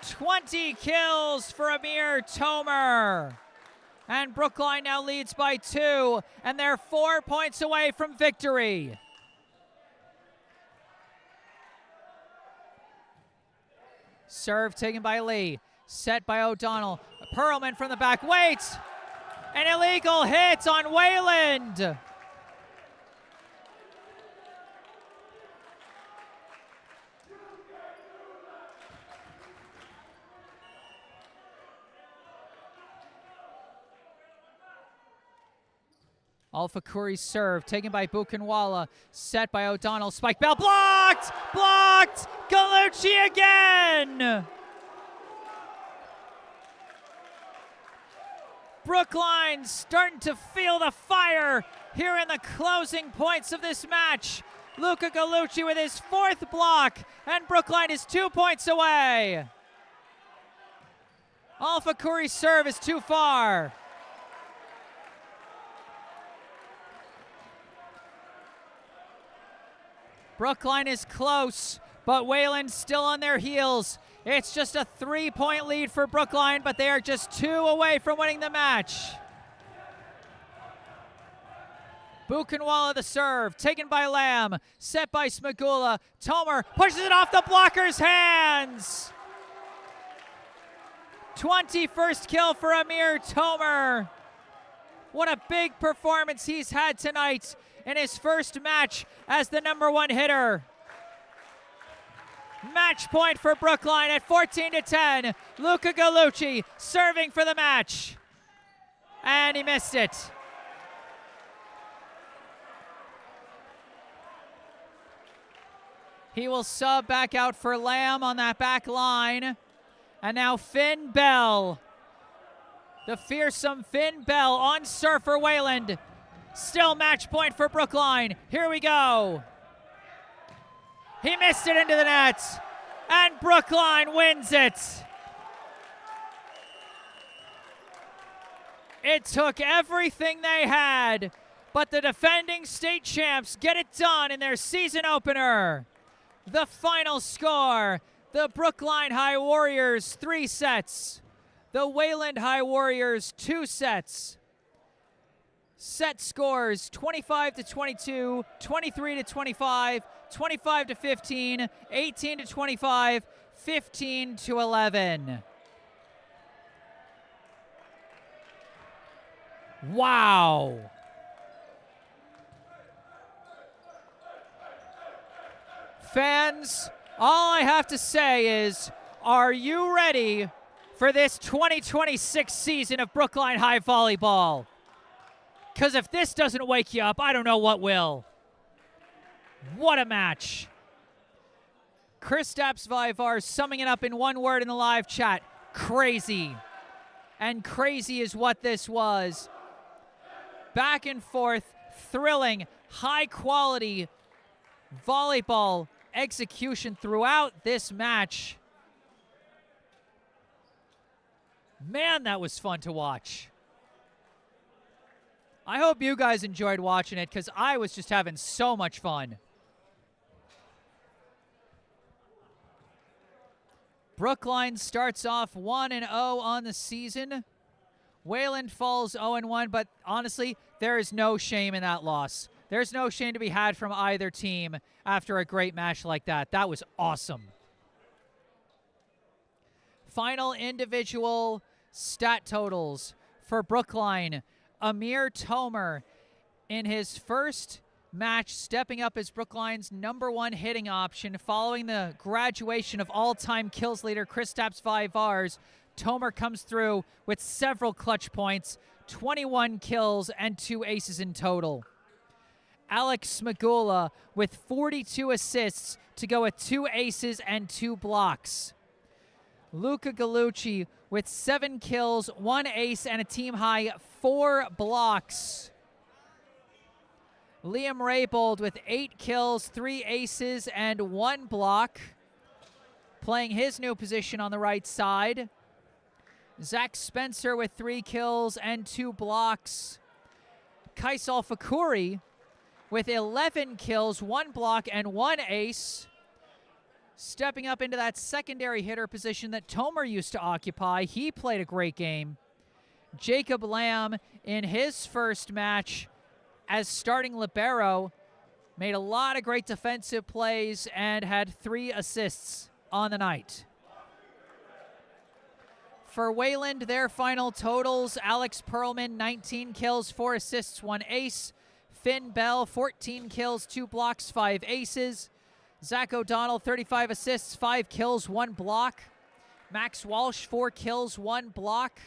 20 kills for Amir Tomer. And Brookline now leads by 2, and they're 4 points away from victory. Serve taken by Lee, set by O'Donnell. Perlman from the back, wait! An illegal hit on Wayland. Alfakuri's serve, taken by Buchenwala, set by O'Donnell, spike bell, blocked! Blocked! Gallucci again! Brookline starting to feel the fire here in the closing points of this match. Luca Gallucci with his 4th block, and Brookline is 2 points away. Alfakuri's serve is too far. Brookline is close, but Wayland still on their heels. It's just a 3-point lead for Brookline, but they are just 2 away from winning the match. Buchenwala the serve, taken by Lamb, set by Smagula. Tomer pushes it off the blocker's hands. 21st kill for Amir Tomer. What a big performance he's had tonight in his first match as the #1 hitter. Match point for Brookline at 14-10. Luca Gallucci serving for the match. And he missed it. He will sub back out for Lamb on that back line. And now Finn Bell. The fearsome Finn Bell on serve for Wayland. Still match point for Brookline. Here we go. He missed it into the net. And Brookline wins it. It took everything they had, but the defending state champs get it done in their season opener. The final score, the Brookline High Warriors 3 sets. The Wayland High Warriors 2 sets. Set scores 25-22, 23-25, 25-15, 18-25, 15-11. Wow. Fans, all I have to say is, are you ready for this 2026 season of Brookline High Volleyball? Because if this doesn't wake you up, I don't know what will. What a match. Kristaps Vivar summing it up in one word in the live chat. Crazy. And crazy is what this was. Back and forth, thrilling, high quality volleyball execution throughout this match. Man, that was fun to watch. I hope you guys enjoyed watching it because I was just having so much fun. Brookline starts off 1-0 on the season. Wayland falls 0-1, but honestly, there is no shame in that loss. There's no shame to be had from either team after a great match like that. That was awesome. Final individual stat totals for Brookline. Amir Tomer, in his first match, stepping up as Brookline's #1 hitting option following the graduation of all-time kills leader Kristaps Vivars. Tomer comes through with several clutch points, 21 kills and 2 aces in total. Alex Smagula with 42 assists to go with 2 aces and 2 blocks. Luca Gallucci with 7 kills, 1 ace, and a team-high 4 blocks. Liam Raybold with 8 kills, 3 aces, and 1 block, playing his new position on the right side. Zach Spencer with 3 kills and 2 blocks. Kaisal Fakuri with 11 kills, 1 block, and 1 ace, stepping up into that secondary hitter position that Tomer used to occupy. He played a great game. Jacob Lamb, in his first match as starting libero, made a lot of great defensive plays and had 3 assists on the night. For Wayland, their final totals: Alex Perlman, 19 kills, 4 assists, 1 ace. Finn Bell, 14 kills, 2 blocks, 5 aces. Zach O'Donnell, 35 assists, 5 kills, 1 block. Max Walsh, 4 kills, 1 block.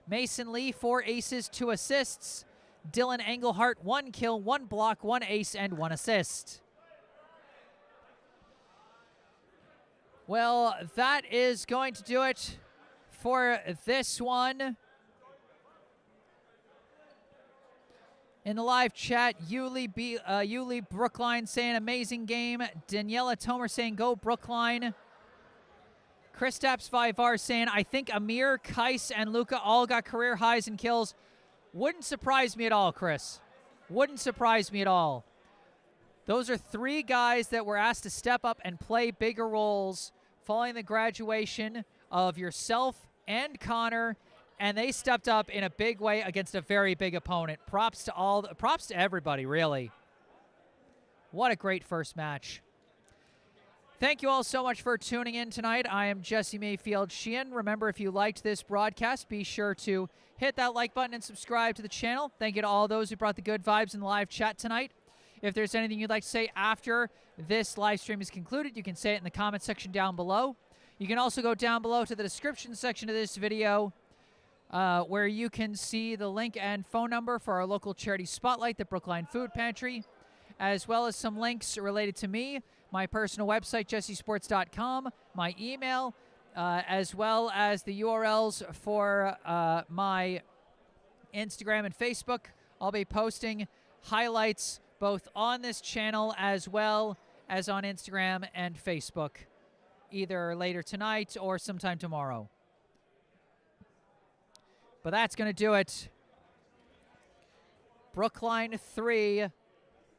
Mason Lee, 4 aces, 2 assists. Dylan Engelhart, 1 kill, 1 block, 1 ace, and 1 assist. Well, that is going to do it for this one. In the live chat, Yuli Brookline saying amazing game. Daniela Tomer saying go Brookline. Kristaps Vivars saying I think Amir, Kais, and Luca all got career highs in kills. Wouldn't surprise me at all, Chris. Wouldn't surprise me at all. Those are 3 guys that were asked to step up and play bigger roles following the graduation of yourself and Connor, and they stepped up in a big way against a very big opponent. Props to everybody, really. What a great first match. Thank you all so much for tuning in tonight. I am Jesse Mayfield-Sheehan. Remember, if you liked this broadcast, be sure to hit that like button and subscribe to the channel. Thank you to all those who brought the good vibes in the live chat tonight. If there's anything you'd like to say after this live stream is concluded, you can say it in the comment section down below. You can also go down below to the description section of this video, where you can see the link and phone number for our local charity spotlight, the Brookline Food Pantry, as well as some links related to me, my personal website, jessesports.com, my email, as well as the URLs for my Instagram and Facebook. I'll be posting highlights both on this channel as well as on Instagram and Facebook, either later tonight or sometime tomorrow. But that's going to do it. Brookline 3,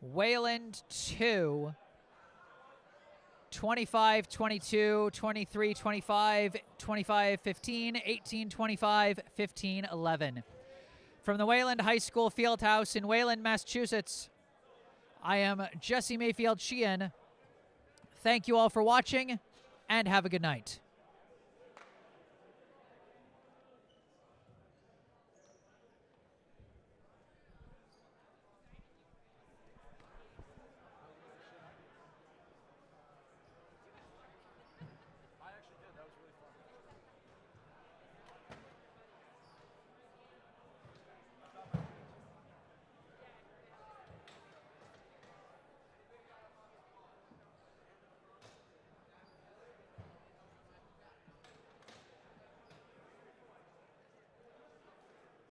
Wayland 2. 25-22, 23-25, 25-15, 18-25, 15-11. From the Wayland High School Fieldhouse in Wayland, Massachusetts, I am Jesse Mayfield-Sheehan. Thank you all for watching, and have a good night.